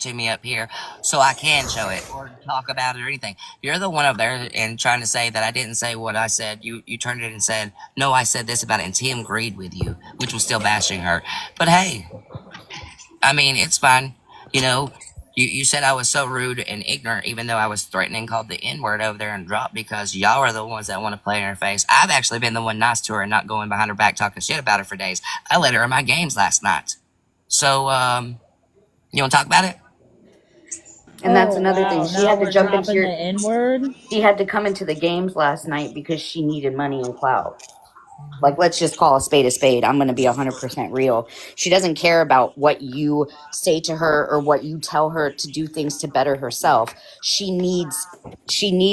to me up here so I can show it or talk about it or anything. You're the one up there and trying to say that I didn't say what I said. You turned it and said, no, I said this about it. And Tim agreed with you, which was still bashing her. But hey, I mean, it's fine. You know, you said I was so rude and ignorant, even though I was threatening, called the N word over there and dropped because y'all are the ones that want to play in her face. I've actually been the one nice to her and not going behind her back talking shit about her for days. I let her in my games last night. So, you want to talk about it? And that's Oh another thing. wow! She Now had to we're jump into dropping the your. N word. She had to come into the games last night because she needed money and clout. Like, let's just call a spade a spade. I'm going to be 100% real. She doesn't care about what you say to her or what you tell her to do things to better herself. She needs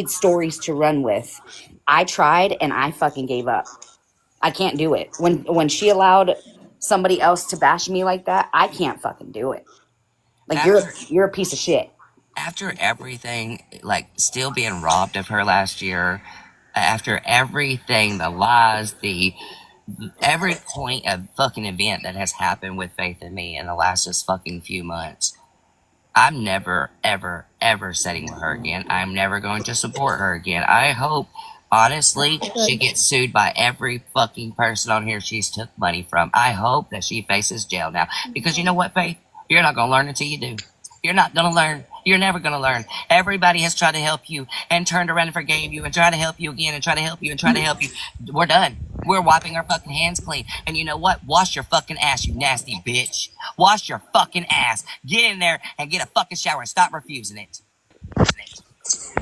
stories to run with. I tried and I fucking gave up. I can't do it. When she allowed somebody else to bash me like that, I can't fucking do it. Like, you're After you're a piece of shit. after everything, like still being robbed of her last year, after everything, the lies, the every point of fucking event that has happened with Faith and me in the last just fucking few months, I'm never, ever, ever setting with her again. I'm never going to support her again. I hope, honestly, she Good. gets sued by every fucking person on here she's took money from. I hope that she faces jail now. Because you know what, Faith? You're not going to learn until you do. You're not going to learn. You're never going to learn. Everybody has tried to help you and turned around and forgave you and tried to help you again and try to help you and try to help you. We're done. We're wiping our fucking hands clean. And you know what? Wash your fucking ass, you nasty bitch. Wash your fucking ass. Get in there and get a fucking shower and stop refusing it.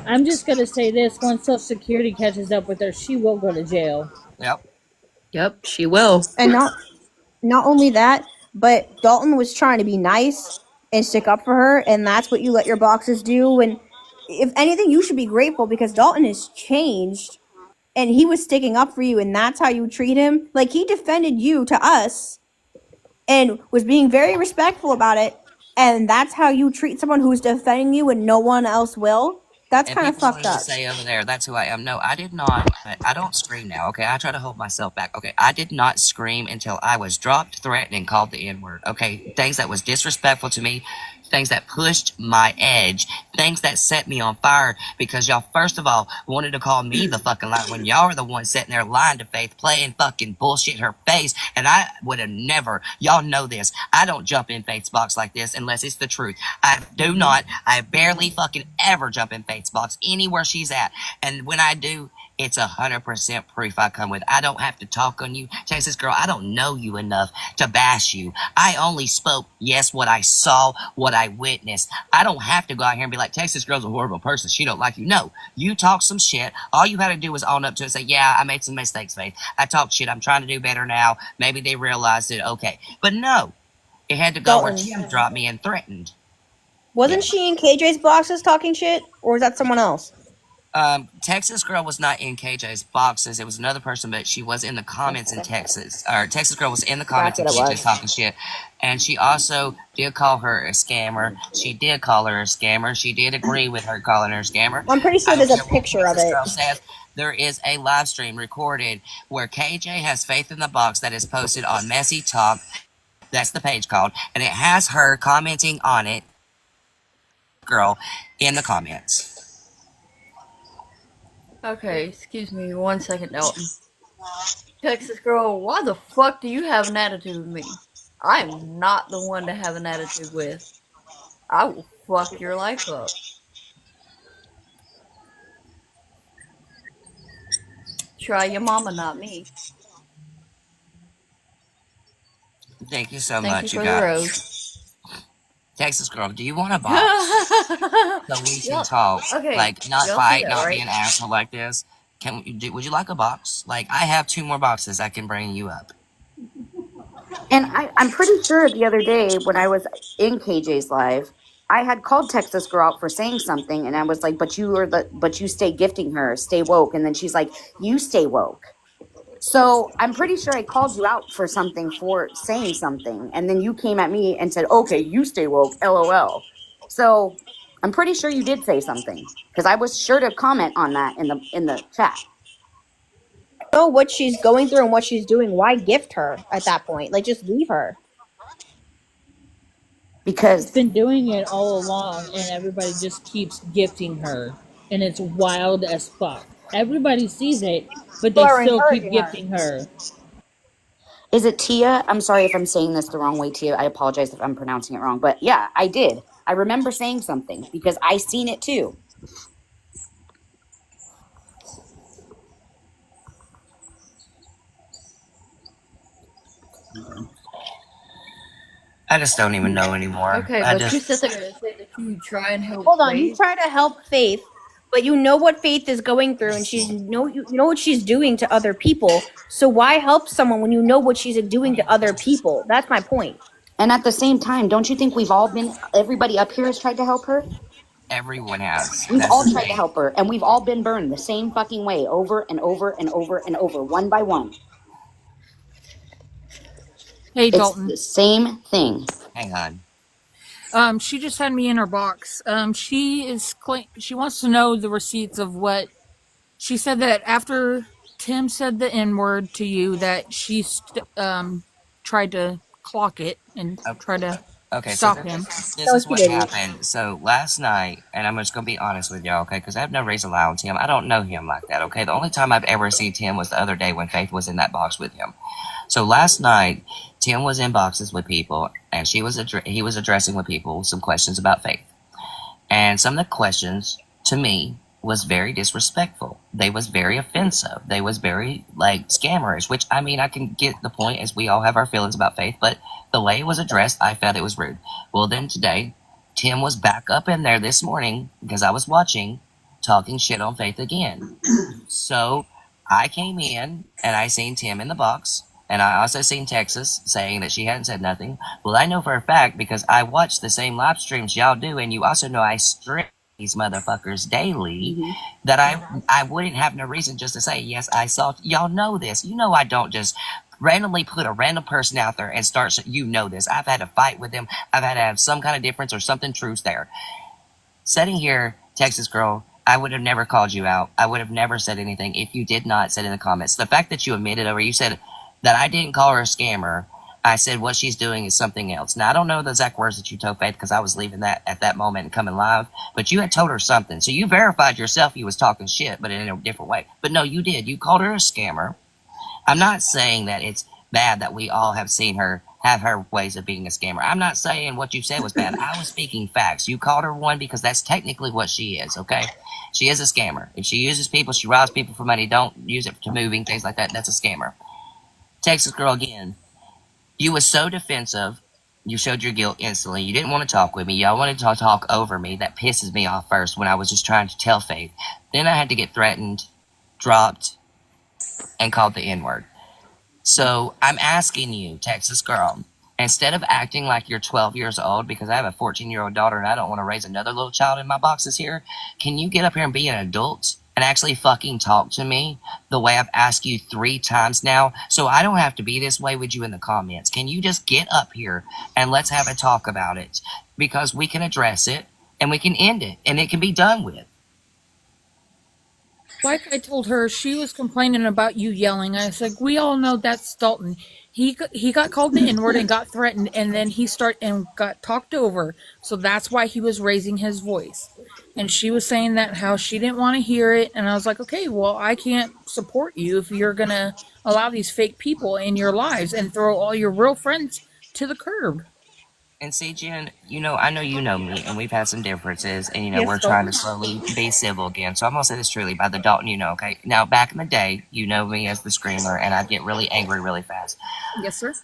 I'm just gonna say this: once Social Security catches up with her, she will go to jail. Yep. Yep, she will. And not only that, but Dalton was trying to be nice and stick up for her, and that's what you let your boxes do. And if anything, you should be grateful because Dalton has changed and he was sticking up for you, and that's how you treat him. Like, he defended you to us and was being very respectful about it, and that's how you treat someone who's defending you and no one else will. That's And kind of people fucked wanted to up. say over there, that's who I am. No, I did not. I don't scream now, okay? I try to hold myself back, okay? I did not scream until I was dropped, threatened, and called the N word, okay? Things that was disrespectful to me, things that pushed my edge, things that set me on fire because y'all, first of all, wanted to call me the fucking lie when y'all are the ones sitting there lying to Faith, playing fucking bullshit in her face. And I would have never, y'all know this, I don't jump in Faith's box like this unless it's the truth. I do not, I barely fucking ever jump in Faith's box anywhere she's at. And when I do, it's 100% proof I come with. I don't have to talk on you. Texas girl, I don't know you enough to bash you. I only spoke, yes, what I saw, what I witnessed. I don't have to go out here and be like, Texas girl's a horrible person. She don't like you. No, you talk some shit. All you had to do was own up to it and say, yeah, I made some mistakes, Faith. I talked shit. I'm trying to do better now. Maybe they realized it. Okay. But no, it had to go where Dalton, Tim dropped me and threatened. Yeah. wasn't she in KJ's boxes talking shit, or was that someone else? Texas Girl was not in KJ's boxes. It was another person, but she was in the comments in Texas. Or Texas Girl was in the That's comments in what it KJ's was. talking shit. And she also did call her a scammer. She did call her a scammer. She did agree with her calling her a scammer. I'm pretty sure I don't there's a care what picture of Texas it. Girl says. There is a live stream recorded where KJ has Faith in the Box that is posted on Messy Talk. That's the page called. And it has her commenting on it, girl, in the comments. Okay, excuse me 1 second, Dalton. Texas girl, why the fuck do you have an attitude with me? I'm not the one to have an attitude with. I will fuck your life up. Try your mama, not me. Thank you so Thank you much, you for the guys. rose. Texas Girl, do you want a box? So we can Yep. talk, Okay, like not y'all see fight, that, not be right? an asshole like this. Would you like a box? Like I have two more boxes I can bring you up. And I'm pretty sure the other day when I was in KJ's live, I had called Texas girl out for saying something, and I was like, but you stay gifting her, stay woke." And then she's like, "You stay woke." So I'm pretty sure I called you out for something for saying something, and then you came at me and said, "Okay, you stay woke, LOL." So I'm pretty sure you did say something because I was sure to comment on that in the chat. Know what she's going through and what she's doing. Why gift her at that point? Like, just leave her. because She's been doing it all along, and everybody just keeps gifting her, and it's wild as fuck. Everybody sees it, but People they are still keep encouraging her. gifting her. is it Tia? I'm sorry if I'm saying this the wrong way, Tia. I apologize if I'm pronouncing it wrong. But yeah, I did. I remember saying something because I seen it too. I just don't even know anymore. Okay, I but you just sit there and say that you try and help Hold on, you Faith. try to help Faith, but you know what Faith is going through, and you know what she's doing to other people. So why help someone when you know what she's doing to other people? That's my point. And at the same time, don't you think we've all been, everybody up here has tried to help her? everyone has. We've That's all the tried to thing. help her, and we've all been burned the same fucking way over and over and over and over, one by one. Hey, It's Dalton. the same thing. Hang on. She just had me in her box. She wants to know the receipts of what she said that after Tim said the N word to you that tried to clock it and Oh, try to okay, so stalk him. this So is she what didn't. happened. So last night, and I'm just gonna be honest with y'all, okay? Because I have no reason to lie on Tim. I don't know him like that, okay? The only time I've ever seen Tim was the other day when Faith was in that box with him. So last night, Tim was in boxes with people, and he was addressing with people some questions about Faith. And some of the questions to me was very disrespectful. They was very offensive. They was very like scammerish, which I mean I can get the point as we all have our feelings about Faith, but the way it was addressed, I felt it was rude. Well then today, Tim was back up in there this morning because I was watching, talking shit on Faith again. So I came in and I seen Tim in the box. And I also seen Texas saying that she hadn't said nothing. Well, I know for a fact because I watch the same live streams y'all do, and you also know I stream these motherfuckers daily. Mm-hmm. That I wouldn't have no reason just to say yes. I saw y'all know this. You know I don't just randomly put a random person out there and start. You know this. I've had to fight with them. I've had to have some kind of difference or something truth there. Sitting here, Texas girl, I would have never called you out. I would have never said anything if you did not say it in the comments. The fact that you admitted or you said that I didn't call her a scammer, I said what she's doing is something else. Now I don't know the exact words that you told Faith because I was leaving that at that moment and coming live, but you had told her something. So you verified yourself you was talking shit, but in a different way. But no, you did. You called her a scammer. I'm not saying that it's bad that we all have seen her have her ways of being a scammer. I'm not saying what you said was bad. I was speaking facts. You called her one because that's technically what she is, okay? She is a scammer. If she uses people, she robs people for money, don't use it to moving, things like that, that's a scammer. Texas girl again, you was so defensive. You showed your guilt instantly. You didn't want to talk with me. Y'all wanted to talk over me. That pisses me off first when I was just trying to tell Faith. Then I had to get threatened, dropped, and called the N word. So I'm asking you, Texas girl, instead of acting like you're 12 years old, because I have a 14-year-old daughter and I don't want to raise another little child in my boxes here, can you get up here and be an adult and actually fucking talk to me the way I've asked you 3 times now so I don't have to be this way with you in the comments? Can you just get up here and let's have a talk about it? Because we can address it and we can end it and it can be done with. Like I told her, she was complaining about you yelling. I was like, we all know that's Dalton. He got called the N word and got threatened, and then got talked over. So that's why he was raising his voice. And she was saying that how she didn't want to hear it, and I was like, okay, well, I can't support you if you're gonna allow these fake people in your lives and throw all your real friends to the curb. And see, Jen, I know you know me, and we've had some differences, and Yes, we're trying to Dalton. slowly be civil again. So I'm gonna say this truly by the Dalton, okay? Now, back in the day, you know me as the screamer, and I'd get really angry really fast. Yes, sir.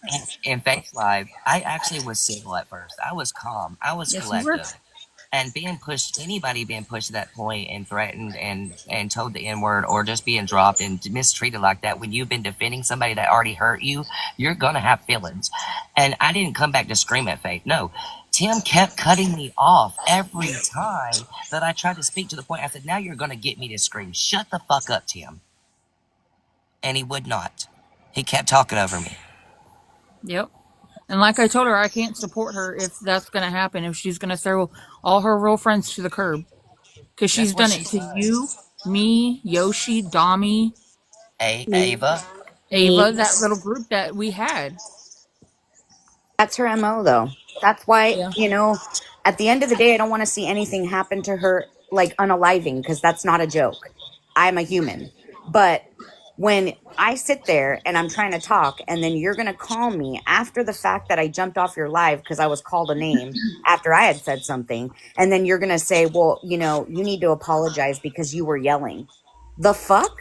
In Faith Live, I actually was civil at first. I was calm. I was Yes, you were. collective. And anybody being pushed to that point and threatened and told the N word or just being dropped and mistreated like that when you've been defending somebody that already hurt you, you're gonna have feelings. And I didn't come back to scream at Faith. No. Tim kept cutting me off every time that I tried to speak to the point. I said, now you're gonna get me to scream. Shut the fuck up, Tim. And he would not. He kept talking over me. Yep. And like I told her, I can't support her if that's going to happen, if she's going to throw all her real friends to the curb. Because That's she's what done she it to you, does. me, Yoshi, Dami, Ava. Ava, that little group that we had. That's her MO, though. That's why, Yeah. at the end of the day, I don't want to see anything happen to her, like unaliving, because that's not a joke. I'm a human. But when I sit there and I'm trying to talk, and then you're going to call me after the fact that I jumped off your live because I was called a name after I had said something, and then you're going to say, well, you need to apologize because you were yelling. The fuck?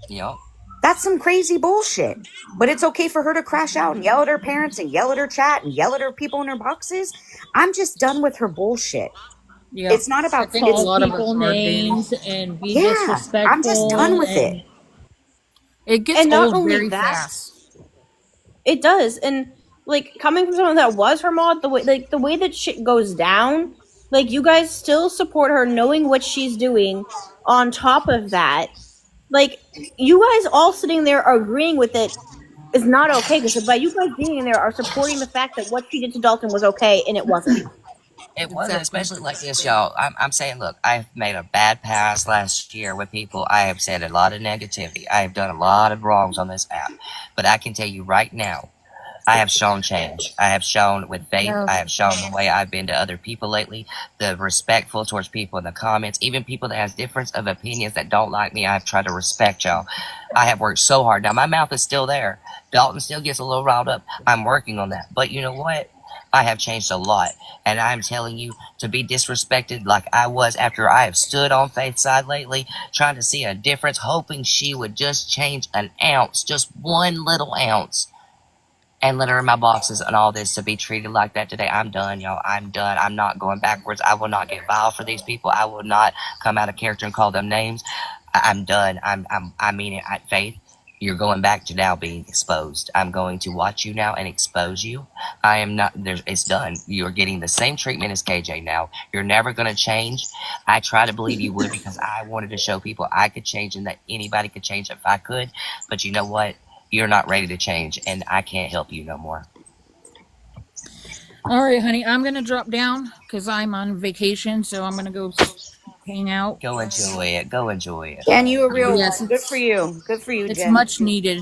Yep. That's some crazy bullshit. But it's okay for her to crash out and yell at her parents and yell at her chat and yell at her people in her boxes. I'm just done with her bullshit. Yeah. It's not I about, think a it's, Call lot of us people are, Danny. names and be yeah, I'm just done disrespectful with it. and It gets And not old only very that, fast. it does. And like coming from someone that was her mod, the way that shit goes down, like you guys still support her knowing what she's doing. On top of that, like you guys all sitting there agreeing with it is not okay, because by you guys being in there are supporting the fact that what she did to Dalton was okay and it wasn't. It wasn't, Exactly. especially like this, y'all. I'm saying, look, I've made a bad pass last year with people. I have said a lot of negativity. I have done a lot of wrongs on this app. But I can tell you right now, I have shown change. I have shown with faith. Yeah. I have shown the way I've been to other people lately, the respectful towards people in the comments, even people that has difference of opinions that don't like me. I've tried to respect y'all. I have worked so hard. Now my mouth is still there. Dalton still gets a little riled up. I'm working on that. But you know what? I have changed a lot. And I'm telling you, to be disrespected like I was after I have stood on Faith's side lately, trying to see a difference, hoping she would just change an ounce, just one little ounce, and let her in my boxes and all this, to be treated like that today. I'm done, y'all. I'm done. I'm not going backwards. I will not get vile for these people. I will not come out of character and call them names. I'm done. I mean it. Faith, you're going back to now being exposed. I'm going to watch you now and expose you. I am not. It's done. You're getting the same treatment as KJ now. You're never going to change. I try to believe you would, because I wanted to show people I could change and that anybody could change if I could. But you know what? You're not ready to change, and I can't help you no more. All right, honey. I'm gonna drop down because I'm on vacation, so I'm gonna go hang out. Go enjoy it. Go enjoy it. And you a real one. Yes, Good for you. Good for you, it's Jen. much needed.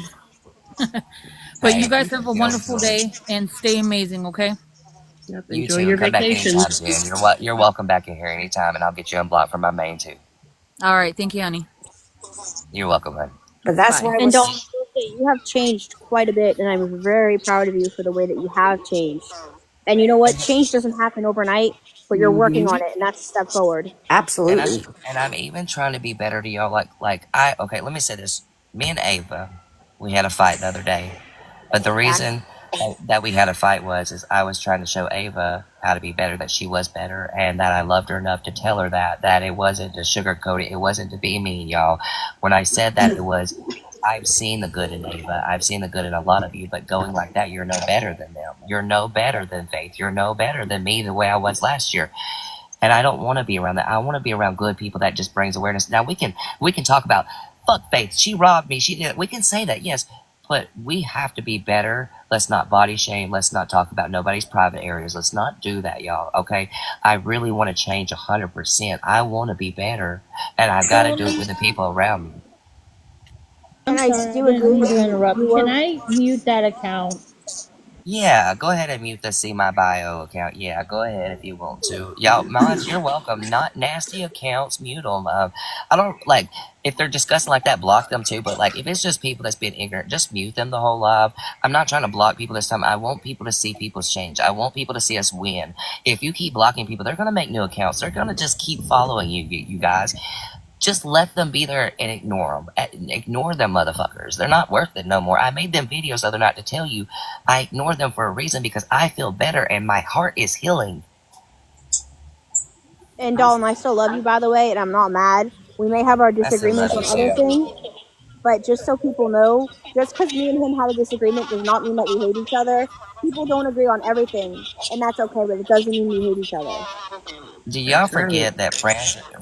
But you Hey, guys have a go wonderful enjoy it. day and stay amazing. Okay. yep, You enjoy too. your Come back vacation. anytime, Jen. You're welcome back in here anytime, and I'll get you unblocked from my main too. All right. Thank you, honey. You're welcome, hon. But that's Bye. why I And was, Dalton, you have changed quite a bit, and I'm very proud of you for the way that you have changed. And you know what? Change doesn't happen overnight, but you're working on it, and that's a step forward. And I'm absolutely. and I'm even trying to be better to y'all. Like I okay. Let me say this. Me and Ava, we had a fight the other day, but the Facts. reason that we had a fight was is I was trying to show Ava how to be better, that she was better, and that I loved her enough to tell her that it wasn't to sugarcoat it. It wasn't to be mean, y'all. When I said that, it was, I've seen the good in Ava. I've seen the good in a lot of you, but going like that, you're no better than them. You're no better than Faith. You're no better than me the way I was last year. And I don't want to be around that. I want to be around good people that just brings awareness. Now we can talk about, fuck Faith. She robbed me. She did it. We can say that, yes. But we have to be better. Let's not body shame. Let's not talk about nobody's private areas. Let's not do that, y'all. Okay? I really want to change 100%. I want to be better, and I've got to do it with the people around me. I'm And I sorry, I do didn't agree mean with to you. interrupt. You Can were I mute that account? Yeah, go ahead and mute the See My Bio account. Yeah, go ahead if you want to. Y'all, mods, you're welcome. Not nasty accounts, mute them. I don't like if they're discussing like that, block them too. But like if it's just people that's being ignorant, just mute them the whole live. I'm not trying to block people this time. I want people to see people's change. I want people to see us win. If you keep blocking people, they're gonna make new accounts. They're gonna just keep following you guys. Just let them be there and ignore them. Ignore them, motherfuckers. They're not worth it no more. I made them videos the other night to tell you I ignore them for a reason, because I feel better and my heart is healing. and Dalton. I still love you, by the way, and I'm not mad. We may have our I still love disagreements you on other too. things, but just so people know, just because me and him had a disagreement does not mean that we hate each other. People don't agree on everything, and that's okay, but it doesn't mean we hate each other. Do y'all That's right. forget that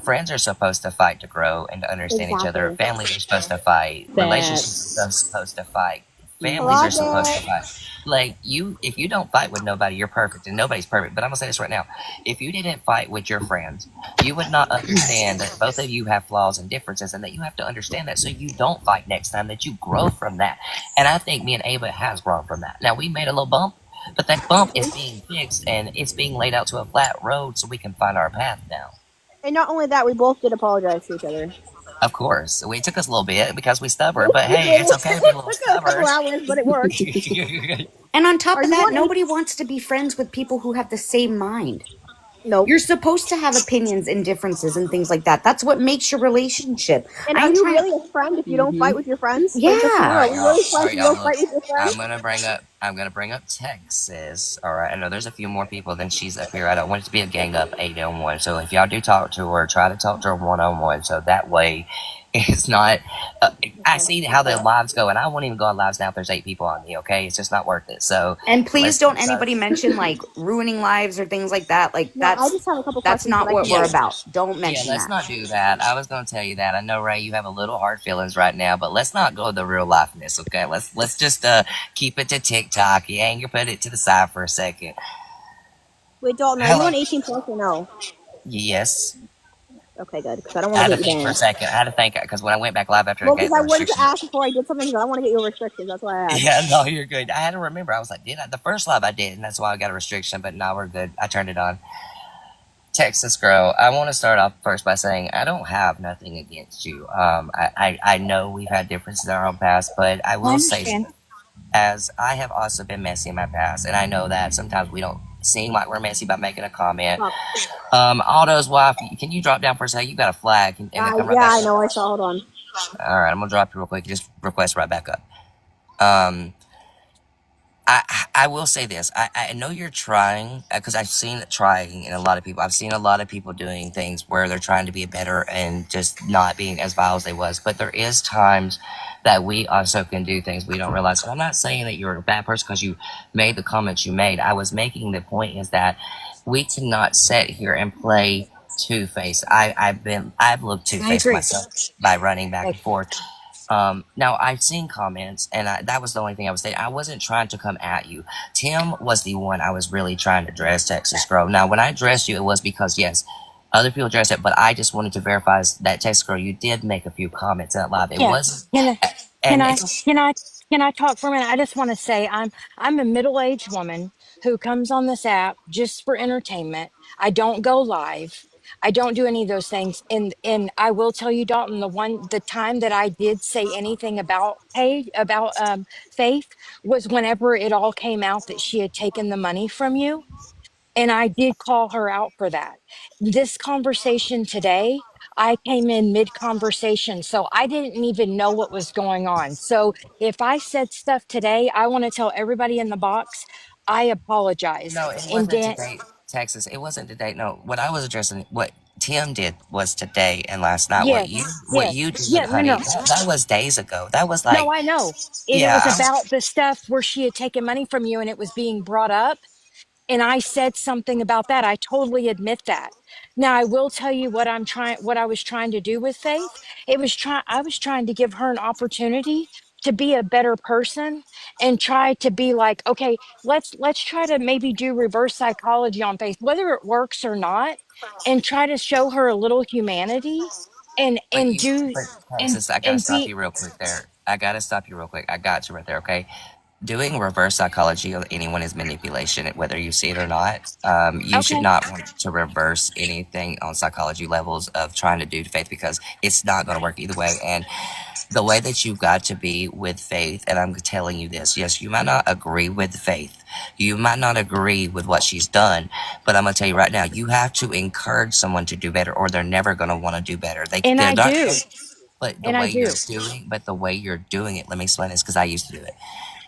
friends are supposed to fight to grow and to understand each other? Exactly. Families are supposed to fight. Relationships are Facts. supposed to fight. Families are supposed to Closet. fight. Like if you don't fight with nobody, you're perfect, and nobody's perfect. But I'm gonna say this right now: if you didn't fight with your friends, you would not understand that both of you have flaws and differences, and that you have to understand that so you don't fight next time. That you grow from that. And I think me and Ava has grown from that. Now we made a little bump. But that bump is being fixed and it's being laid out to a flat road so we can find our path now. And not only that, we both did apologize to each other. Of course, it took us a little bit because we stubborn, Yes, but we hey, did. it's okay to be a little It took a couple stubborn. hours, but it worked. And on top Are of you that, on nobody wants to be friends with people who have the same mind. Nope. You're supposed to have opinions and differences and things like that. That's what makes your relationship. And are I'm you trying. really a friend if you don't Hmm. fight with your friends? Like, that's for Yeah. real. All Are right, we y'all. really All friends right, if you y'all. don't Look, fight with your friends? I'm gonna bring up Texas. All right, I know there's a few more people than she's up here. I don't want it to be a gang up 8 on 1. So if y'all do talk to her, try to talk to her 1 on 1. So that way, it's not. I see how the lives go, and I won't even go on lives now if there's 8 people on me. Okay, it's just not worth it. So And please let's don't try. anybody mention like ruining lives or things like that. Like No, I just have a couple that's questions that not I what can we're Yeah, ask. about. Don't yeah. mention Let's that. not do that. I was gonna tell you that. I know, Ray, you have a little hard feelings right now, but let's not go the real lifeness. Okay, let's just keep it to TikTok. You ain't gonna put it to the side for a second. Wait, Dalton, are you Hello. on 18 plus or no? Yes. Okay, good, because I don't I want to had to get you think for a banned. second. I had to think because when I went back live after I Well, because gave I the wanted to restriction. ask before I did something, because I don't want to get you restrictions. That's why I asked. Yeah, no, you're good. I had to remember. I was like, did I? The first live I did, and that's why I got a restriction. But now we're good. I turned it on. Texas girl, I want to start off first by saying I don't have nothing against you. I know we've had differences in our own past, but I I will say, understand. as I have also been messy in my past, and I know that sometimes we don't seem like we're messy by making a comment. Fuck. Aldo's wife, can you drop down for a second? You got a flag, and then come right Yeah, back I up. know. I saw. Hold on. All right, I'm gonna drop you real quick. Just request right back up. Um, I will say this. I know you're trying because I've seen it trying in a lot of people. I've seen a lot of people doing things where they're trying to be better and just not being as vile as they was. But there is times that we also can do things we don't realize. And I'm not saying that you're a bad person because you made the comments you made. I was making the point is that we cannot sit here and play two faced. I've looked two I faced agree. myself by running back and Like, forth. Now I've seen comments, and that was the only thing I was saying. I wasn't trying to come at you. Tim was the one I was really trying to dress, Texas Girl. Now, when I dressed you, it was because yes, other people dressed it, but I just wanted to verify that Texas Girl, you did make a few comments in that live. It yeah. was, Can I, can and I, it's can I, can I talk for a minute? I just want to say I'm a middle-aged woman who comes on this app just for entertainment. I don't go live. I don't do any of those things. And I will tell you, Dalton, the time that I did say anything about Faith was whenever it all came out that she had taken the money from you. And I did call her out for that. This conversation today, I came in mid conversation, so I didn't even know what was going on. So if I said stuff today, I want to tell everybody in the box, I apologize. no, it And wasn't Dan, today, Texas. It wasn't today. No, what I was addressing, what Tim did was today and last night. yes, What yes, you did, yeah, no, honey, no, that was days ago. That was no, like, I know. And it was yeah, about the stuff where she had taken money from you and it was being brought up. And I said something about that. I totally admit that. Now I will tell you what I was trying to do with Faith. I was trying to give her an opportunity to be a better person and try to be like, okay, let's try to maybe do reverse psychology on Faith, whether it works or not, and try to show her a little humanity and but and do but and Texas, I gotta and stop be you real quick there. I gotta stop you real quick. I got you right there. Okay, doing reverse psychology on anyone is manipulation, whether you see it or not. You should okay. not want to reverse anything on psychology levels of trying to do to faith because it's not going to work either way. And the way that you've got to be with faith, and I'm telling you this, yes, you might not agree with faith. You might not agree with what she's done, but I'm going to tell you right now, you have to encourage someone to do better or they're never going to want to do better. And They're I not, do. but And I do. the way you're doing it, let me explain this because I used to do it.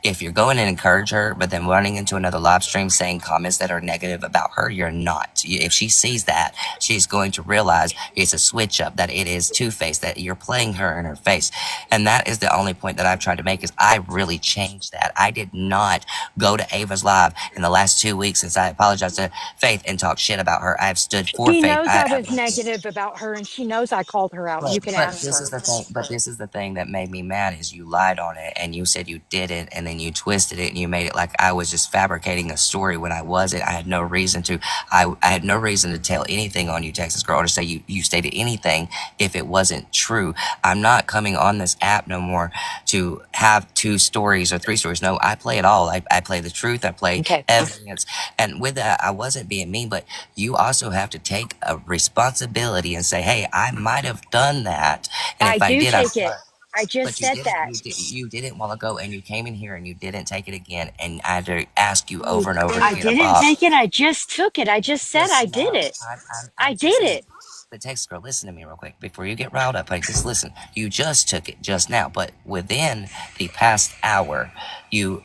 If you're going and encourage her, but then running into another live stream saying comments that are negative about her, you're not. If she sees that, she's going to realize it's a switch up, that it is two faced, that you're playing her in her face. And that is the only point that I've tried to make is I really changed that. I did not go to Ava's live in the last 2 weeks since I apologized to Faith and talk shit about her. I have stood for She Faith. knows I was negative about her and she knows I called her out. You can But ask this is her. the thing. But this is the thing that made me mad is you lied on it and you said you didn't, and then you twisted it and you made it like I was just fabricating a story when I wasn't. I had no reason to. I had no reason to tell anything on you, Texas girl, or to say you stated anything if it wasn't true. I'm not coming on this app no more to have two stories or three stories. No, I play it all. I play the truth. I play Okay. evidence. And with that, I wasn't being mean, but you also have to take a responsibility and say, hey, I might have done that. And I if I do did, I'm take it. sorry. I just But you said didn't. that. You didn't while ago, and you came in here and you didn't take it again. And I had to ask you over You, and over I again didn't about. take it. I just took it. I just said I Just did now, it. I I'm just did saying. it. But Texas girl, listen to me real quick before you get riled up. Honey, just listen. You just took it just now, but within the past hour, you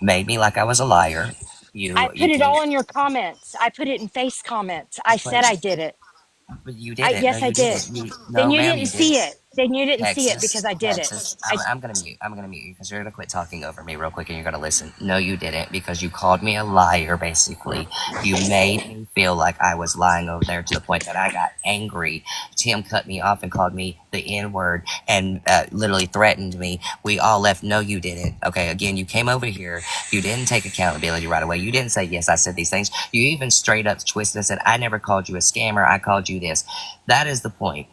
made me like I was a liar. I You put it came, all in your comments. I put it in face comments. I but said I did it. but you I didn't. No, yes, I you did. didn't. Then No, you ma'am, didn't you didn't. see it. Then you didn't see it because Texas, I did it. Texas. I I'm gonna mute. I'm gonna mute you because you're gonna quit talking over me real quick and you're gonna listen. No, you didn't because you called me a liar. Basically, you made me feel like I was lying over there to the point that I got angry. Tim cut me off and called me the N word and literally threatened me. We all left. No, you didn't. Okay, again, you came over here. You didn't take accountability right away. You didn't say yes. I said these things. You even straight up twisted and said I never called you a scammer. I called you this. That is the point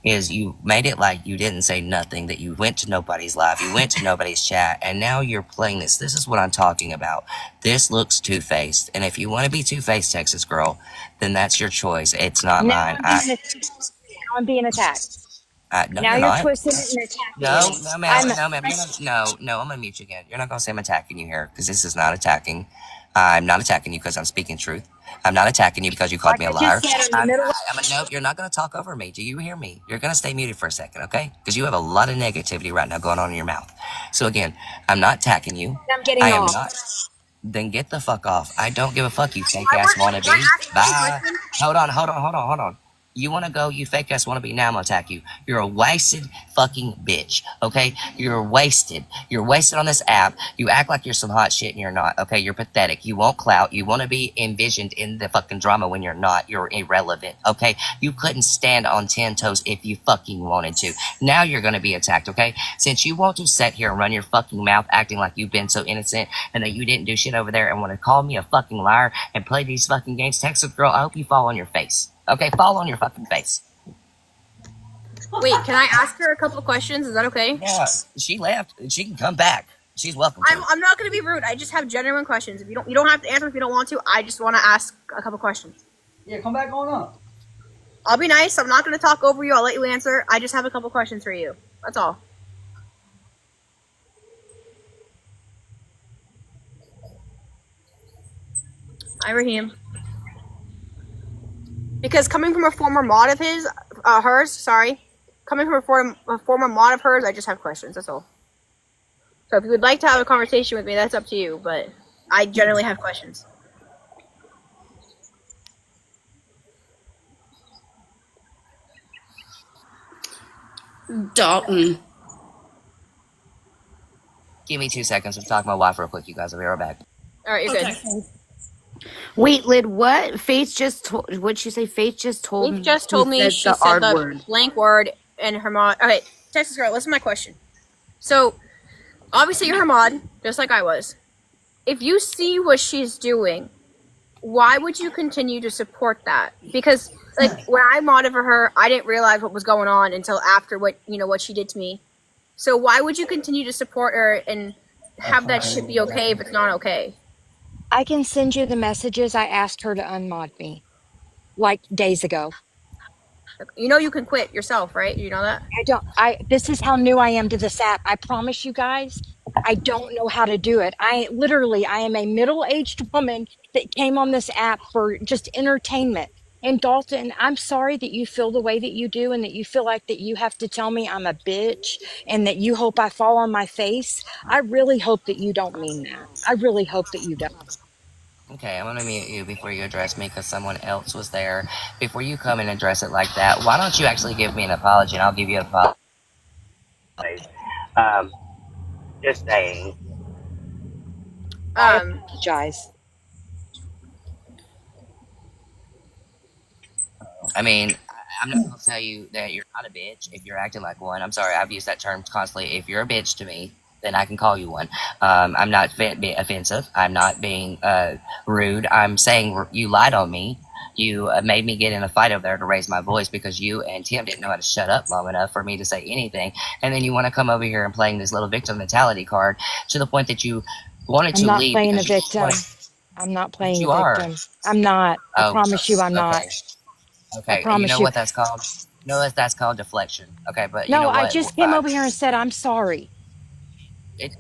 is you made it like you didn't say nothing, that you went to nobody's live, you went to nobody's chat, and now you're playing this. This is what I'm talking about. This looks two-faced, and if you want to be two-faced, Texas girl, then that's your choice. It's not now mine. I'm being now I'm being attacked. No, Now you're you're not. twisting it and attacking No, me. no, ma'am, I'm no, ma'am. You're not, no, no. I'm gonna mute you again. You're not gonna say I'm attacking you here because this is not attacking. I'm not attacking you because I'm speaking truth. I'm not attacking you because you called like me a I just liar. said in the middle of I'm a nope. You're not gonna talk over me. Do you hear me? You're gonna stay muted for a second, okay? Because you have a lot of negativity right now going on in your mouth. So again, I'm not attacking you. I'm getting I am off. not. Then get the fuck off. I don't give a fuck, you fake I ass want, can I wannabe. ask you a Bye. question? Hold on. You wanna go, you fake ass wannabe, now I'm gonna attack you. You're a wasted fucking bitch, okay? You're wasted. You're wasted on this app. You act like you're some hot shit and you're not, okay? You're pathetic. You want clout. You wanna be envisioned in the fucking drama when you're not. You're irrelevant, okay? You couldn't stand on 10 toes if you fucking wanted to. Now you're gonna be attacked, okay? Since you want to sit here and run your fucking mouth acting like you've been so innocent and that you didn't do shit over there and want to call me a fucking liar and play these fucking games, Texas girl, I hope you fall on your face. Okay, fall on your fucking face. Wait, can I ask her a couple of questions? Is that okay? Yeah, she left. She can come back. She's welcome I'm, to. I'm not going to be rude. I just have genuine questions. If you don't have to answer if you don't want to. I just want to ask a couple questions. Yeah, come back on up. I'll be nice. I'm not going to talk over you. I'll let you answer. I just have a couple questions for you. That's all. Hi, Raheem. Because coming from a former mod of coming from a former mod of hers, I just have questions. That's all. So if you would like to have a conversation with me, that's up to you. But I generally have questions. Dalton. Give me 2 seconds. I'm talking to my wife real quick, you guys. I'll be right back. All right, you're good. Wait, Lid, what? Faith just told, what'd she say? Faith just told me. Faith just told me she said the blank word and her mod. Okay, Texas girl, listen to my question. So, obviously you're her mod, just like I was. If you see what she's doing, why would you continue to support that? Because, like, when I modded for her, I didn't realize what was going on until after what she did to me. So why would you continue to support her and have that shit be okay if it's not okay? I can send you the messages I asked her to unmod me like days ago. You know you can quit yourself, right? You know that? This is how new I am to this app. I promise you guys, I don't know how to do it. I am a middle-aged woman that came on this app for just entertainment. And Dalton, I'm sorry that you feel the way that you do and that you feel like that you have to tell me I'm a bitch and that you hope I fall on my face. I really hope that you don't mean that. I really hope that you don't. Okay, I'm gonna mute you before you address me because someone else was there. Before you come and address it like that, why don't you actually give me an apology and I'll give you an apology. Um, just saying. I apologize. I mean, I'm not gonna tell you that you're not a bitch if you're acting like one. I'm sorry, I've used that term constantly. If you're a bitch to me, then I can call you one. I'm not being offensive. I'm not being rude. I'm saying you lied on me. You made me get in a fight over there to raise my voice because you and Tim didn't know how to shut up long enough for me to say anything. And then you want to come over here and playing this little victim mentality card to the point that you wanted I'm to not leave playing a because victim. I'm not playing a you are. victim. I'm not. I Oh, promise you I'm not. okay. I Okay. You promise know you. what that's called? You know what that's called? Deflection. Okay, but you No, know I what? just came over here and said I'm sorry.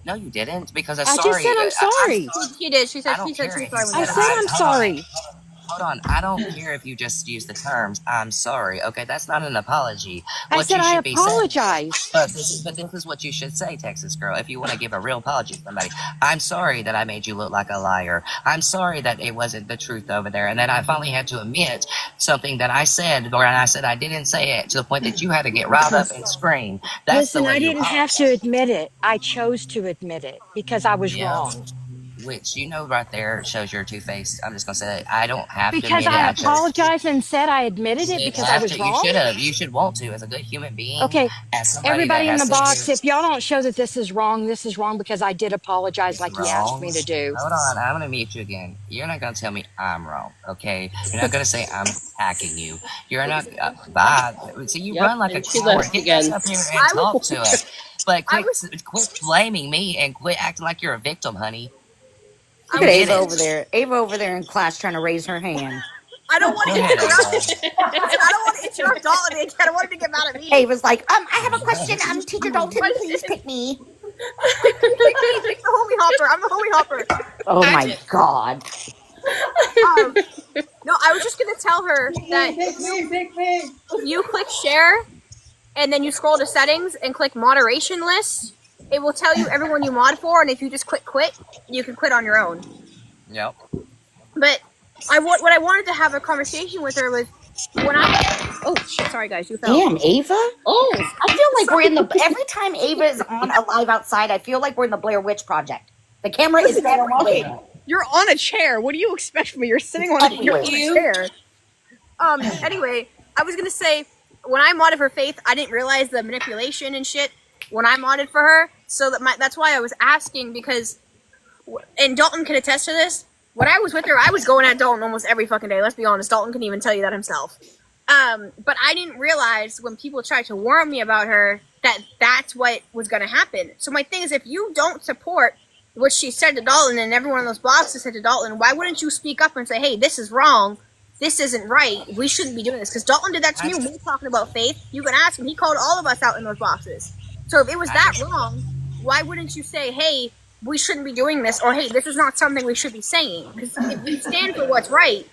No, you didn't. Because I'm I just sorry. said I'm sorry. She did. She I said don't she said care she's if you sorry when I you said got said mad. I'm hold on. sorry. Hold on. I don't care if you just use the terms "I'm sorry." Okay, that's not an apology. I What said you I should be saying, apologize. but this is what you should say, Texas girl. If you want to give a real apology to somebody, I'm sorry that I made you look like a liar. I'm sorry that it wasn't the truth over there, and then I finally had to admit something that I said, or I said I didn't say it to the point that you had to get riled up and scream. That's the Listen, way I you didn't have to apologize. admit it. I chose to admit it because I was Yeah. wrong. Which right there shows you're two faced. I'm just gonna say that I don't have to Because admit it. I I chose. apologized and said I admitted You it didn't because I have was to. You wrong. should have. You should want to as a good human being, Okay, as somebody that everybody in has the said box, here. if y'all don't show that this is wrong because I did apologize It's like you asked wrong. me to do. Hold on, I'm gonna mute you again. You're not gonna tell me I'm wrong, okay? You're not gonna say I'm attacking you. You're not. Bye. See, you run like a and she coward. left Get back again. up here and talk to us. But I was quit blaming me and quit acting like you're a victim, honey. I Look at You was Ava didn't. over there. Ava over there in class trying to raise her hand. I don't want Go to ahead, interrupt. Ava. Listen, I don't want to interrupt Dalton again. I don't want him to get mad at me. Ava's like, I have a question. Teacher Dalton, please Question. pick me. Pick me. Pick the homie hopper. I'm the homie hopper. Oh I my god. No, I was just gonna tell her that if you click share and then you scroll to settings and click moderation list, it will tell you everyone you mod for, and if you just click quit, you can quit on your own. Yep. But what I wanted to have a conversation with her was when oh shit, sorry guys, you fell. Damn, Ava? Oh, I feel like we're in the every time Ava is on a live outside, I feel like we're in the Blair Witch Project. The camera is everywhere. You're on a chair. What do you expect from me? You're sitting on a chair. Anyway, I was gonna say when I modded for Faith, I didn't realize the manipulation and shit when I modded for her. So that's why I was asking because, and Dalton can attest to this. When I was with her, I was going at Dalton almost every fucking day. Let's be honest. Dalton can even tell you that himself. But I didn't realize when people tried to warn me about her that that's what was going to happen. So my thing is, if you don't support what she said to Dalton and everyone in those boxes said to Dalton, why wouldn't you speak up and say, hey, this is wrong. This isn't right. We shouldn't be doing this. Because Dalton did that to me when we were talking about Faith. You can ask him. He called all of us out in those boxes. So if it was that wrong, why wouldn't you say, hey, we shouldn't be doing this, or hey, this is not something we should be saying? Because if you stand for what's right,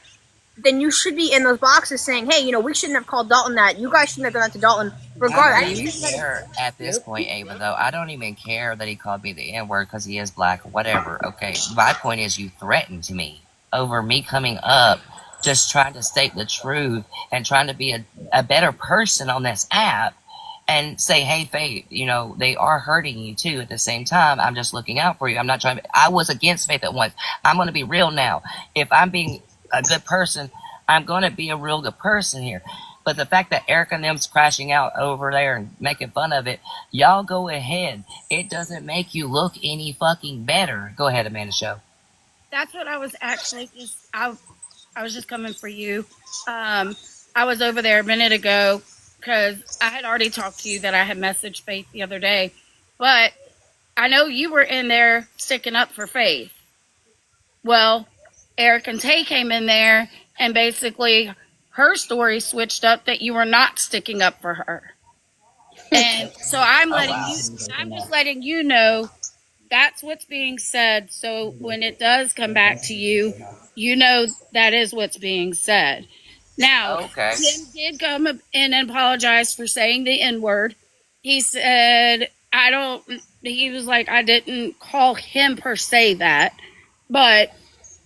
then you should be in those boxes saying, hey, we shouldn't have called Dalton that. You guys shouldn't have done that to Dalton. Regardless, I don't even care at this point, Ava, though. I don't even care that he called me the N-word because he is black or whatever, okay? My point is you threatened me over me coming up just trying to state the truth and trying to be a better person on this app and say, hey, Faith, they are hurting you too at the same time. I'm just looking out for you. I'm not trying to, I was against Faith at once. I'm going to be real now. If I'm being a good person, I'm going to be a real good person here. But the fact that Eric and them's crashing out over there and making fun of it, y'all go ahead. It doesn't make you look any fucking better. Go ahead, Amanda Show. That's what I was actually I was just coming for you. I was over there a minute ago because I had already talked to you that I had messaged Faith the other day. But I know you were in there sticking up for Faith. Well, Eric and Tay came in there and basically her story switched up that you were not sticking up for her. And so I'm just letting you know that's what's being said. So when it does come back to you, you know that is what's being said. Now, okay. Tim did come in and apologize for saying the N-word. He said, he was like, I didn't call him per se that. But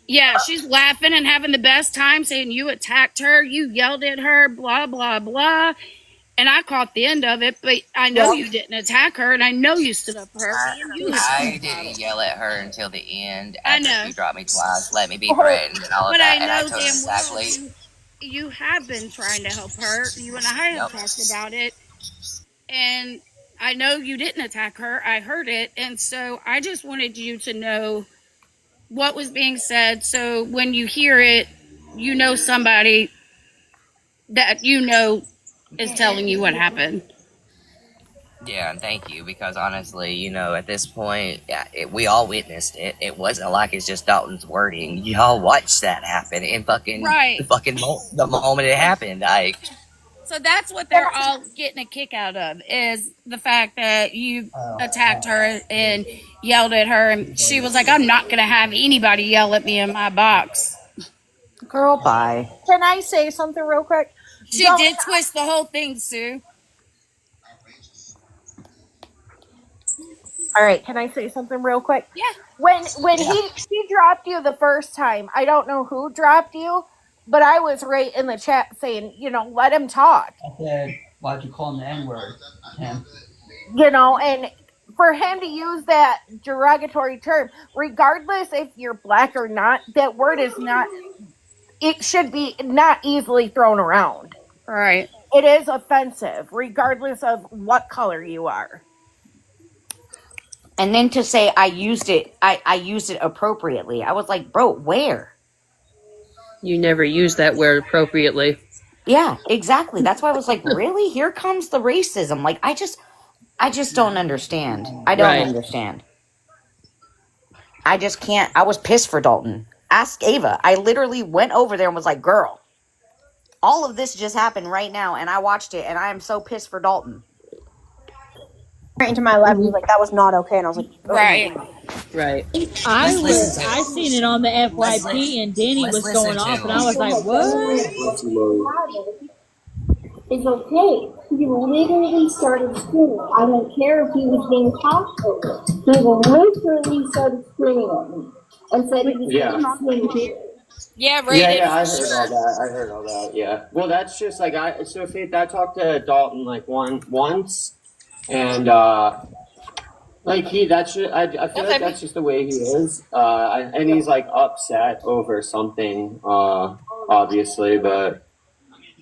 yeah, she's laughing and having the best time saying you attacked her, you yelled at her, blah, blah, blah. And I caught the end of it, but I know you didn't attack her, and I know you stood up for her. I didn't yell at her until the end after I know. she dropped me twice, let me be threatened and all of But that. I know and I told her exactly. You have been trying to help her. You and I have talked about it. And I know you didn't attack her. I heard it. And so I just wanted you to know what was being said. So when you hear it, you know somebody that you know is telling you what happened. Yeah, and thank you, because honestly, at this point, yeah, we all witnessed it. It wasn't like it's just Dalton's wording. Y'all watched that happen in Right. the moment it happened. So that's what they're all getting a kick out of, is the fact that you attacked her and yelled at her, and she was like, I'm not going to have anybody yell at me in my box. Girl, bye. Can I say something real quick? She did twist the whole thing, Sue. All right, can I say something real quick? Yeah. When he dropped you the first time, I don't know who dropped you, but I was right in the chat saying, let him talk. I said, why'd you call him the N-word, Tim? And for him to use that derogatory term, regardless if you're black or not, that word is not, it should be not easily thrown around. Right. It is offensive, regardless of what color you are. And then to say I used it appropriately. I was like, bro, where? You never used that word appropriately. Yeah, exactly. That's why I was like, really? Here comes the racism. Like, I just don't understand. I don't understand. I just can't. I was pissed for Dalton. Ask Ava. I literally went over there and was like, girl, all of this just happened right now, and I watched it, and I am so pissed for Dalton. Right into my left, was like, that was not okay, and I was like, oh, right. Right. I seen it on the FYP, and Danny was going off, and I was like, what? It's okay. He literally started screaming. I don't care if he was being talked over. He literally started screaming at me and said he was screaming. Yeah, right. Yeah, I heard all that. Yeah. Well, that's just like Faith, I talked to Dalton like once, and like I feel like that's just the way he is. And he's like upset over something, obviously, but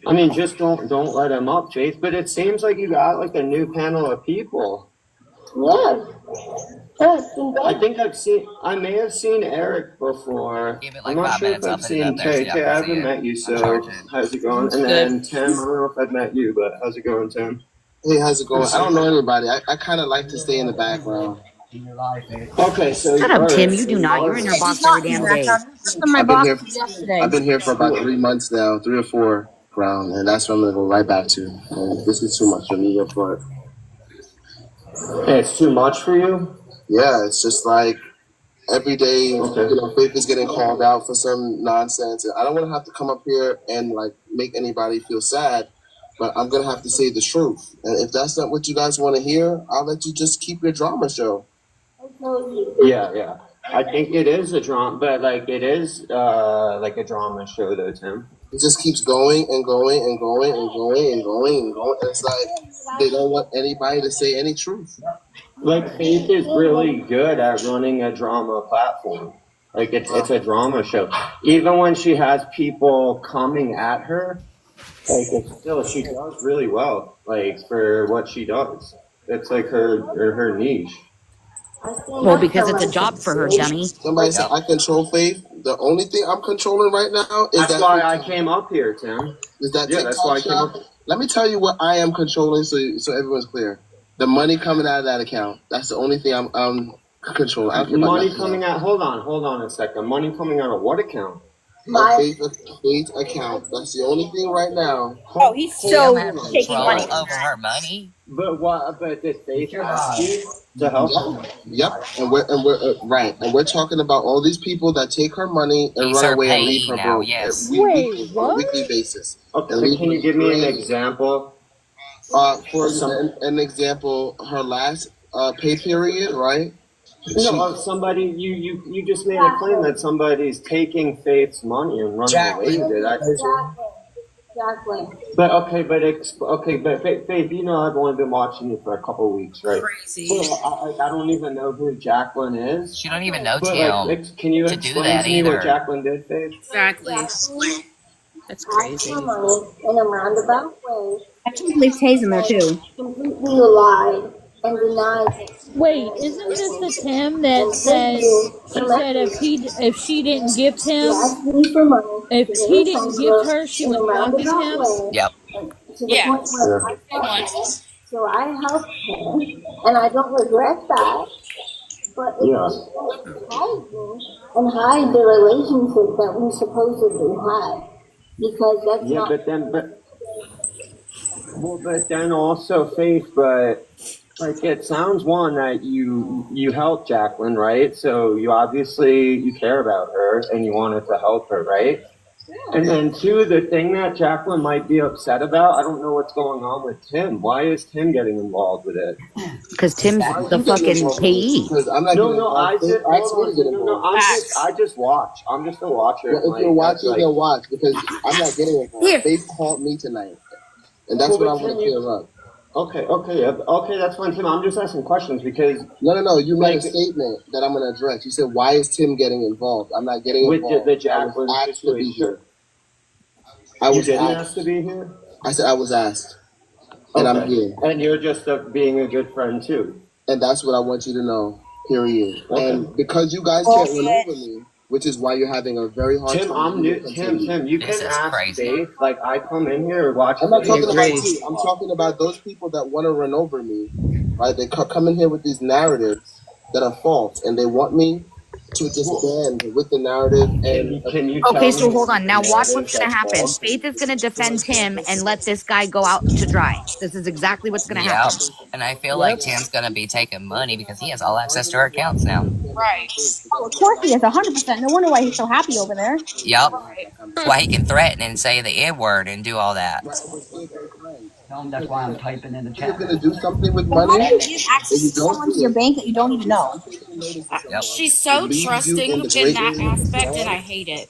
I mean, just don't let him up, Faith. But it seems like you got like a new panel of people. Yeah. I think I may have seen Eric before. I'm not sure if I've seen Tay. Tay, I haven't met you, so how's it going? And then Tim, I don't know if I've met you, but how's it going, Tim? Hey, how's it going? I don't know anybody. I kind of like to stay in the background. Okay, so shut up, Tim. You do not. You're in your box every damn day. I've been here for about 3 months now, 3 or 4 ground, and that's what I'm gonna go right back to. And this is too much for me, but it's too much for you. Yeah, it's just like every day, Faith is getting called out for some nonsense, and I don't want to have to come up here and like make anybody feel sad. But I'm gonna have to say the truth, and if that's not what you guys want to hear, I'll let you just keep your drama show. Yeah. I think it is a drama, but like it is like a drama show though, Tim. It just keeps going and going and going and going and going and going. And it's like they don't want anybody to say any truth. Like Faith is really good at running a drama platform. Like it's a drama show. Even when she has people coming at her, like she does really well. Like for what she does, it's like her niche. Well, because it's a job for her, dummy. Somebody said I control Faith. The only thing I'm controlling right now is that's why I came up here, Tim. Is that that's why I came up. Let me tell you what I am controlling, so everyone's clear. The money coming out of that account. That's the only thing I'm controlling. Money coming out. Hold on a second. Money coming out of what account? My Faith account. That's the only thing right now. Oh, he's still taking money over her money. But what? But did Faith ask you to help her? Yep. And we're right. And we're talking about all these people that take her money and run away and leave her broke. Yes. On a weekly basis. Okay. Can you give me an example? For an example, her last pay period, right? No, somebody you just made a claim that somebody's taking Faith's money and running away with it. Exactly. But Faith, I've only been watching you for a couple of weeks, right? Crazy. So I don't even know who Jacqueline is. She don't even know Tim. Can you explain to me what Jacqueline did, Faith? Exactly. That's crazy. In a roundabout way. I actually believe Tay's in there too. Completely lied and denies it. Wait, isn't this the Tim that And this said year, he said if she didn't gift he him, asked me for money if to he get a didn't gift tumbler her, she in a was blocking roundabout him? way, Yep. and to the Yeah. point where I Good one. so I helped her, and I don't regret that. But it doesn't surprise me and hide the relationship that we supposedly had, because that's Yeah, not. but then also Faith, but like it sounds one that you helped Jacqueline, right? So you obviously you care about her and you wanted to help her, right? And then two, the thing that Jacqueline might be upset about, I don't know what's going on with Tim. Why is Tim getting involved with it? Because Tim's the fucking payee. Because I'm not getting involved. I just watch. I'm just a watcher. Well, if you're watching, then watch, because I'm not getting involved. Here. Faith called me tonight, and that's what I want to clear up. Okay, that's fine, Tim. I'm just asking questions because No. You made a statement that I'm going to address. You said, "Why is Tim getting involved?" I'm not getting involved. With the Jacqueline I was asked to be situation. here. I was asked to be here. I said I was asked, and I'm here. And you're just being a good friend too. And that's what I want you to know. Period. Okay. And because you guys can't run over me, which is why you're having a very hard Tim, time. I'm new. Tim, you This can is ask crazy. Faith. Like I come in here and watch. I'm not talking about agree. you. I'm talking about those people that want to run over me. Right? They come in here with these narratives that are false, and they want me to disband with the narrative. And Can you? Okay, so hold on. Now watch what's going to happen. Faith is going to defend Tim and let this guy go out to dry. This is exactly what's going to Yep. happen. And I feel like Tim's gonna be taking money because he has all access to her accounts now. Right. Oh, of course he is, 100%. No wonder why he's so happy over there. Yep. That's why he can threaten and say the N word and do all that. Tell him that's why I'm typing in the You're chat. gonna do something with Well, how money. do you give access to someone to your bank that you don't even know? Yep. She's so trusting in that aspect, and I hate it.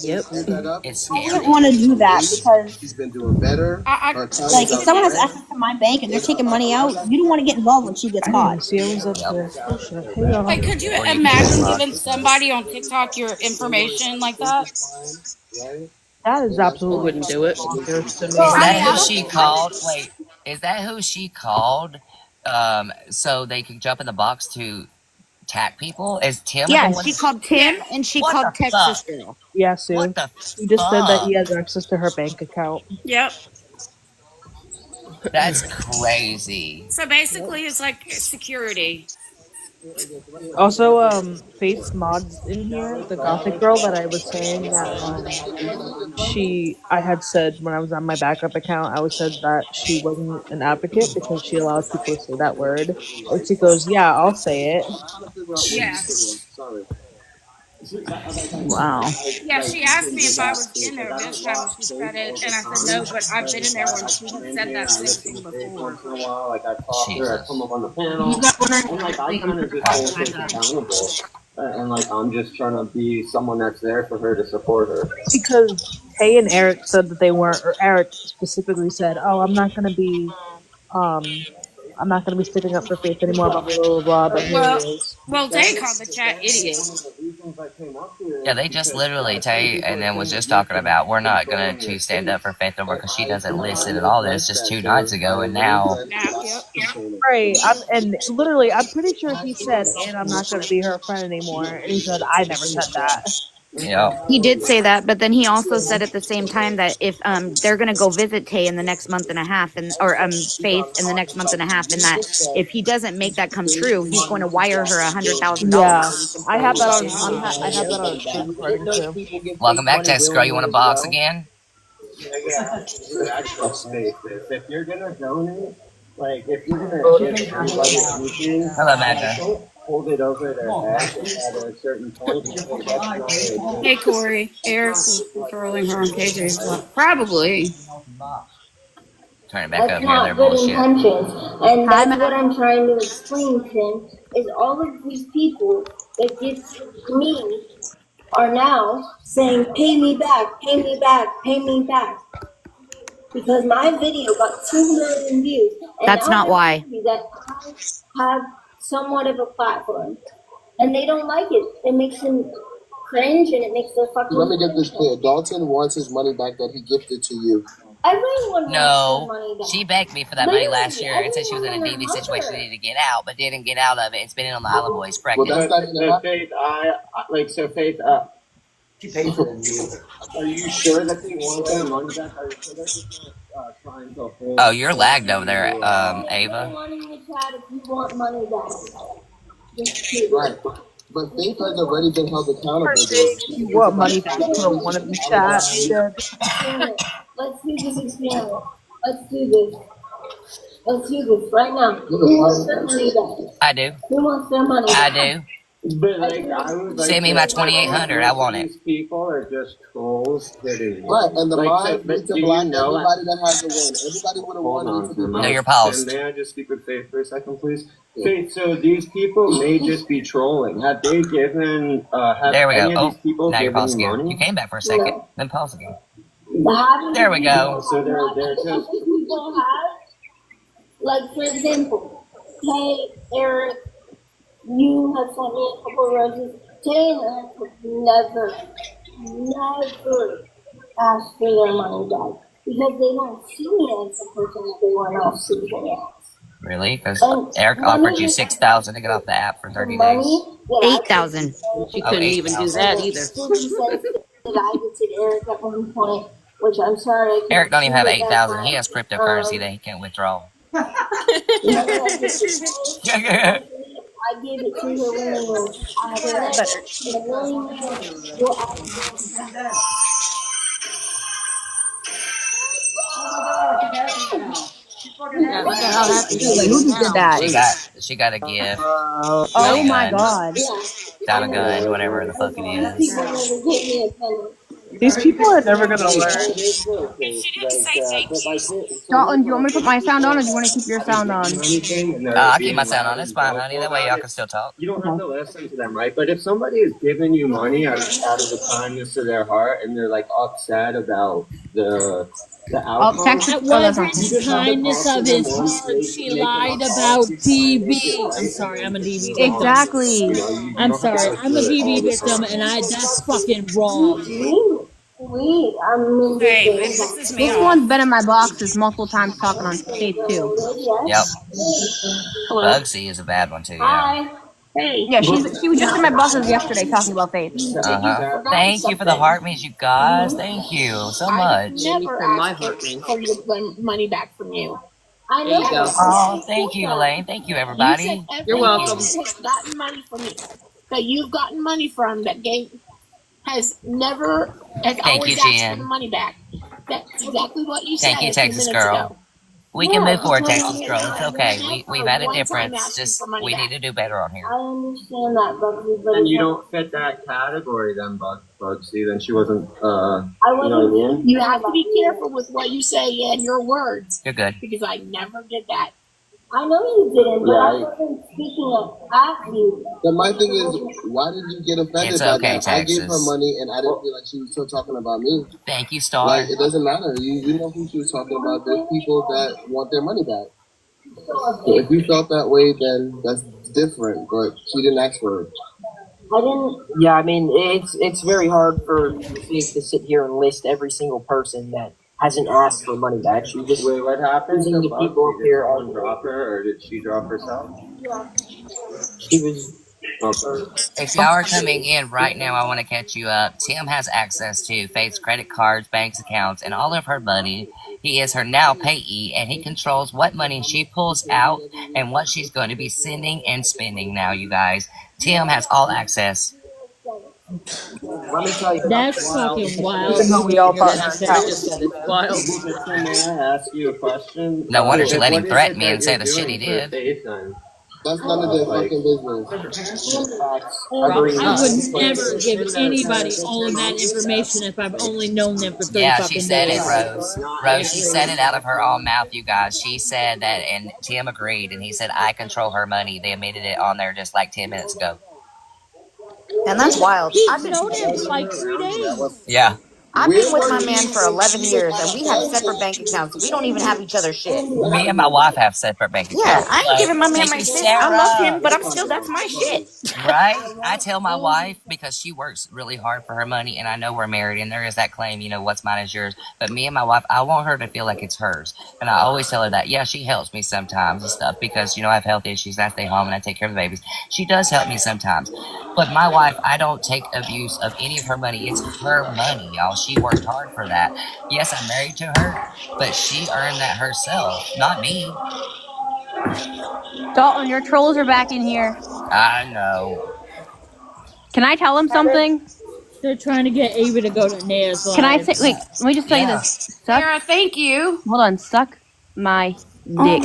Yep. I It's wouldn't scary. want to do that because, She's been doing better. like, if someone has access to my bank and they're taking money out, you don't want to get involved when she gets caught. See, I was up there. Oh, shit. Hey, y'all. Like, could you Or you can imagine block giving it. somebody on TikTok your information like that? That is I absolutely wouldn't do it. bonkers to me. Well, Is I that mean, who I she don't. called? Wait, is that who she called? So they could jump in the box to attack people? Is Tim Yeah, the one? she called Tim and she What called the Texas fuck? Girl. Yeah, Sue. What the He just said that he fuck? has access to her bank account. Yep. That's crazy. So basically, it's like security. Also, Faith's mods in here, the gothic girl that I was saying that I had said when I was on my backup account, I was said that she wasn't an advocate because she allows people to say that word. And she goes, yeah, I'll say it. Yeah. Sorry. Wow. Yeah, she asked me if I was in there this time when she said it, and I said no, but I've been in there when she has said that same thing before. Once in a while, like I talk to her, I come up on the panel, He's not wondering and like I kind of just hold her accountable, and like I'm just trying to be someone that's there for her to support her. Because Tay and Eric said that they weren't, or Eric specifically said, "Oh, I'm not gonna be sticking up for Faith anymore." Blah blah blah blah. But here he is. Well, they called the chat idiot. Yeah, they just literally Tay and then was just talking about we're not gonna to stand up for Faith no more because she doesn't listen and all this just 2 nights ago, and now Right, I'm pretty sure he said, "And I'm not gonna be her friend anymore." And he said, "I never said that." yeah. He did say that, but then he also said at the same time that if they're gonna go visit Tay in the next month and a half, or Faith in the next month and a half, and that if he doesn't make that come true, he's going to wire her $100,000. Yeah, I have that on. I have that on a screen recording too. Welcome back, Texas Girl. You want a box again? If you're gonna donate, like if you're gonna give everybody anything, Hello, Magda. don't hold it over their head at a certain point. Because that's not what Hey, Corey. Eric was controlling her on KJ's lap. Probably. Turn it back up That's here. not They're good bullshit. intentions. And that's what I'm trying to explain, Tim, is all of these people that give to me are now saying, pay me back, pay me back, pay me back. Because my video got 2 million views. And That's now not they're why. happy that I have somewhat of a platform. And they don't like it. It makes them cringe and it makes their fucking... Let me get this clear. Dalton wants his money back that he gifted to you. Everyone wants their money No, back. she begged me for that money last Literally, year and said she was in a everyone and DV their situation, mother. needed to get out, but didn't get out of it and spending it on the Isle of Boys Well, pregnant. that's not gonna happen. Faith, Faith, She paid for them, dude. are you sure that they want their money back? Are you sure they're just not trying to hold? Oh, you're lagged over there, Put Ava. one in the chat if you want money back. Right. But Faith has already been held accountable. If you want money back, put a one in the chat. Experiment. Let's do this experiment. Let's do this. Let's do this right now. Who wants their money back? I do. Who wants their money back? I do. But I would like Send me my 2,800. I want it. These people are just trolls hitting. Right, and the Like, mind to block everybody that has to win. Everybody would have won. No, you're paused. May I just speak with Faith for a second, please? Faith, so these people may just be trolling. Have they given? Have There we any go. of these people Now you're given paused again. money? You came back for a second, then pause again. The There we go. So they're just. people have, like for example, hey Eric, you have sent me a couple of roses. Tay and Eric have never asked for their money back because they don't see me as a person that everyone else sees me as. Really? Because And Eric offered you 6,000 to get off the app for 30 days. 8,000. She Oh, couldn't even do that 8,000. either. Susan says that I did to Eric at one point, which I'm sorry. I Eric don't even have couldn't do at 8,000. that He has time. cryptocurrency that he can't withdraw. I gave it to her willingly. I have her willingly will Yeah, look at how happy she Who is just did now. that? She got a gift. Oh my god. Got a gun, whatever the fuck it is. People never give me a penny. These people are never gonna learn. Dalton, do you want me to put my sound on or do you want to keep your sound on? I'll keep my sound on. It's fine, honey. That way y'all can still talk. You don't have to listen to them, right? But if somebody is giving you money out of the kindness of their heart and they're like upset about the outcome, Texas. That wasn't the kindness of his heart. She lied about DB. I'm sorry, I'm a DB victim. Exactly. I'm sorry, I'm a DB victim, and that's fucking wrong. We are moving. Hey, it pisses me This off. one's been in my boxes multiple times talking on stage too. Yep. Hello. Bugsy is a bad one too, yeah. Hi. Hey. Yeah, she was just in my boxes yesterday talking about Faith. Uh-huh. Thank you for the heart means, you guys. Thank you so much. Never my asked heart for you to money back from you. I There you know. go. Oh, thank you, Elaine. Thank you, everybody. You said You're everyone welcome. has gotten money from you. That you've gotten money from that has Thank always you, asked for Jen. the money back. That's exactly what you Thank said you, a few Texas minutes girl. ago. We can Yeah, move forward, you Texas girl. It's okay. We've had a one time difference. asking Just for money we back. need to do better on here. I understand that, Bugsy, but and you don't fit that category, then Bugsy. Then she wasn't. You know what I mean? You have to be careful with what you say and your words You're good. because I never did that. I know you didn't, but I Yeah, wasn't speaking at you. But my thing is, why did you get offended It's by okay, that? I gave her Texas. money and I didn't feel like she was still talking about me. Thank you, Star. Like, it doesn't matter. You know who she was talking about. There's people that want their money back. So if you felt that way, then that's different. But she didn't ask for it. I didn't. Yeah, I mean, it's very hard for me to sit here and list every single person that hasn't asked for money back. She just wait, what happened? using the people up here Did on someone drop her, or did she drop herself? she was If y'all are coming in right now, I want to catch you up. Tim has access to Faith's credit cards, banks, accounts, and all of her money. He is her now payee, and he controls what money she pulls out and what she's going to be sending and spending now, you guys. Tim has all access. let me tell you That's fucking wild. Even though we all Figure partner that out. it's wild. May I ask you a question? No wonder she let him What is threaten it me that and say you're the shit he doing for did. Faith, then? That's none of their fucking business. I would never give anybody all of that information if I've only known them for 30 Yeah, fucking she said it, days. Rose. Rose, she said it out of her own mouth, you guys. She said that, and Tim agreed, and he said, I control her money. They admitted it on there just like 10 minutes ago. And that's wild. He's known him for like 3 days. Yeah. I've been with my man for 11 years and we have separate bank accounts. We don't even have each other's shit. Me and my wife have separate bank Yeah, accounts. I ain't But giving my man thank my you, shit. I love him, Sarah. but I'm still, that's my shit. Right? I tell my wife because she works really hard for her money, and I know we're married, and there is that claim, what's mine is yours. But me and my wife, I want her to feel like it's hers, and I always tell her that. Yeah, she helps me sometimes and stuff because I have health issues. And I stay home and I take care of the babies. She does help me sometimes, but my wife, I don't take abuse of any of her money. It's her money, y'all. She worked hard for that. Yes, I'm married to her, but she earned that herself, not me. Dalton, your trolls are back in here. I know. Can I tell him something? They're trying to get Ava to go to Naya's Can I live. say? Wait, let me just say Yeah. this. Suck. Sarah, thank you. Hold on. Suck my dick.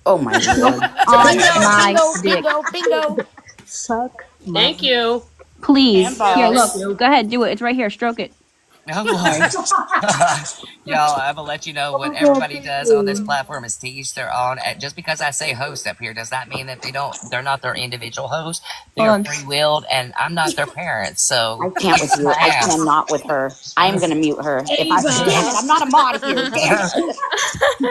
Oh my lord. On Bingo, my bingo, dick. bingo, bingo. Suck my. Thank you. Please. And Here, balls. look. Go ahead. Do it. It's right here. Stroke it. Oh Lord. Y'all, I will let you know what everybody does on this platform is to each their own. Just because I say host up here does not mean that they're not their individual hosts. They Hold are on. free willed and I'm not their parent, so I can't with you. I cannot with her. I am gonna mute her. If I damn it, I'm not a mod here. Damn it.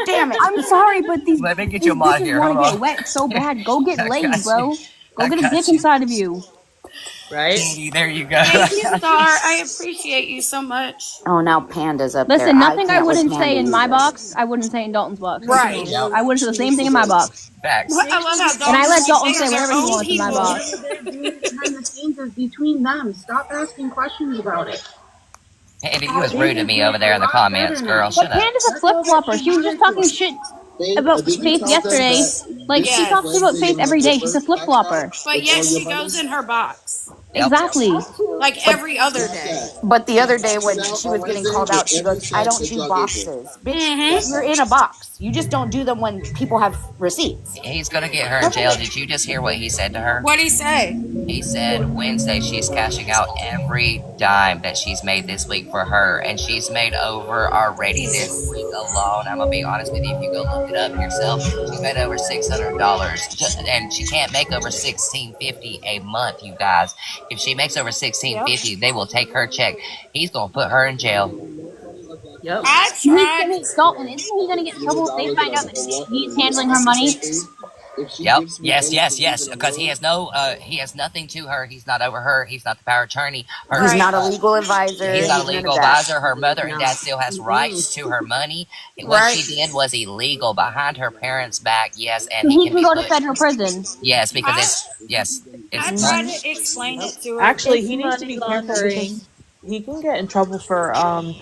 Damn it. I'm sorry, but these Let me get you a these mod bitches here. want Hold to get on. wet so bad. Go get I laid, got bro. you. Go I get a got dick you. inside of you. Right? Katie, there you go. Thank you, Star. I appreciate you so much. Oh, now Panda's up there. Listen, I nothing I can't with wouldn't say Panda in my either. box, I wouldn't say in Dalton's box. Just Right. know. Yep. I wouldn't say the same thing in my box. Facts. I love how And I Dalton let thinks Dalton they say are their whatever he own wants in my people. box. Behind the scenes is between them. Stop asking questions about it. Andy, you was rude to me over there in the comments, girl. But Shut up. Panda's a flip flopper. She was just talking shit about Did you Faith tell them yesterday. that Like, this she is Yes. talks about Wednesday, Faith you'll have every your day. She's a first flip tax out flopper. But with yet all your she goes buddies? in her box. Yep. Exactly. Like every other Stop day. that. But the other day From when now she on was getting Wednesdays, called with out, she every goes, I chance don't that do y'all get here. boxes. Bitch, Mm-hmm. you're in a box. You just don't do them when people have receipts. He's gonna get her in jail. Did you just hear what he said to her? What'd he say? He said Wednesday she's cashing out every dime that she's made this week for her, and she's made over already this week alone. I'm gonna be honest with you. If you go look it up yourself, she's made over $600, and she can't make over $16.50 a month. You guys, if she makes over $16.50, they will take her check. He's gonna put her in jail. Yep. I He's tried. gonna, Dalton, isn't he gonna get in trouble if they find out that he's handling her money? If she Yep. gives me Yes. any Yes. Yes. provision of Because yours, he has nothing to her. He's not over her. He's not the power attorney. He's Her. Right. not a legal advisor. He's not a He's none of legal that. advisor. Her mother and dad still has rights to her money. What Right. she did was illegal behind her parents' back. Yes, and So he he can can be go to put. federal prison. Yes, because I it's I not. tried to explain it to her. Actually, It's he needs to money be careful laundering. because he can get in trouble for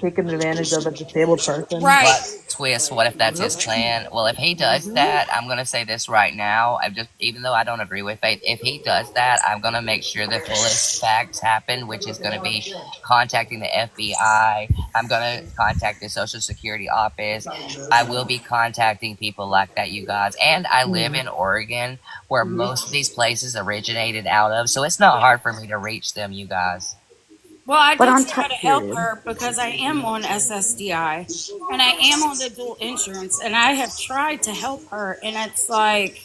taking advantage of a disabled person. Right. But twist, what if that's his plan? Well, if he does that, I'm gonna say this right now. Even though I don't agree with Faith, if he does that, I'm gonna make sure the fullest facts happen, which is gonna be contacting the FBI. I'm gonna contact the Social Security office. I will be contacting people like that, you guys. And I live in Oregon, where most of these places originated out of, so it's not hard for me to reach them, you guys. Well, I But did on try top, to help her because I am on SSDI and I am on the dual insurance and I have tried to help her and it's like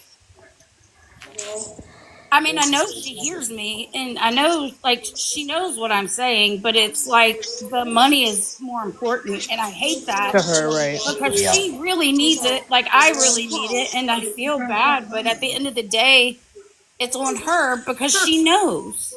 I mean, I know she hears me and I know like she knows what I'm saying, but it's like the money is more important and I hate that To her, right? because Yeah. she really needs it like I really need it and I feel bad, but at the end of the day, it's on her because she knows.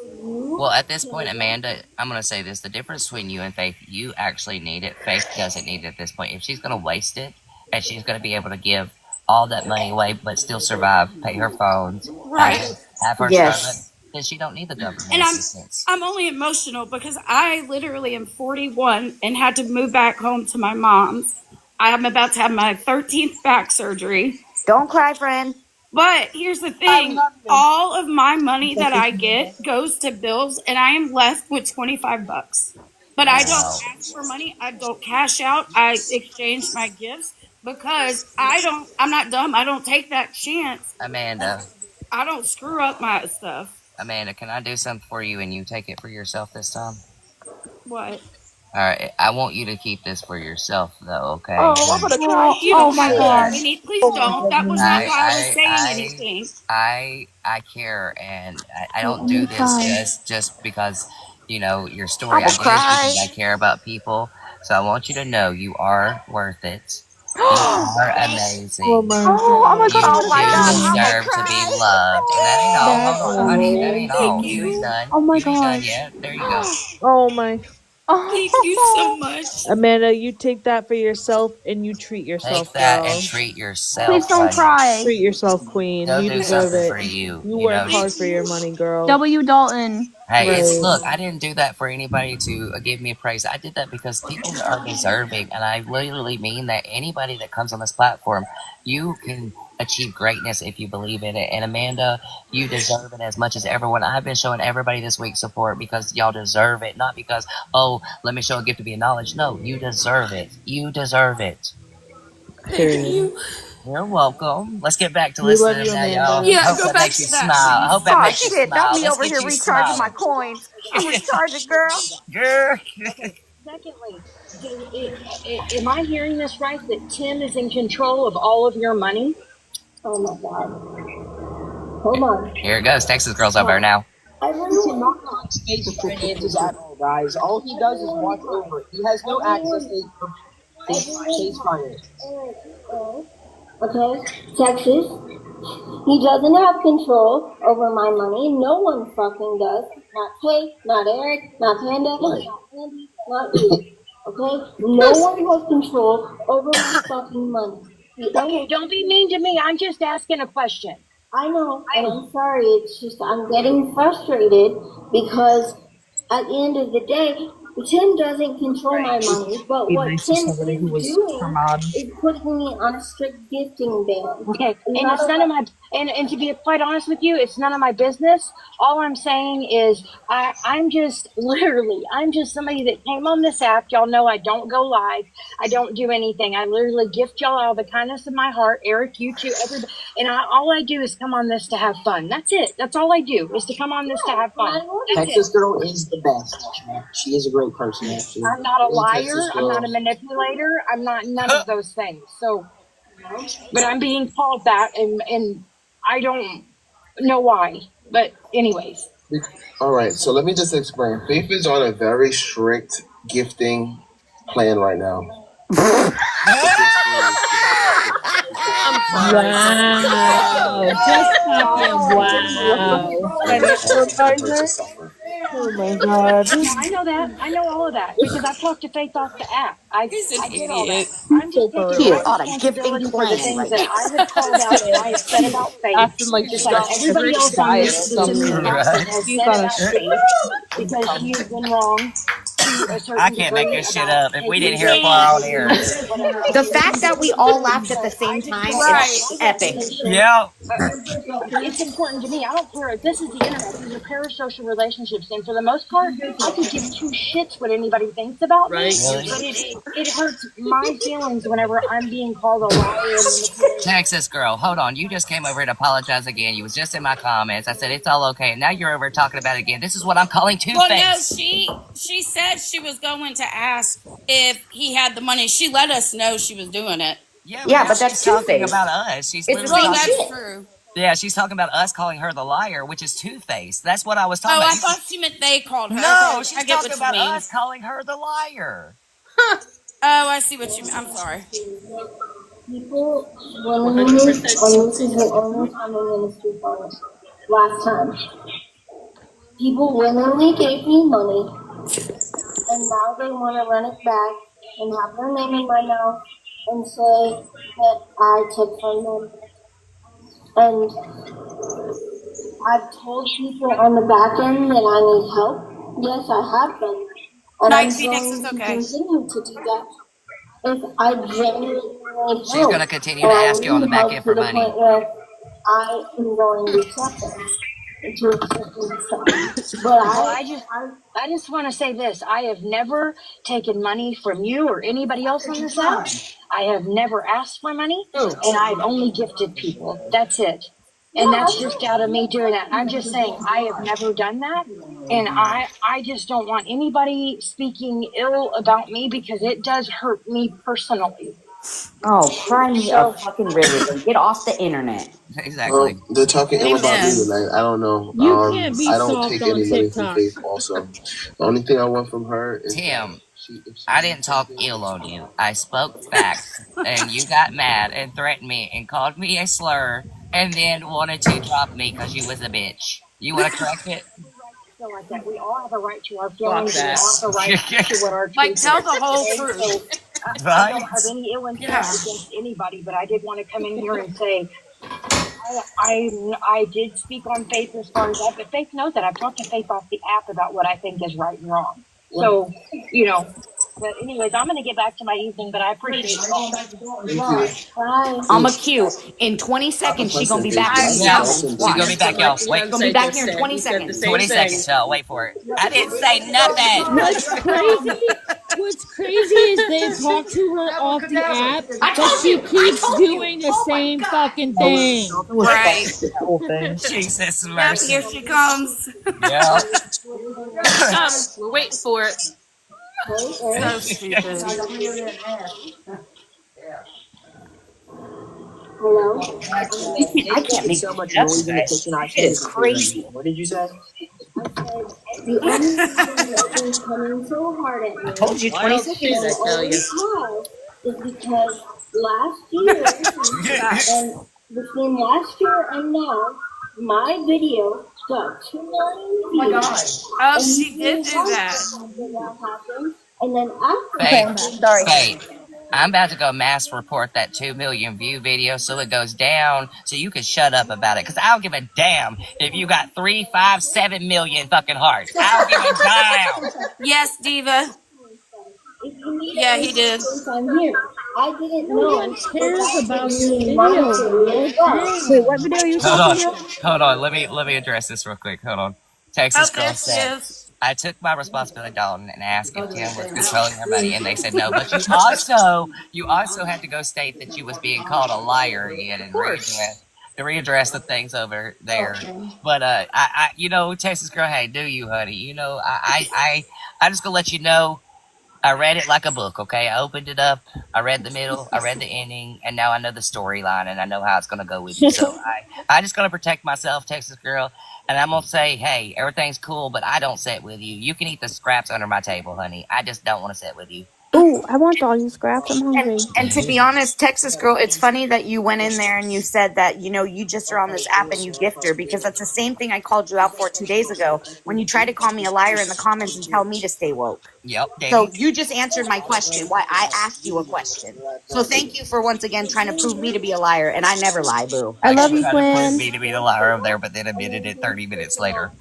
Well, at this point, Amanda, I'm going to say this. The difference between you and Faith, you actually need it. Faith doesn't need it at this point. If she's going to waste it, and she's going to be able to give all that money away, but still survive, pay her phones, Right. have her servant, yes. then she don't need the government And assistance. I'm only emotional because I literally am 41 and had to move back home to my mom's. I am about to have my 13th back surgery. Don't cry, friend. But here's the thing, all of my money that I get goes to bills and I am left with 25 bucks. But I don't Wow. ask for money. I don't cash out. I exchange my gifts because I'm not dumb. I don't take that chance. Amanda, I don't screw up my stuff. Amanda, can I do something for you and you take it for yourself this time? What? All right, I want you to keep this for yourself, though. Okay. Oh, I'm gonna cry You so don't my have to bad. God. give me. Please don't. That was not why I was saying anything. I care, and I don't do this just because your story. I I will get it. You cry. think I care about people. So I want you to know you are worth it. You are Oh amazing. my Oh my god! You Oh god. my do god! I will deserve to be cry. loved. And that ain't all. Hold That's on, honey. That so ain't all. Thank You ain't you. done. oh my You ain't done gosh. yet. There you go. Oh my Thank you so oh. much. Amanda, you take that for yourself and you treat yourself, Take that and girl. treat Please yourself, don't honey. cry. Treat yourself, queen. Go You do deserve something it. for you. You work hard Thank for your you. money, girl. W Dalton. Hey, it's Right. look. I didn't do that for anybody to give me a praise. I did that because people are deserving, and I literally mean that. Anybody that comes on this platform, you can achieve greatness if you believe in it. And Amanda, you deserve it as much as everyone. I've been showing everybody this week support because y'all deserve it, not because let me show a gift to be acknowledged. No, you deserve it. You deserve it. Thank Period. you. You're welcome. Let's get back to We love listening you, now, y'all. Amanda. Yeah, Hope go that back makes you to that, smile. I please. hope that Oh makes you shit! Not smile. me Let's over get here you recharging my smiling. coins. I'm recharging, girl. Girl. Okay. Secondly, am I hearing this right that Tim is in control of all of your money? Oh my god. Hold on. Here it goes. Texas girl's over now. He cannot Everyone, touch Faith's finances at all, guys. All he does is watch over it. He has no access everyone, to everyone Faith's finances. okay? Texas, he doesn't have control over my money. No one fucking does. Not Kate, not Eric, not Panda, Right. not Andy, not you. Okay? No one has control over my fucking money. Okay, don't be mean to me. I'm just asking a question. I know, and I'm sorry. It's just I'm getting frustrated because at the end of the day, Tim doesn't control my money. But Be what nice to Tim somebody is who was her doing mod. is putting me on a strict gifting ban. Okay, It's and not it's none of about my and to be quite honest with you, it's none of my business. All I'm saying is I'm just literally I'm just somebody that came on this app. Y'all know I don't go live. I don't do anything. I literally gift y'all out of the kindness of my heart. Eric, you too, everybody. And all I do is come on this to have fun. That's it. That's all I do is to come on this to have fun. That's it. Texas girl is the best, actually. She is a great person, actually. I'm not a Hey, Texas liar. I'm not girl. a manipulator. I'm not none of those things. So, but I'm being called that, and I don't know why. But anyways, All right, so let me just explain. Faith is on a very strict gifting plan right now. I'm sorry. Wow. Just fucking wow. And Financial for her to advisor? suffer. Oh my god. yeah, I know that. I know all of that because I've talked to Faith off the app. He's an I get all that. idiot. I'm just So for taking She is my real. on a gifting responsibility for the plan things right that now. I have called out and I have said about Faith, Acting like just she's like on a everybody strict else on diet this or that's in this something. app that Right. has She's said on a about strict Faith because she has been wrong to a I certain can't make degree this shit about up. If we taking didn't hear it advantage far of on you, air. whatever. The fact that we all laughed at the same I just time feel like is Right. I have to epic. make sure Yeah. it's important to me. I don't care. This is the internet. These are parasocial relationships, and for the most part, I could give two shits what anybody thinks about me. Really? But it hurts my feelings whenever I'm being called a liar and manipulator. Texas girl, hold on. You just came over and apologized again. You was just in my comments. I said it's all okay. And now you're over talking about it again. This is what I'm calling Well, no, two-face. she said she was going to ask if he had the money. She let us know she was doing it. Yeah, Yeah, because but she's that's two talking faced. about us. She's It's the literally Well, same talking. that's shit. true. Yeah, she's talking about us calling her the liar, which is two-faced. That's what I was talking Oh, about. I thought she meant they called her. No, Okay, I she's get talking what you about mean. us calling her the liar. Huh. Oh, I see what you mean. I'm sorry. People willingly, 100% and this is the only time I'm going to speak on it. Last time, people willingly gave me money, and now they want to run it back and have their name in my mouth and say that I took from them. And I've told people on the back end that I need help. Yes, I have been. And I'm Night Phoenix, going it's to okay. continue to do that if I genuinely need She's help. gonna continue And to I ask you on the need back help end to for the money. point where I am going to accept them to a certain extent. But Well, I just want to say this. I have never taken money from you or anybody else on this app. I have never asked for money, and I've only gifted people. That's it. And that's just out of me doing that. I'm just saying I have never done that. And I just don't want anybody speaking ill about me because it does hurt me personally. Oh, cry me a So fucking river. Then get off the internet. Exactly. They're talking ill about me Amen. tonight. I don't know. You can't be I don't soft take on any money from TikTok. Faith. Also, the only thing I want from her is that Tim, if she I needs didn't talk something, ill that she on can you. have it. I spoke facts, and you got mad and threatened me and called me a slur, and then wanted to drop me because you was a bitch. You want to correct it? feel like that. We all have a right to our Fuck feelings. We that. all have a right to what our Like, truth tell is. the whole Okay, truth. so I Right? don't have any ill intent Yeah. against anybody, but I did want to come in here and say I did speak on Faith as far as that, but Faith knows that. I've talked to Faith off the app about what I think is right and wrong. So, you know, but anyways, I'm going to get back to my evening, but I appreciate y'all. Thank you. Bye. I'm a Faith, cue. In 20 I have a seconds, she gonna question, be Faith. back in Why these is Yeah, comments. Dalton she gonna dating be Watch. back, Stella? y'all. What Wait, young Gonna be say back just here in said. 20 He said the seconds. same 20 thing. seconds, y'all. Wait for it. I didn't say nothing. What's crazy is they talk to her off the app, I but told she you. I keeps told you. doing the Oh my same god. fucking thing. Dalton was fighting Right. that whole thing. Jesus Yep, mercy. here she comes. Yep. Here she comes. We're waiting for it. So Thank you. stupid. Hello? I Maybe can't there's make so this much shit up, you noise in the guys. kitchen I This shit can't is even hear anything. crazy. What did you say? I said, the only reason Megan's coming so hard at I me, told you 20 Wild seconds. shit, and I tell you. always has, is because last year, and between last year and now, my video got 2 million views. Oh, And she you did think do I'm that. surprised that that happened? And then after Okay, Faith, I'm back. that, Sorry. Faith. I'm about to go mass report that 2 million view video so it goes down so you can shut up about it. Because I don't give a damn if you got 3, 5, 7 million fucking hearts. I don't give a damn. Yes, Diva. if you need Yeah, he did. assistance, I'm here. I didn't No one know that cares that was about your being video, monitored bro. as well. Wait, Damn. what video are you Hold on. talking about? Hold on. Let me address this real quick. Hold on. Oh, Texas there girl she said, is. I took my responsibility, Dalton, and asked if Tim was controlling everybody, and they said no. But you also had to go state that you was being called a liar again Of and course. readdress the things over there. But Texas girl, hey, do you, honey? I just gonna let you know. I read it like a book, okay? I opened it up, I read the middle, I read the ending, and now I know the storyline and I know how it's gonna go with you. So I just gonna protect myself, Texas girl, and I'm gonna say, hey, everything's cool, but I don't sit with you. You can eat the scraps under my table, honey. I just don't want to sit with you. Ooh, I want doggy scraps. I'm And hungry. and to be honest, Texas girl, it's funny that you went in there and you said that, you just are on this app and you gift her, because that's the same thing I called you out for 2 days ago when you tried to call me a liar in the comments and tell me to stay woke. Yep, So Danny. you just answered my question, why I asked you a question. So thank you for once again trying to prove me to be a liar, and I never lie, boo. I Like love she you, tried to prove Quinn. me to be the liar over there, but then admitted it 30 minutes later.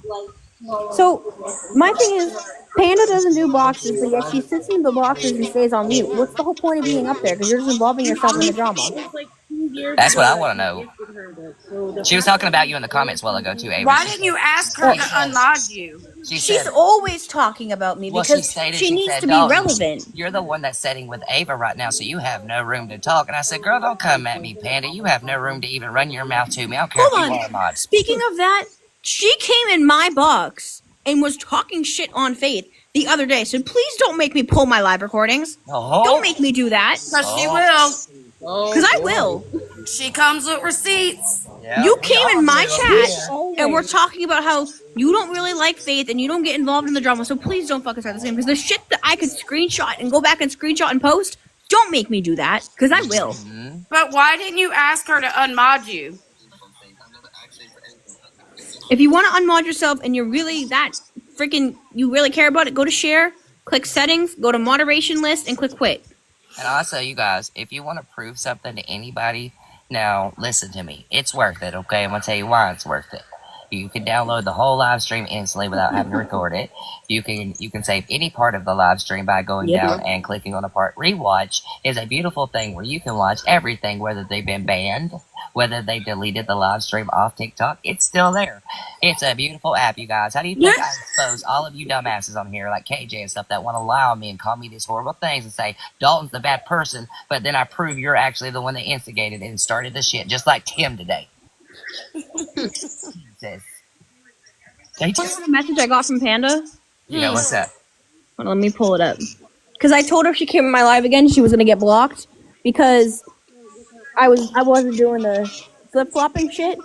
So, my thing is, Panda doesn't do boxes, but yet she sits in the boxes and stays on mute. What's the whole point of being up there? Because you're just involving yourself in the drama. It was like 2 years That's what ago I that want to he know. gifted her this. So the She was fact talking that about he's you in the doing comments a while ago too, something. Ava. Why She didn't said, you ask her Well, to unmod you? she she's said, always talking about me well, she because stated, she she needs said, to be Dalton, relevant. you're the one that's sitting with Ava right now, so you have no room to talk. And I said, girl, don't come at me, Panda. You have no room to even run your mouth to me. I don't care if Hold you on. are a mod. Speaking of that, she came in my box and was talking shit on Faith the other day. So please don't make me pull my live recordings. Oh, Don't make me do that. Because she oh, will. Because I will. She comes with receipts. yeah, You we came all in my do over chat here. and we're Always. talking about how you don't really like Faith and you don't get involved in the drama. So please don't fucking start the same. Because the shit that I could screenshot and go back and screenshot and post, don't make me do that. Because I will. Mhm. But why didn't you ask her to unmod you? If you want to unmod yourself and you're really that freaking, you really care about it, go to share, click settings, go to moderation list, and click quit. And also, you guys, if you want to prove something to anybody, now listen to me. It's worth it, okay? I'm going to tell you why it's worth it. You can download the whole live stream instantly without having to record it. You can save any part of the live stream by going down and clicking on the part. Rewatch is a beautiful thing where you can watch everything, whether they've been banned, whether they deleted the live stream off TikTok. It's still there. It's a beautiful app, you guys. How do you think I expose all of you dumbasses on here like KJ and stuff that want to lie on me and call me these horrible things and say Dalton's the bad person, but then I prove you're actually the one that instigated and started the shit, just like Tim today. Jesus. They just, The message I got from Panda? yeah, what's that? Hold on, let me pull it up. Because I told her if she came in my live again, she was going to get blocked. because I wasn't doing the flip flopping shit.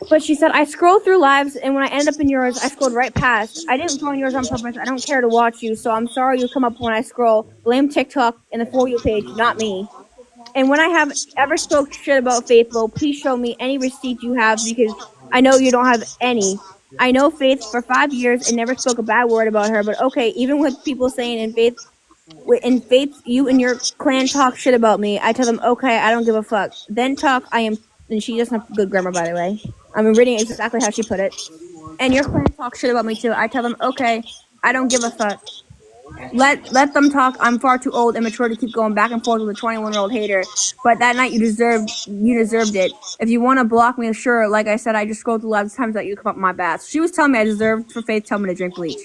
But she said I scroll through lives, and when I ended up in yours, I scrolled right past. I didn't find yours on purpose. I don't care to watch you, so I'm sorry you come up when I scroll. Blame TikTok and the For You page, not me. And when I have ever spoke shit about Faithful, please show me any receipt you have because I know you don't have any. I know Faith for 5 years and never spoke a bad word about her, but okay, even with people saying in Faith, you and your clan talk shit about me, I tell them, okay, I don't give a fuck. Then talk, and she doesn't have good grammar, by the way. I'm reading exactly how she put it. And your clan talk shit about me too. I tell them, okay, I don't give a fuck. Let them talk. I'm far too old and mature to keep going back and forth with a 21-year-old hater. But that night you deserved it. If you want to block me, sure. Like I said, I just scrolled through the last times that you come up my bass. She was telling me I deserved for Faith tell me to drink bleach.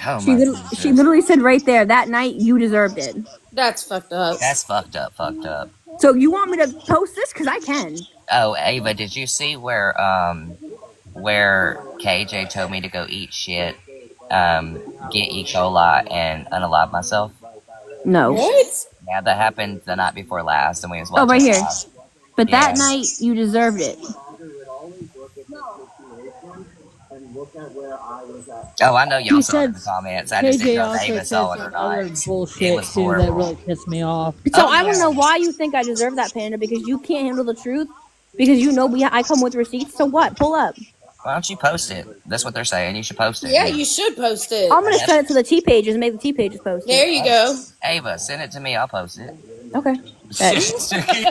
Oh She my she Jesus. literally said right there that night you deserved it. That's fucked up. That's fucked up, fucked up. So you want me to post this? Cause I can. Oh, Ava, did you see where KJ told me to go eat shit, get E. coli, and unalive myself? No. What? Yeah, that happened the night before last, and we was Oh, watching right here. live. But Yeah. that night you deserved it. Oh, I know y'all He saw it said in the comments. I just didn't KJ know if also Ava said saw it some or not. other It bullshit was too that horrible. really pissed me off. So Oh, I want to yeah. know why you think I deserve that, Panda, because you can't handle the truth. Because you know I come with receipts. So what? Pull up. Why don't you post it? That's what they're saying. You should post it. Yeah, you should post it. I'm gonna send it to the T pages and make the T pages post There it. you go. Ava, send it to me. I'll post it. Okay.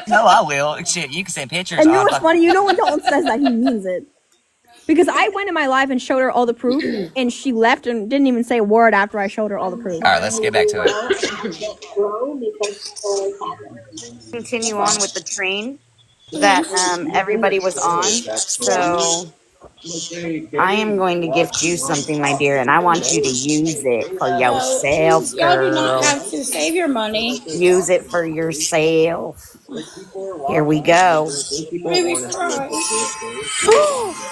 No, I will. Shit, you can send pictures. And you know on what's funny? You know when Dalton says that, he means it. Because I went in my live and showed her all the proof, and she left and didn't even say a word after I showed her all the proof. All right, let's get back to it. Continue on with the train that everybody was on. So I am going to gift you something, my dear, and I want you to use it for No, yourself, y'all do not girl. have to save your money. Use it for yourself. Here we go. Maybe cry.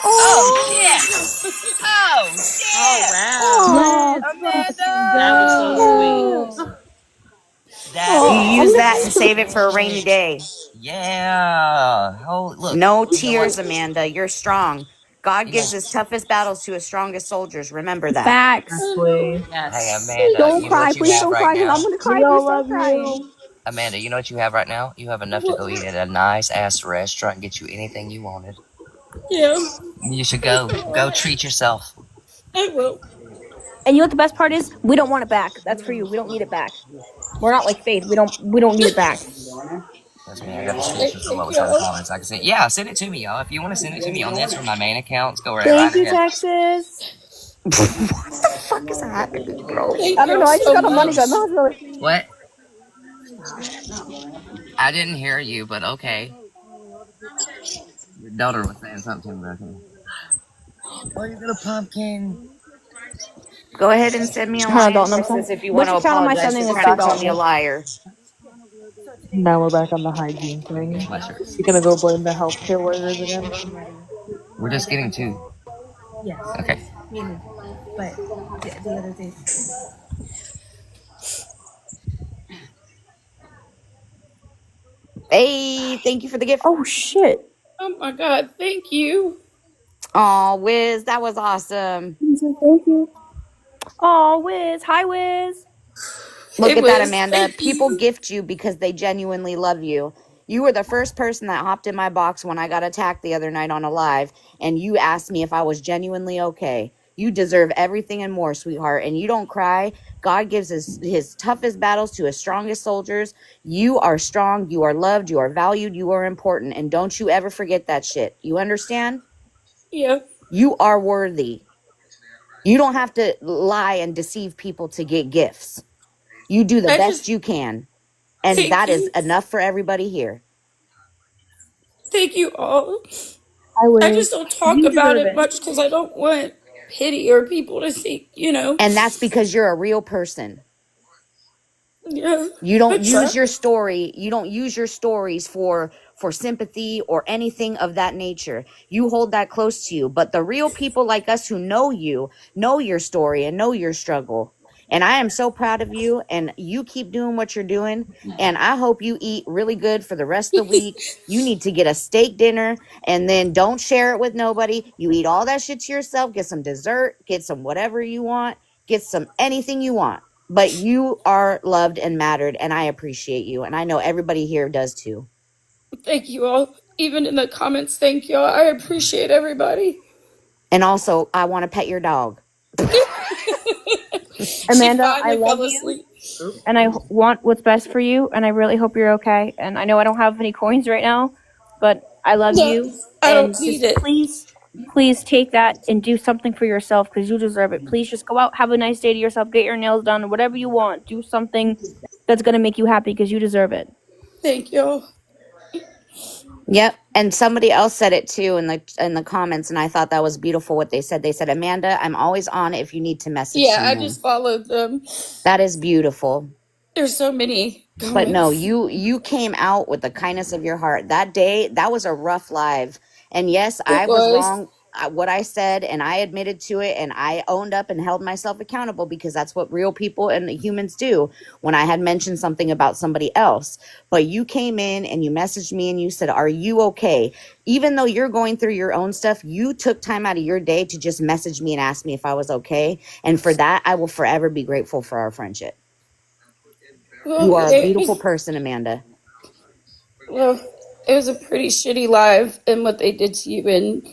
Oh shit! Oh Oh shit! wow. Let's fucking Amanda! That was so go. sweet. That You use is that and save it for a rainy day. yeah. Oh look. No You know what? tears, Amanda. You're strong. God You know. gives his toughest battles to his strongest soldiers. Remember that. Facts. Exactly. Hey Yes. Amanda, Don't you know cry. what you Please have don't right cry because I'm now? going to cry We if you all start love crying. you. Amanda, you know what you have right now? You have enough to go eat at a nice ass restaurant and get you anything you wanted. Yeah, You should go treat yourself. I will. And you know what the best part is? We don't want it back. That's for you. We don't need it back. We're not like Faith. We don't need it back. That's me. I got the screenshots of what was on the comments. I can see. Yeah, send it to me, y'all. If you want to send it to me on this or my main accounts, go right Thank you, ahead. Texas. What the fuck is happening, bro? Thank I don't you know. I just so got a money gun. much. That was really. What? I didn't hear you, but okay. Your daughter was saying something to me about him. Oh, you got a pumpkin. Go ahead and send me a Hold on, line, Dalton. Texas, if you want Which to account am I apologize sending for this trying to, to call me a Dalton? liar. Now we're back on the hygiene thing. My shirt. You gonna go blame the healthcare workers again? We're just getting two. Yes. Okay. But the other day. Hey, thank you for the gift. Oh shit. Oh my god, thank you. Aw, Wiz, that was awesome. Thank you. Oh, Wiz. Hi, Wiz. Look It at that, was, Amanda. thank People you. gift you because they genuinely love you. You were the first person that hopped in my box when I got attacked the other night on a live, and you asked me if I was genuinely okay. You deserve everything and more, sweetheart, and you don't cry. God gives his toughest battles to his strongest soldiers. You are strong, you are loved, you are valued, you are important, and don't you ever forget that shit. You understand? Yeah. You are worthy. You don't have to lie and deceive people to get gifts. You do the I best just you can. And thank that is you. enough for everybody here. Thank you all. Hi, I Wiz. just don't talk You about deserve it it. much because I don't want pity or people to see, And that's because you're a real person. Yeah. You I don't try. use your story. You don't use your stories for sympathy or anything of that nature. You hold that close to you. But the real people like us who know you, know your story and know your struggle. And I am so proud of you, and you keep doing what you're doing. And I hope you eat really good for the rest of the week. You need to get a steak dinner, and then don't share it with nobody. You eat all that shit to yourself, get some dessert, get some whatever you want, get some anything you want. But you are loved and mattered, and I appreciate you. And I know everybody here does too. Thank you all. Even in the comments, thank you all. I appreciate everybody. And also, I want to pet your dog. Amanda, I love you, and I want what's best for you, and I really hope you're okay. And I know I don't have any coins right now, but I love you. I And don't need just it. please take that and do something for yourself because you deserve it. Please just go out, have a nice day to yourself, get your nails done, whatever you want. Do something that's gonna make you happy because you deserve it. Thank you. Yep. And somebody else said it too in the comments, and I thought that was beautiful what they said. They said, Amanda, I'm always on if you need to message someone. I just followed them. That is beautiful. There's so many comments. But no, you came out with the kindness of your heart. That day, that was a rough live. And yes, I was wrong. What I said, and I admitted to it, and I owned up and held myself accountable because that's what real people and humans do when I had mentioned something about somebody else. But you came in and you messaged me and you said, are you okay? Even though you're going through your own stuff, you took time out of your day to just message me and ask me if I was okay. And for that, I will forever be grateful for our friendship. Well, you are a beautiful person, Amanda. Well, it was a pretty shitty live and what they did to you, and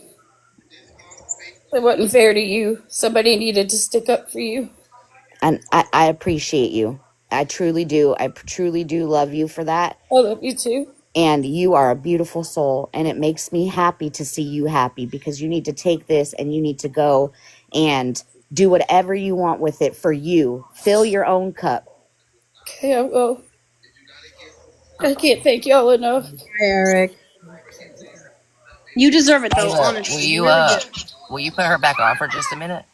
it wasn't fair to you. Somebody needed to stick up for you. And I appreciate you. I truly do. I truly do love you for that. I love you too. And you are a beautiful soul. And it makes me happy to see you happy because you need to take this and you need to go and do whatever you want with it for you. Fill your own cup. Okay, I will. I can't thank y'all enough. Hi, Eric. You deserve it, though, Hey, look, honestly. will you put her back on for just a minute?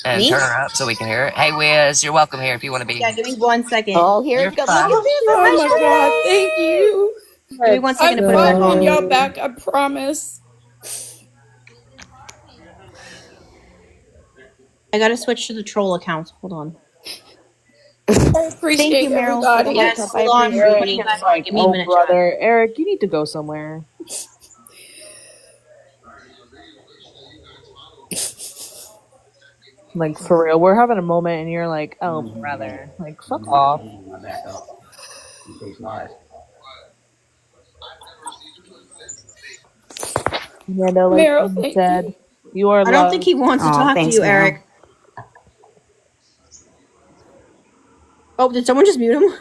And Me? turn her up so we can hear it. Hey, Wiz, you're welcome here if you want to be. Yeah, give me 1 second. Oh, here it goes. Look at this. Oh my god, thank you. Give me 1 second to put it back I'm on. following y'all back, I promise. I gotta switch to the troll account. Hold on. I appreciate Thank you, Meryl. everybody. Yes, hold on. Give me a minute. Brother, Eric, you need to go somewhere. Like, for real, we're having a moment and you're like, oh, brother. Like, fuck off. Amanda, like Meryl, you thank said, you are I don't think he wants to talk to you, Eric. Oh, did someone just mute him?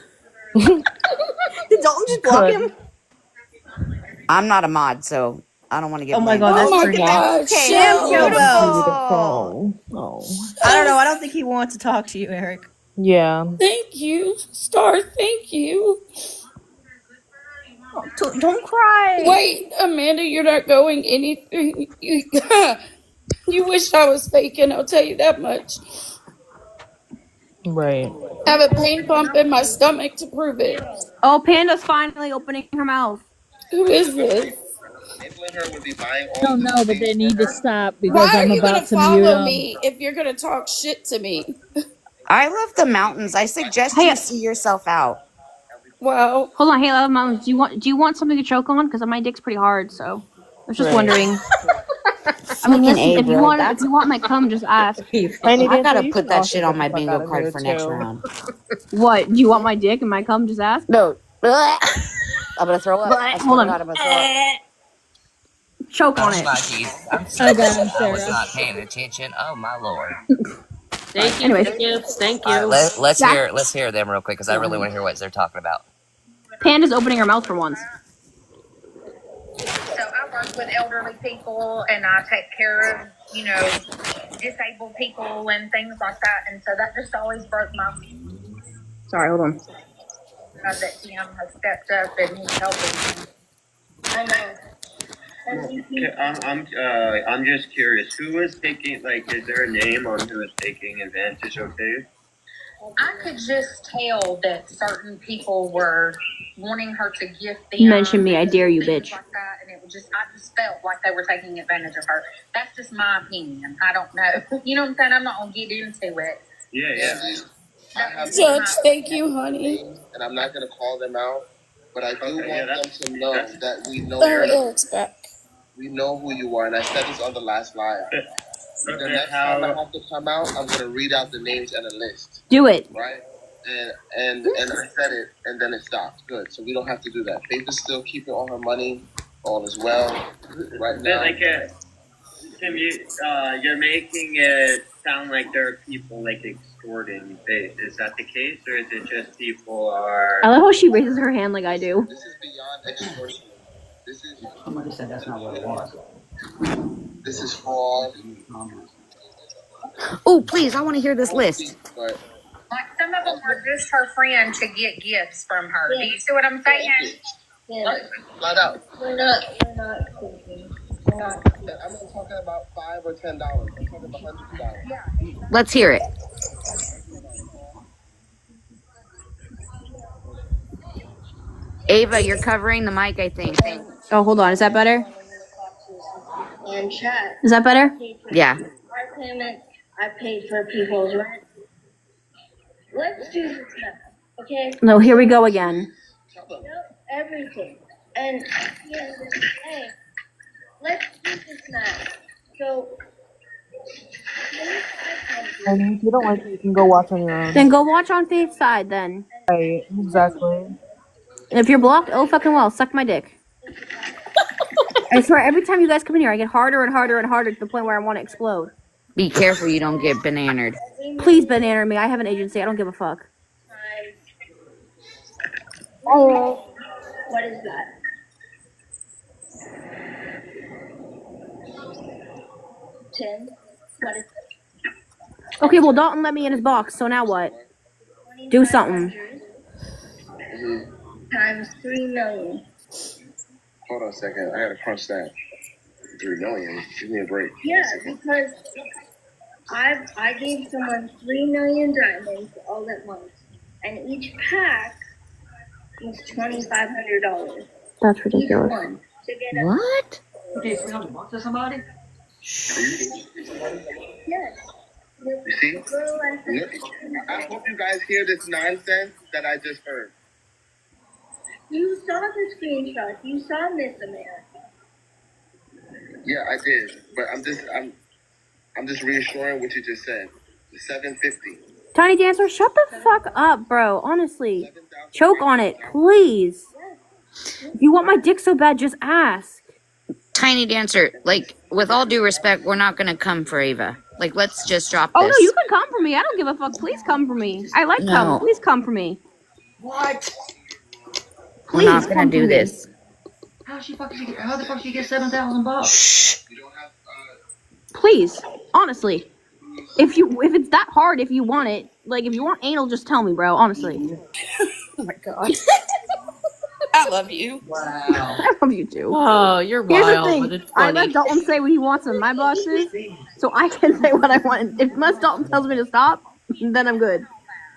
Did Dalton just block him? I'm not a mod, so I don't want to get Oh my god, that's pretty. Okay, Damn, beautiful. Oh. I don't know. I don't think he wants to talk to you, Eric. Yeah. Thank you, Star. Thank you. Oh, don't cry. Wait, Amanda, you're not going anything. You wish I was faking, I'll tell you that much. Right. I have a pain pump in my stomach to prove it. Oh, Panda's finally opening her mouth. Who is this? I don't know, but they need to stop because Why are I'm you about gonna to mute follow them. me if you're gonna talk shit to me? I love the mountains. I suggest you see yourself out. Wow. Hold on, hey, I love mountains. Do you want something to choke on? Because my dick's pretty hard, so I was just wondering. I mean, listen, if you want my cum, just ask. I gotta put that shit on my bingo card for next round. What? Do you want my dick and my cum? Just ask. No. I'm gonna throw up. I swear Hold to on. God, I'm gonna throw up. Choke on it. My Jesus. I'm sorry. I was not paying attention. Oh my lord. Thank you. Anyways. Thank you. Thank you. All right, let's hear them real quick because I really want to hear what they're talking about. Panda's opening her mouth for once. So I work with elderly people and I take care of, disabled people and things like that. And so that just always broke my heart Sorry, hold on. that Tim has stepped up and he's helping me. I know. I'm just curious. Who was taking, is there a name on who was taking advantage of you? I could just tell that certain people were wanting her to gift them. Mention me, I dare you, bitch. Like that, and I just felt like they were taking advantage of her. That's just my opinion. I don't know. You know what I'm saying? I'm not gonna get into it. Yeah. Judge, thank you, honey. And I'm not going to call them out, but I do want them to know that we know Eric's back. we know who you are, and I said this on the last live. The next time I have to come out, I'm going to read out the names and a list. Do it. Right? And I said it, and then it stopped. Good. So we don't have to do that. Faith is still keeping all her money. All is well. Right now. Tim, you're making it sound like there are people like extorting Faith. Is that the case, or is it just people are? I love how she raises her hand like I do. This is beyond extortion. This is. Somebody said that's not what it was. This is fraud. Oh, please, I want to hear this list. But Like some of them are just her friend to get gifts from her. Do you see what I'm saying? right, flat out. We're not thinking. We're not. I'm not talking about $5 or $10. I'm talking about $100. Let's hear it. Ava, you're covering the mic, I think. Oh, hold on. Is that better? And chat. Is that better? Yeah. Our payment, I paid for people's rent. Let's do this now, okay? No, here we go again. Nope, everything. And yeah, hey, let's do this now. So, I mean, if you don't like it, you can go watch on your own. Then go watch on Faith's side then. Right, exactly. And if you're blocked, oh fucking well, suck my dick. I swear, every time you guys come in here, I get harder and harder and harder to the point where I want to explode. Be careful you don't get bananered. Please banana me. I have an agency. I don't give a fuck. oh, what is that? Ten. What is that? Okay, well, Dalton let me in his box, so now what? Do something. Times 3 million. Hold on a second. I gotta crunch that. 3 million. Give me a break. Yeah, because I gave someone 3 million diamonds all at once, and each pack was $2,500. That's ridiculous. Each one to get What? You gave $300 to somebody? Yes. You see? I hope you guys hear this nonsense that I just heard. You saw the screenshot. You saw Miss America. Yeah, I did, but I'm just reassuring what you just said. The 750. Tiny Dancer, shut the fuck up, bro. Honestly. Choke on it, please. If you want my dick so bad, just ask. Tiny Dancer, like, with all due respect, we're not going to come for Ava. Like, let's just drop Oh, this. no, you can come for me. I don't give a fuck. Please come for me. I like come. Please come for me. What? We're not going to do this. How the fuck did you get $7,000? Please. Honestly. If it's that hard, if you want it, like, if you want anal, just tell me, bro. Honestly. Oh my god. I love you. Wow. I love you too. Oh, you're Here's wild, the thing. but it's I funny. let Dalton say what he wants in my boxes, so I can say what I want. If unless Dalton tells me to stop, then I'm good.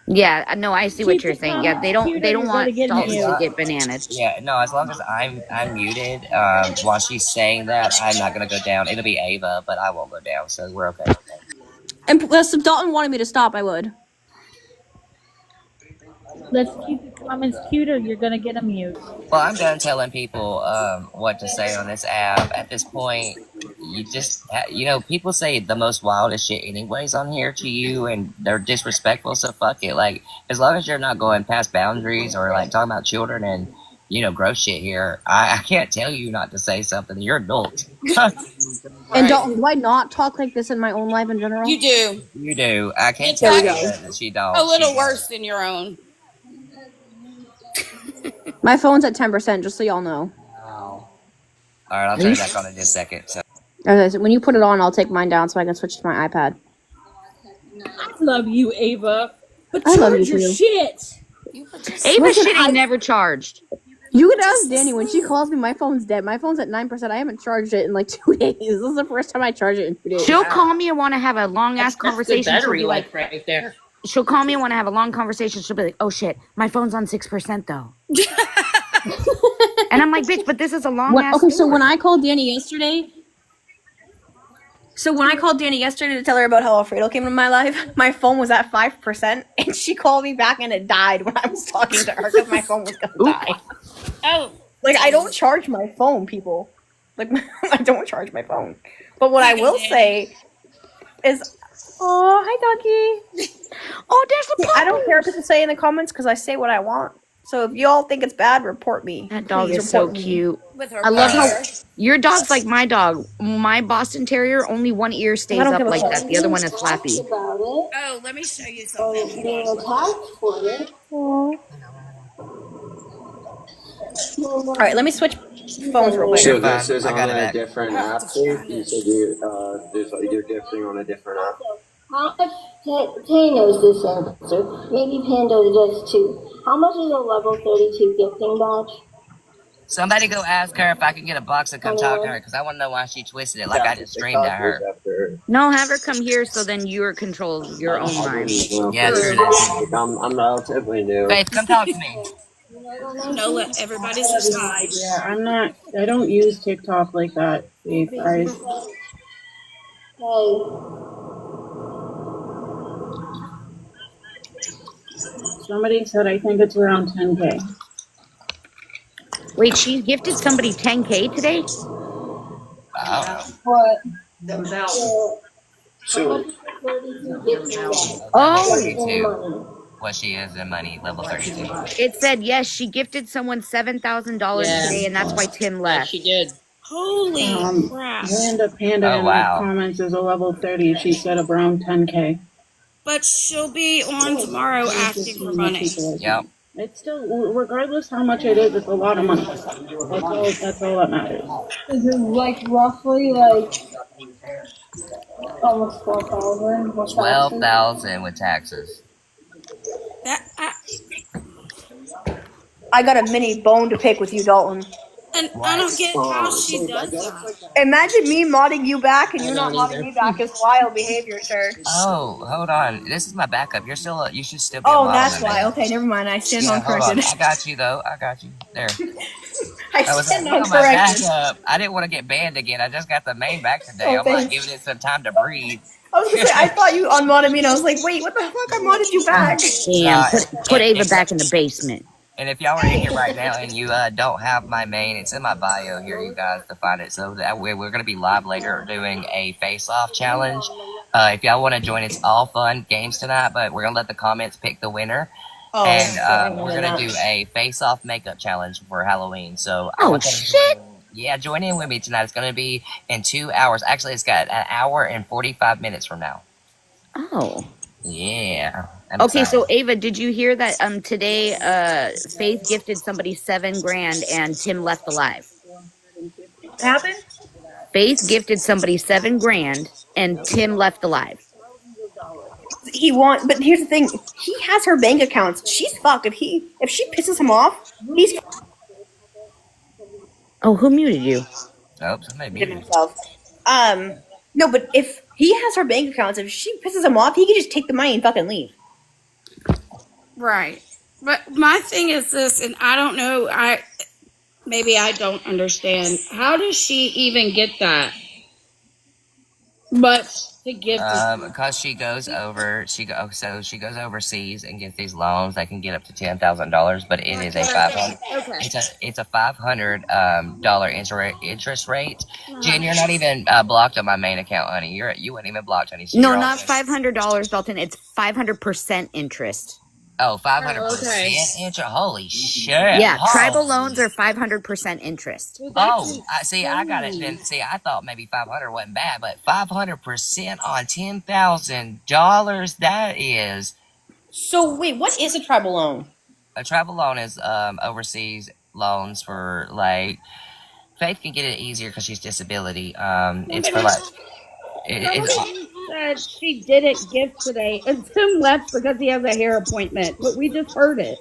Yeah, no, I see what you're saying. Yeah, they don't want Dalton mute. to get bananas. Yeah, no, as long as I'm muted, while she's saying that, I'm not gonna go down. It'll be Ava, but I won't go down, so we're okay. And plus, if Dalton wanted me to stop, I would. Let's keep the comments cute or you're gonna get a mute. Well, I'm done telling people what to say on this app. At this point, you just, people say the most wildest shit anyways on here to you, and they're disrespectful, so fuck it. Like, as long as you're not going past boundaries or, like, talking about children and, gross shit here, I can't tell you not to say something. You're an adult. And Dalton, do I not talk like this in my own life in general? You do. You do. I can't It's tell you actually that she don't. a little worse than your own. My phone's at 10%, just so y'all know. All right, I'll turn it back on in just a second. So. Okay, so when you put it on, I'll take mine down so I can switch to my iPad. I love you, Ava. But I love charge you your too. shit. Ava's shit ain't never charged. You can ask Danny when she calls me, my phone's dead. My phone's at 9%. I haven't charged it in like 2 days. This is the first time I charge it in 2 days. She'll call me and want to have a long ass conversation. That's good battery She'll be life right there. She'll call me and want to have a long conversation. She'll be like, "Oh shit, my phone's on 6% though." And I'm like, "Bitch, but this is a long ass." Okay, so when I called Danny yesterday, So when I called Danny yesterday to tell her about how Alfredo came into my life, my phone was at 5%, and she called me back and it died when I was talking to her because my phone was gonna die. Oh, Like I don't charge my phone, people. Like I don't charge my phone. But what I will say is, oh hi doggy. Oh, there's a puppy. I don't care what people say in the comments because I say what I want. So if y'all think it's bad, report me. That dog Please is so report me. cute. with her I love how brother. your dog's like my dog. My Boston Terrier, only one ear stays don't up give a like fuck. that. The other one is flappy. About it, Oh, let me show you or something. being attacked for it. All right, let me switch phones real quick. So You're this fine. is I on got it a back. different I have app, to Faith? find You it. said you're differing on a different app. How much Tay knows this answer? Maybe Panda does too. How much is a level 32 gifting badge? Somebody go ask her if I can get a box and come talk to her Anyone? because I want to know why she twisted it like I just screamed at her. No, have her come here so then you're control your own mind. Yeah, true that too. I'm relatively new. Faith, come talk to me. Nola, everybody's aside. Yeah, I don't use TikTok like that. Faith. Hey, Somebody said I think it's around 10K. Wait, she gifted somebody 10K today? Wow. what? 7,000. So 32 gifting badge. Level Oh, In 32. money. What she is in money, level 32. it said yes. She gifted someone $7,000 Yeah. today, and that's why Tim Yeah, left. she did. Holy crap. Miranda Panda Oh, in the wow. comments is a level 30. She said around 10K. But she'll be on tomorrow asking for money. Yep. It's still, regardless how much it is, it's a lot of money. That's all that matters. Is it like roughly like almost 4,000? 12,000 with taxes. That I got a mini bone to pick with you, Dalton. and I don't get how she does that. Imagine me modding you back and I you not don't modding either. me back is wild behavior, sir. Oh, hold on. This is my backup. You should still be a Oh, model, that's my why. man. Okay, never mind. I stand Yeah, on hold on. corrected. I got you though. I got you. There. I I was like, stand look on at my corrected. backup. I didn't want to get banned again. I just got the main back today. Oh, I'm like thanks. giving it some time to breathe. I was gonna say I thought you unmodded me and I was like, wait, what the fuck? I modded you back. Damn, put Ava If, back in the basement. and if y'all are in here right now and you don't have my main, it's in my bio here, you guys, to find it. So that we're going to be live later doing a face-off challenge. If y'all want to join, it's all fun games tonight, but we're going to let the comments pick the winner. Oh, And we're going to do a face-off makeup challenge for Halloween. So I Oh, want y'all to shit. yeah, join in with me tonight. It's going to be in 2 hours. Actually, it's got an hour and 45 minutes from now. Oh. Yeah. I'm Okay, so excited. Ava, did you hear that today Faith gifted somebody $7,000 and Tim left alive? what happened? Faith gifted somebody $7,000 and Tim left alive. But here's the thing. He has her bank accounts. She's fucked. If she pisses him off, he's Oh, who muted you? Oh, somebody fucked muted me. himself. No, but if he has her bank accounts, if she pisses him off, he can just take the money and fucking leave. Right. But my thing is this, and I don't know, maybe I don't understand. How does she even get that? But to give to Because she goes overseas and gets these loans that can get up to $10,000, but it is a it's a $500 interest rate. Jen, you're not even blocked on my main account, honey. You weren't even blocked, honey. So No, you're not all $500, Dalton. It's 500% interest. Oh, 500% interest. Holy shit! Yeah, Holy. tribal loans are 500% interest. Oh, I got it. Then see, I thought maybe 500 wasn't bad, but 500% on $10,000. That is So wait, what is a tribal loan? a travel loan is overseas loans for like Faith can get it easier because she's disability. It's for like it's Said she didn't gift today, and Tim left because he has a hair appointment. But we just heard it.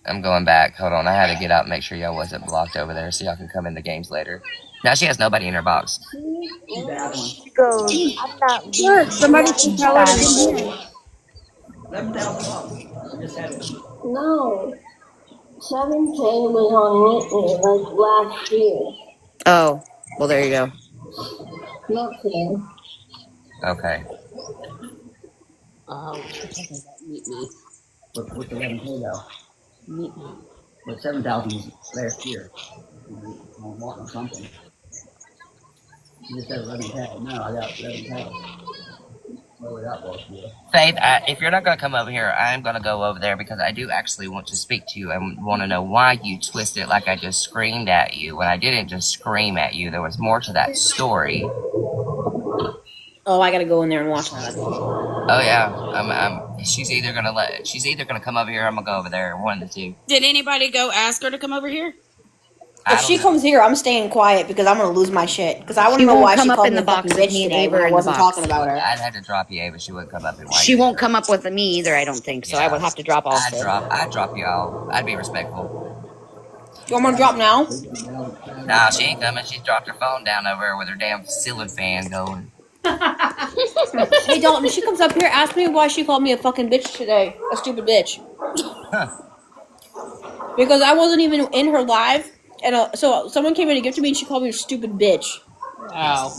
I'm going back. Hold on, I had to get out and make sure y'all wasn't blocked over there so y'all can come in the games later. Now she has nobody in her box. She goes, I'm not Look, somebody can tell her to come here. 11,000 bucks. I just had it. No. 7K was on me like last year. Oh, well, there you go. Not fair. Okay. She's talking about meet me with 11K though. Meet me with 7,000 last year. On what or something. She just said 11K. No, I got 11K. What would that was for? Faith, if you're not going to come over here, I'm going to go over there because I do actually want to speak to you and want to know why you twisted like I just screamed at you when I didn't just scream at you. There was more to that story. Oh, I gotta go in there and watch that. Oh yeah, she's either gonna come over here. Or I'm gonna go over there. One of the two. Did anybody go ask her to come over here? If she comes here, I'm staying quiet because I'm gonna lose my shit. Because I want She to know won't why come she up called in me the a fucking box with bitch me and today Ava when I in the wasn't box. talking about her. I'd had to drop you, Ava. She wouldn't come up and whine. She won't come up with me either, I don't think. So I would have to drop also. I'd drop you all. I'd be respectful. You want me to drop now? Nah, she ain't coming. She's dropped her phone down over her with her damn ceiling fan going. Hey Dalton, she comes up here, ask me why she called me a fucking bitch today. A stupid bitch. Huh. Because I wasn't even in her live, and so someone came in to give to me, and she called me a stupid bitch. Wow.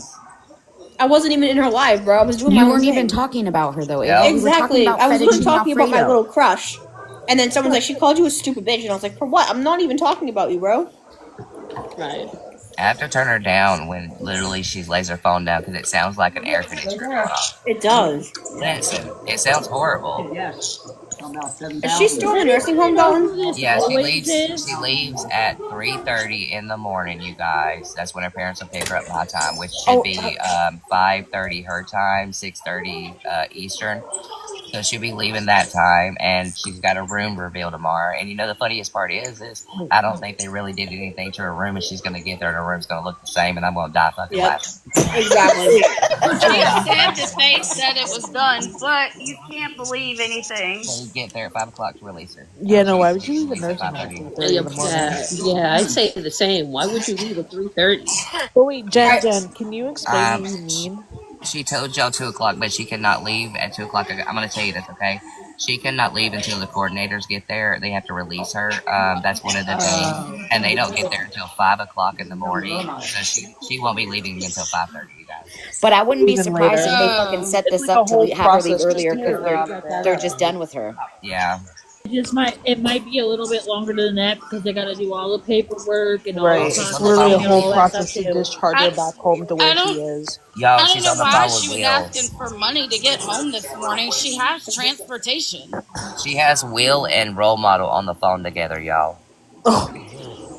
I wasn't even in her live, bro. I was doing my You own weren't thing. even talking about her though, Ava. Yep. We were talking Exactly. about I was literally fettuccine talking about my Alfredo. little crush, and then someone's like, "She called you a stupid bitch," and I was like, "For what? I'm not even talking about you, bro." Right. I have to turn her down when literally she lays her phone down because it sounds like an air conditioner going off. It does. It sounds horrible. Yes. About 7,000. Is she still in the nursing home, Dalton? Yeah, she leaves at 3:30 in the morning, you guys. That's when her parents will pick her up by time, which should be 5:30 her time, 6:30 Eastern. So she'll be leaving that time, and she's got a room reveal tomorrow. And you know the funniest part is I don't think they really did anything to her room, and she's gonna get there, and her room's gonna look the same, and I'm gonna die fucking laughing. Exactly. She said that they said it was done, but you can't believe anything. They get there at 5 o'clock to release her. Yeah, no, why would you leave a nursing home at 5:30. 3:30 in the morning? Yeah, I'd say the same. Why would you leave at 3:30? But wait, Jen, can you explain Um, what you mean? She told y'all 2 o'clock, but she cannot leave at 2 o'clock. I'm gonna tell you this, okay? She cannot leave until the coordinators get there. They have to release her. That's one of the things, and they don't get there until 5 o'clock in the morning. So she won't be leaving until 5:30. You guys. But I wouldn't be Even surprised later. if they fucking set It's this like a up to whole have her leave process just earlier to get because her out of there. they're just done with her. Yeah. It might be a little bit longer than that because they got to do all the paperwork and all Right. the It's literally a processing and whole all that process stuff to too. discharge her back home to where she is. Yo, I don't she's know on the why phone she with was Will. asking for money to get home this morning. She has transportation. She has Will and Role Model on the phone together, y'all.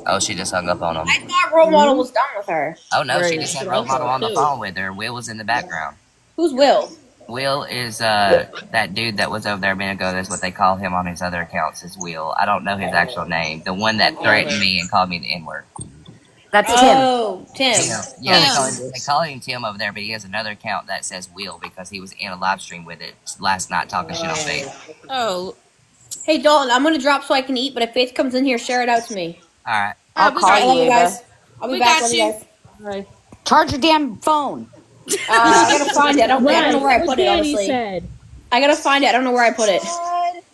Oh, she just hung up on him. I thought role model was done with her. Oh no, she Right. just had Role Model on the phone with her. Will was in the background. Who's Will? Will is that dude that was over there a minute ago. That's what they call him on his other accounts is Will. I don't know his actual name. The one that threatened me and called me the N-word. That's Tim. Oh, Tim. Yeah, they call him Tim over there, but he has another account that says Will because he was in a live stream with it last night talking shit on Faith. Oh. Hey Dalton, I'm gonna drop so I can eat, but if Faith comes in here, share it out to me. Alright. I'll call you, Love you Ava. guys. I'll be We back. got Love you you. guys. Right. Charge your damn phone. I gotta find it. I don't know where I What put it, Danny honestly. said. I gotta find it. I don't know where I put it.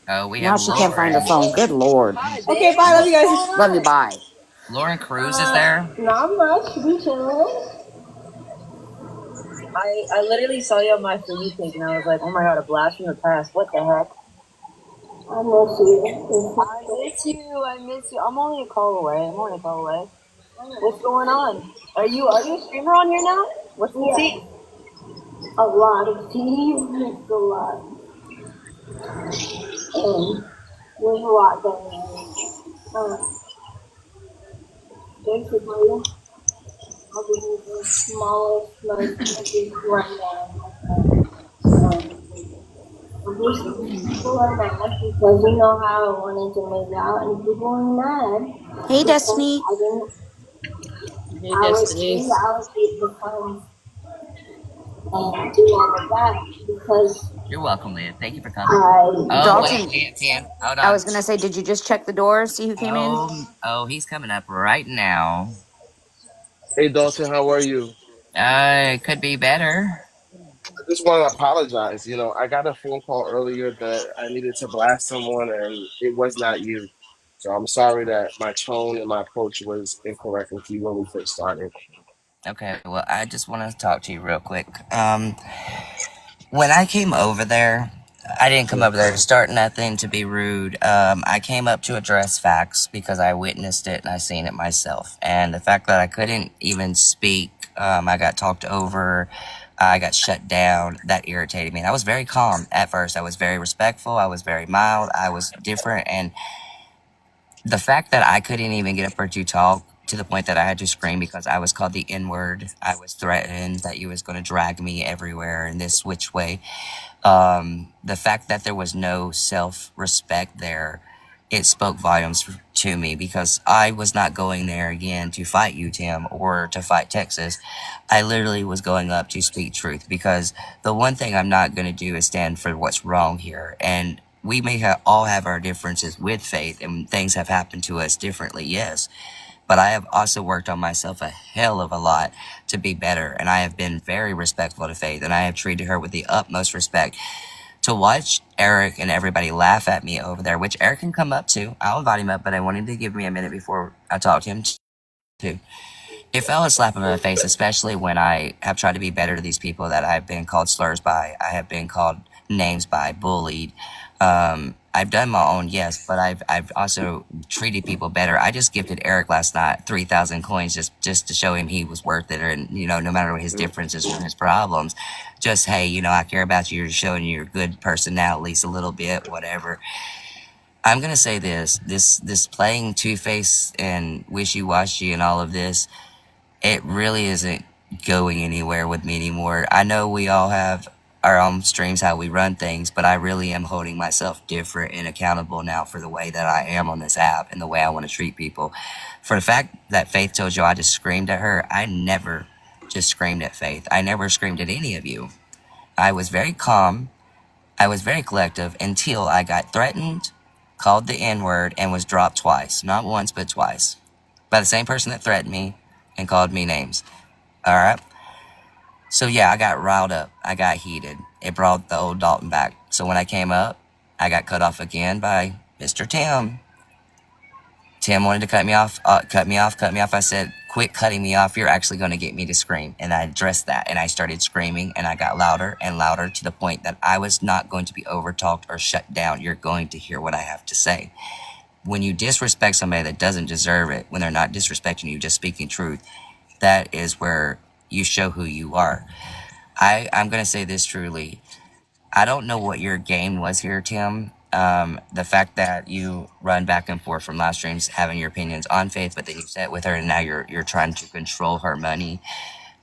Oh, we Now have she can't find her phone. Good lord. Okay, bye. Love you guys. Love you. Bye. Lauren Cruz is there. Not much. We chilling. I literally saw you on my For You page and I was like, oh my god, a blast from the past. What the heck? I miss you. I miss you. I'm only a call away. What's going on? Are you a streamer on here now? What's the tea? A lot of tea. It's a lot. And there's a lot going on. Basically, I'll give you the smallest, most basic rundown. People are mad because you know how I wanted to make out, and people are mad. Hey, Destiny. I didn't. Hey, I was Destiny. able to allocate the funds and do all of that because You're welcome, Liv. Thank you for coming. I. Dalton. Wait, Jan, hold on. I was gonna say, did you just check the door, see who came in? Oh, he's coming up right now. Hey Dalton, how are you? It could be better. I just want to apologize. I got a phone call earlier that I needed to blast someone, and it was not you. So I'm sorry that my tone and my approach was incorrect with you when we first started. Okay, well, I just want to talk to you real quick. When I came over there, I didn't come over there to start nothing, to be rude. I came up to address facts because I witnessed it and I seen it myself. And the fact that I couldn't even speak, I got talked over, I got shut down, that irritated me. And I was very calm at first. I was very respectful, I was very mild, I was different. And the fact that I couldn't even get up or to talk to the point that I had to scream because I was called the N word, I was threatened that you was going to drag me everywhere in this which way, the fact that there was no self-respect there, it spoke volumes to me because I was not going there again to fight you, Tim, or to fight Texas. I literally was going up to speak truth because the one thing I'm not going to do is stand for what's wrong here. And we may all have our differences with faith and things have happened to us differently, yes. But I have also worked on myself a hell of a lot to be better. And I have been very respectful to Faith. And I have treated her with the utmost respect. To watch Eric and everybody laugh at me over there, which Eric can come up to. I'll invite him up, but I wanted to give me a minute before I talk to him too. It fell a slap in my face, especially when I have tried to be better to these people that I've been called slurs by. I have been called names by, bullied. I've done my own, yes, but I've also treated people better. I just gifted Eric last night 3,000 coins just to show him he was worth it, and no matter what his differences or his problems, just hey, I care about you. You're showing you're a good person now, at least a little bit, whatever. I'm gonna say this playing Two Face and wishy washy and all of this, it really isn't going anywhere with me anymore. I know we all have our own streams how we run things, but I really am holding myself different and accountable now for the way that I am on this app and the way I want to treat people. For the fact that Faith told you I just screamed at her, I never just screamed at Faith. I never screamed at any of you. I was very calm. I was very collective until I got threatened, called the N word, and was dropped twice. Not once, but twice. By the same person that threatened me and called me names. Alright? So yeah, I got riled up. I got heated. It brought the old Dalton back. So when I came up, I got cut off again by Mr. Tim. Tim wanted to cut me off. I said, quit cutting me off. You're actually going to get me to scream. And I addressed that. And I started screaming. And I got louder and louder to the point that I was not going to be overtalked or shut down. You're going to hear what I have to say. When you disrespect somebody that doesn't deserve it, when they're not disrespecting you, just speaking truth, that is where you show who you are. I'm going to say this truly. I don't know what your game was here, Tim. The fact that you run back and forth from live streams having your opinions on Faith, but then you sat with her and now you're trying to control her money.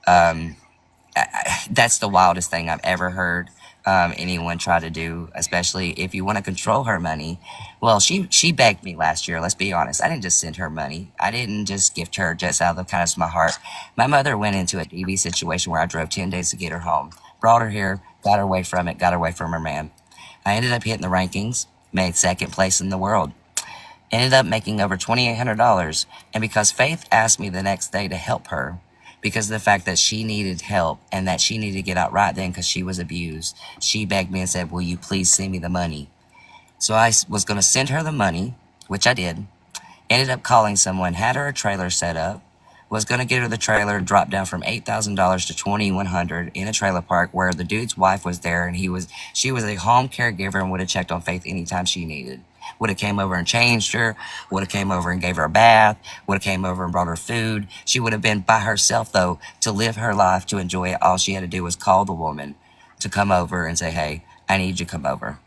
That's the wildest thing I've ever heard anyone try to do, especially if you want to control her money. Well, she begged me last year, let's be honest. I didn't just send her money. I didn't just gift her just out of the kindness of my heart. My mother went into a DV situation where I drove 10 days to get her home. Brought her here, got her away from it, got her away from her man. I ended up hitting the rankings, made second place in the world. Ended up making over $2,800. And because Faith asked me the next day to help her, because of the fact that she needed help and that she needed to get out right then because she was abused, she begged me and said, will you please send me the money? So I was going to send her the money, which I did. Ended up calling someone, had her a trailer set up, was going to get her the trailer, dropped down from $8,000 to $2,100 in a trailer park where the dude's wife was there and she was a home caregiver and would have checked on Faith anytime she needed. Would have came over and changed her, would have came over and gave her a bath, would have came over and brought her food. She would have been by herself, though, to live her life, to enjoy it. All she had to do was call the woman to come over and say, hey, I need you to come over.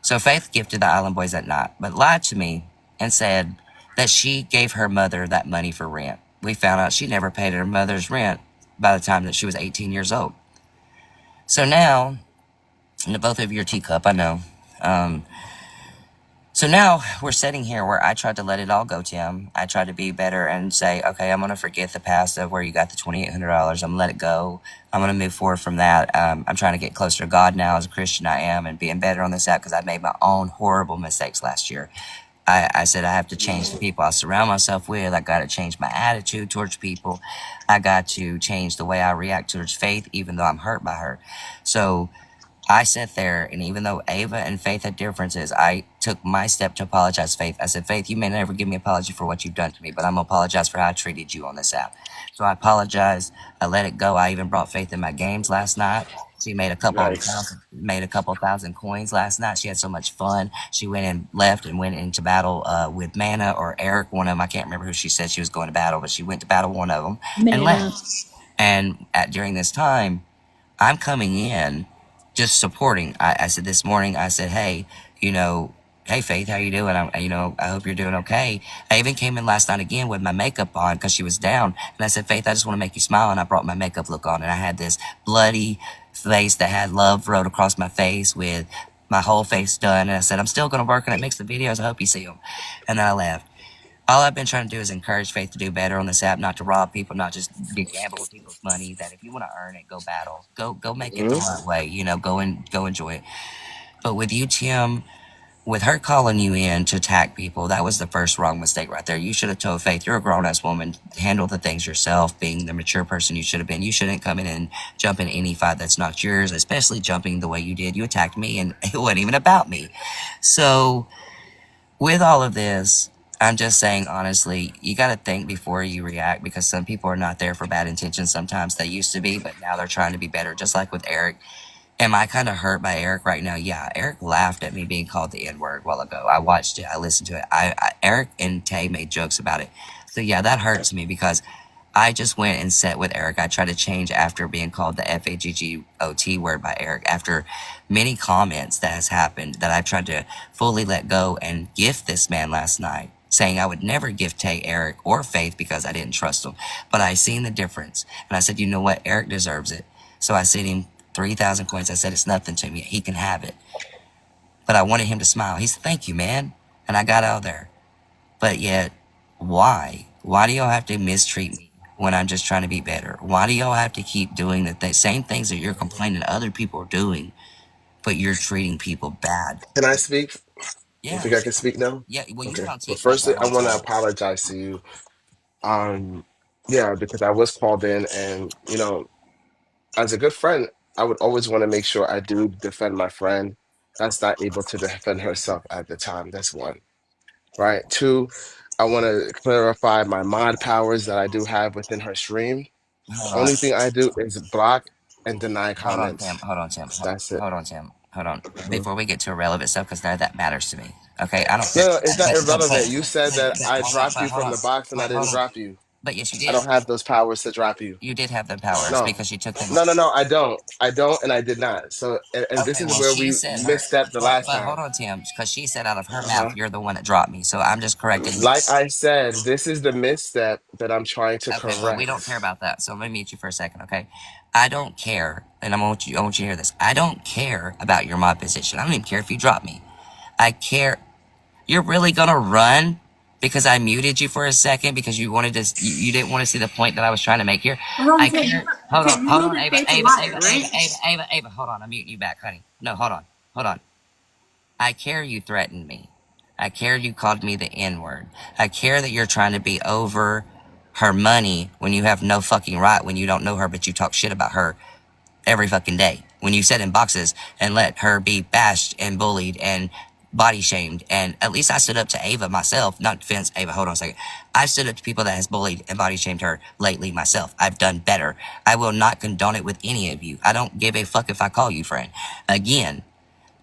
So Faith gifted the Island Boys that night, but lied to me and said that she gave her mother that money for rent. We found out she never paid her mother's rent by the time that she was 18 years old. So now, and both of your teacup, I know, so now we're sitting here where I tried to let it all go, Tim. I tried to be better and say, okay, I'm going to forget the past of where you got the $2,800. I'm going to let it go. I'm going to move forward from that. I'm trying to get closer to God now as a Christian I am and being better on this app because I made my own horrible mistakes last year. I said I have to change the people I surround myself with. I got to change my attitude towards people. I got to change the way I react towards Faith, even though I'm hurt by her. So I sat there, and even though Ava and Faith had differences, I took my step to apologize to Faith. I said, Faith, you may never give me an apology for what you've done to me, but I'm going to apologize for how I treated you on this app. So I apologized. I let it go. I even brought Faith in my games last night. She made a couple thousand coins last night. She had so much fun. She went and left and went into battle with Mana or Eric, one of them. I can't remember who she said she was going to battle, but she went to battle one of them and left. And during this time, I'm coming in just supporting. I said this morning, I said, hey, hey Faith, how you doing? I hope you're doing okay. I even came in last night again with my makeup on because she was down. And I said, Faith, I just want to make you smile. And I brought my makeup look on. And I had this bloody face that had love wrote across my face with my whole face done. And I said, I'm still going to work on it, make some videos. I hope you see them. And then I left. All I've been trying to do is encourage Faith to do better on this app, not to rob people, not just gamble with people's money. That if you want to earn it, go battle, go make it the right way. Go enjoy it. But with you, Tim, with her calling you in to attack people, that was the first wrong mistake right there. You should have told Faith, you're a grown ass woman, handle the things yourself, being the mature person you should have been. You shouldn't come in and jump in any fight that's not yours, especially jumping the way you did. You attacked me, and it wasn't even about me. So with all of this, I'm just saying, honestly, you got to think before you react, because some people are not there for bad intentions. Sometimes they used to be, but now they're trying to be better. Just like with Eric. Am I kind of hurt by Eric right now? Yeah, Eric laughed at me being called the N word a while ago. I watched it. I listened to it. Eric and Tay made jokes about it. So yeah, that hurts me because I just went and sat with Eric. I tried to change after being called the FAGGOT word by Eric. After many comments that has happened, that I tried to fully let go and gift this man last night, saying I would never gift Tay, Eric, or Faith because I didn't trust them. But I seen the difference. And I said, you know what? Eric deserves it. So I sent him 3,000 coins. I said, it's nothing to me. He can have it. But I wanted him to smile. He said, thank you, man. And I got out of there. But yet, why? Why do y'all have to mistreat me when I'm just trying to be better? Why do y'all have to keep doing the same things that you're complaining other people are doing, but you're treating people bad? Can I speak? You Yeah. think I can speak now? Yeah, well, you've Okay. been on Well, TikTok firstly, that I whole want to time. apologize to you. Yeah, because I was called in, and as a good friend, I would always want to make sure I do defend my friend that's not able to defend herself at the time. That's one, right? Two, I want to clarify my mod powers that I do have within her stream. Hold Only on. thing I do is block and deny Hold on, Tim. comments. Hold on, Tim. That's it. Hold on, Tim. Hold on. Mhm. Before we get to irrelevant stuff, because none of that matters to me. Okay, I don't care. No, no, it's not But, irrelevant. You said that I hold on. dropped But you hold from on. the box and I But didn't hold on. drop you. But yes, you I did. don't have those powers to drop you. You did have the powers No, because you took them. no, no, no. I don't. I don't, and I did not. So, and this Okay, is well, where she we said her. misstepped the last But hold time. on, Tim, because she said out of her mouth, Uh-huh. you're the one that dropped me. So I'm just correcting you. Like I said, this is the misstep that I'm trying to Okay, well, we don't correct. care about that. So let me mute you for a second, okay? I don't care, and I want you to hear this. I don't care about your mod position. I don't even care if you drop me. I care. You're really gonna run because I muted you for a second because you wanted to. You didn't want to see the point that I was trying to make here. Hold I on, Tim. care. Hold on, Tim, you hold know on, that Ava, Faith's a Ava, liar, Ava, Ava, right? Ava, Ava, Ava. Hold on, I'm muting you back, honey. No, hold on. I care you threatened me. I care you called me the N word. I care that you're trying to be over her money when you have no fucking right, when you don't know her, but you talk shit about her every fucking day. When you sit in boxes and let her be bashed and bullied and body shamed. And at least I stood up to Ava myself. Not defense, Ava, hold on a second. I stood up to people that has bullied and body shamed her lately myself. I've done better. I will not condone it with any of you. I don't give a fuck if I call you friend. Again,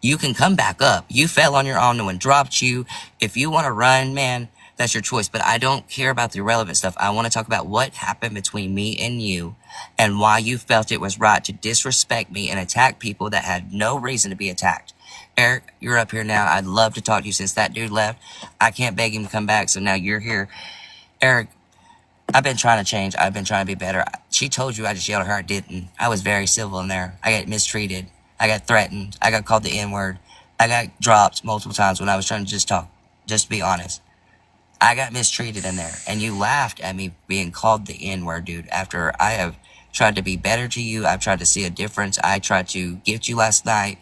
you can come back up. You fell on your own. No one dropped you. If you want to run, man, that's your choice. But I don't care about the irrelevant stuff. I want to talk about what happened between me and you and why you felt it was right to disrespect me and attack people that had no reason to be attacked. Eric, you're up here now. I'd love to talk to you since that dude left. I can't beg him to come back, so now you're here. Eric, I've been trying to change. I've been trying to be better. She told you I just yelled at her. I didn't. I was very civil in there. I got mistreated. I got threatened. I got called the N word. I got dropped multiple times when I was trying to just talk. Just to be honest. I got mistreated in there. And you laughed at me being called the N word, dude, after I have tried to be better to you. I've tried to see a difference. I tried to gift you last night.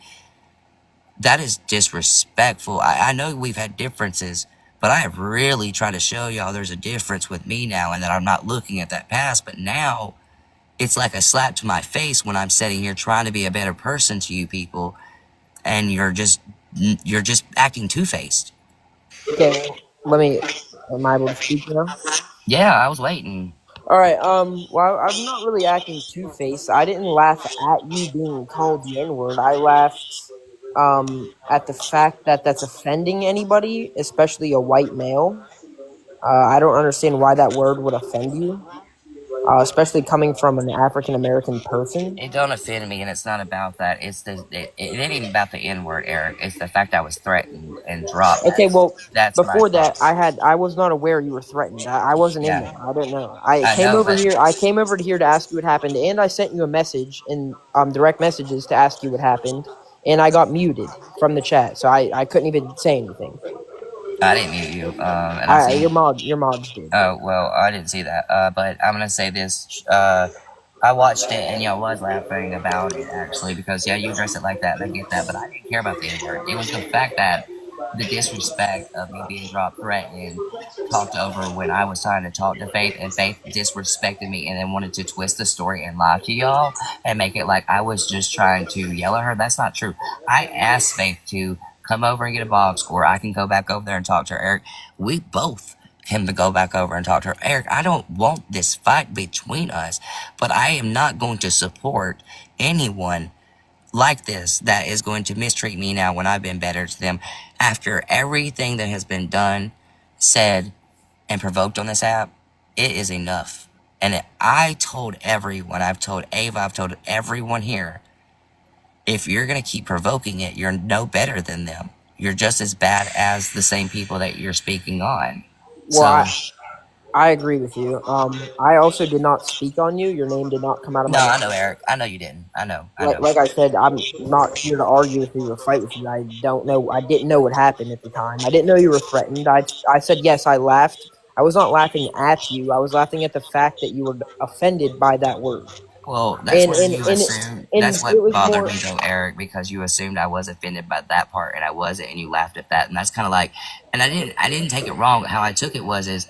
That is disrespectful. I know we've had differences, but I have really tried to show y'all there's a difference with me now and that I'm not looking at that past. But now it's like a slap to my face when I'm sitting here trying to be a better person to you people, and you're just acting two-faced. Okay, well, let me. Am I able to speak now? Yeah, I was waiting. All right. Well, I'm not really acting two faced. I didn't laugh at you being called the N word. I laughed, at the fact that that's offending anybody, especially a white male. I don't understand why that word would offend you, especially coming from an African American person. It don't offend me, and it's not about that. It ain't even about the N word, Eric. It's the fact I was threatened and dropped. Okay, well, That's my before that, problem. I was not aware you were threatened. I wasn't in Yeah, there. I didn't know. I I came know, over but here. I came over to here to ask you what happened, and I sent you a message in direct messages to ask you what happened, and I got muted from the chat, so I couldn't even say anything. I didn't mute you. And I I seen. your mods did. Oh well, I didn't see that. But I'm gonna say this. I watched it and was laughing about it actually because yeah, you address it like that and I get that, but I didn't care about the N word. It was the fact that the disrespect of me being dropped, threatened, talked over when I was trying to talk to Faith, and Faith disrespected me and then wanted to twist the story and lie to y'all and make it like I was just trying to yell at her. That's not true. I asked Faith to come over and get a box, or I can go back over there and talk to her. Eric, we both him to go back over and talk to her. Eric, I don't want this fight between us, but I am not going to support anyone like this that is going to mistreat me now when I've been better to them after everything that has been done, said, and provoked on this app. It is enough. And I told everyone, I've told Ava, I've told everyone here, if you're going to keep provoking it, you're no better than them. You're just as bad as the same people that you're speaking on. Well, So I agree with you. I also did not speak on you. Your name did not come out of no, my I know, mouth. Eric. I know you didn't. I know. I Like know. like I said, I'm not here to argue with you or fight with you. I don't know. I didn't know what happened at the time. I didn't know you were threatened. I said yes. I laughed. I was not laughing at you. I was laughing at the fact that you were offended by that word. Well, that's And where and you and assume. and That's what it was bothered more. me, though, Eric, because you assumed I was offended by that part, and I wasn't, and you laughed at that, and that's kind of like, and I didn't. I didn't take it wrong. How I took it was is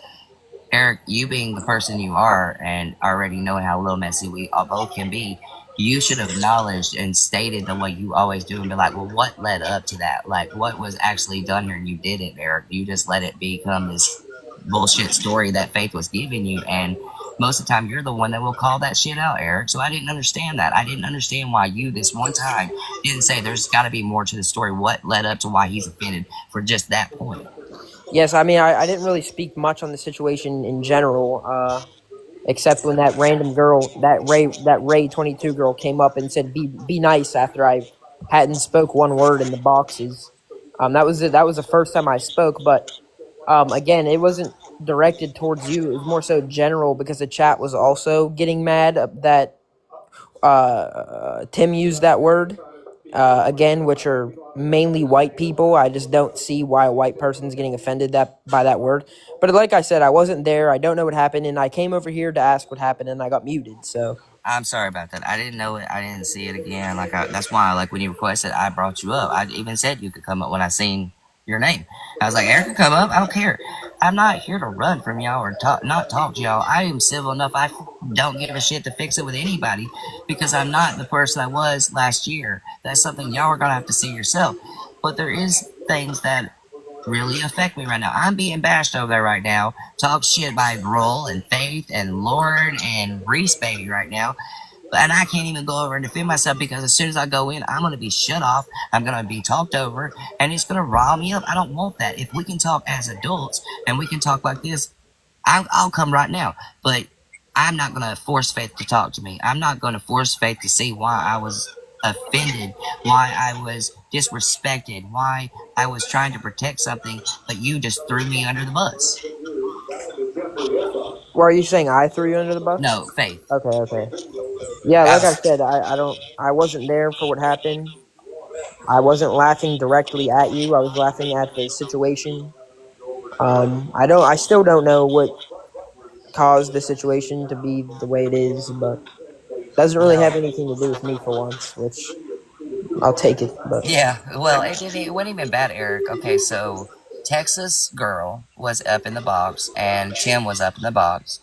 Eric, you being the person you are, and already knowing how little messy we all both can be, you should have acknowledged and stated the way you always do, and be like, well, what led up to that? Like, what was actually done here? And you didn't, Eric. You just let it become this bullshit story that Faith was giving you, and most of the time you're the one that will call that shit out, Eric. So I didn't understand that. I didn't understand why you this one time didn't say there's got to be more to the story. What led up to why he's offended for just that point? Yes, I mean I didn't really speak much on the situation in general. Except when that random girl, that Ray 22 girl came up and said, "Be nice," after I hadn't spoke one word in the boxes. That was it. That was the first time I spoke, but again, it wasn't directed towards you. It was more so general because the chat was also getting mad that Tim used that word again, which are mainly white people. I just don't see why a white person's getting offended by that word. But like I said, I wasn't there. I don't know what happened, and I came over here to ask what happened, and I got muted. So I'm sorry about that. I didn't know it. I didn't see it again. That's why, like, when you requested, I brought you up. I even said you could come up when I seen your name. I was like, Eric can come up. I don't care. I'm not here to run from y'all or not talk to y'all. I am civil enough. I don't give a shit to fix it with anybody because I'm not the person I was last year. That's something y'all are gonna have to see yourself. But there is things that really affect me right now. I'm being bashed over there right now. Talk shit by Roll and Faith and Lauren and Reese Baby right now. And I can't even go over and defend myself because as soon as I go in, I'm going to be shut off. I'm going to be talked over and it's going to rile me up. I don't want that. If we can talk as adults and we can talk like this, I'll come right now. But I'm not going to force Faith to talk to me. I'm not going to force Faith to see why I was offended, why I was disrespected, why I was trying to protect something, but you just threw me under the bus. were you saying I threw you under the bus? No, Faith. Okay. Yeah, I like I was, said, I wasn't there for what happened. I wasn't laughing directly at you. I was laughing at the situation. I still don't know what caused the situation to be the way it is, but doesn't really well, have anything to do with me for once, which I'll take it. But yeah, well, it wasn't even bad, Eric. Okay, so Texas Girl was up in the box and Tim was up in the box.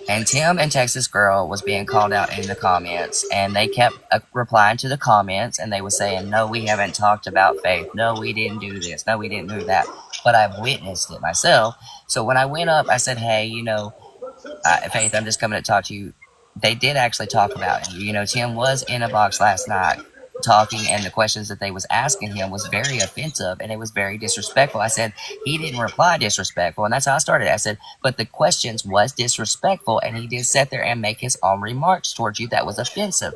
And Tim and Texas Girl was being called out in the comments, and they kept replying to the comments, and they were saying, "No, we haven't talked about Faith. No, we didn't do this. No, we didn't do that." But I've witnessed it myself. So when I went up, I said, "Hey, Faith, I'm just coming to talk to you." They did actually talk about you. Tim was in a box last night talking, and the questions that they was asking him was very offensive, and it was very disrespectful. I said he didn't reply disrespectful, and that's how I started. I said, but the questions was disrespectful, and he did sit there and make his own remarks towards you that was offensive.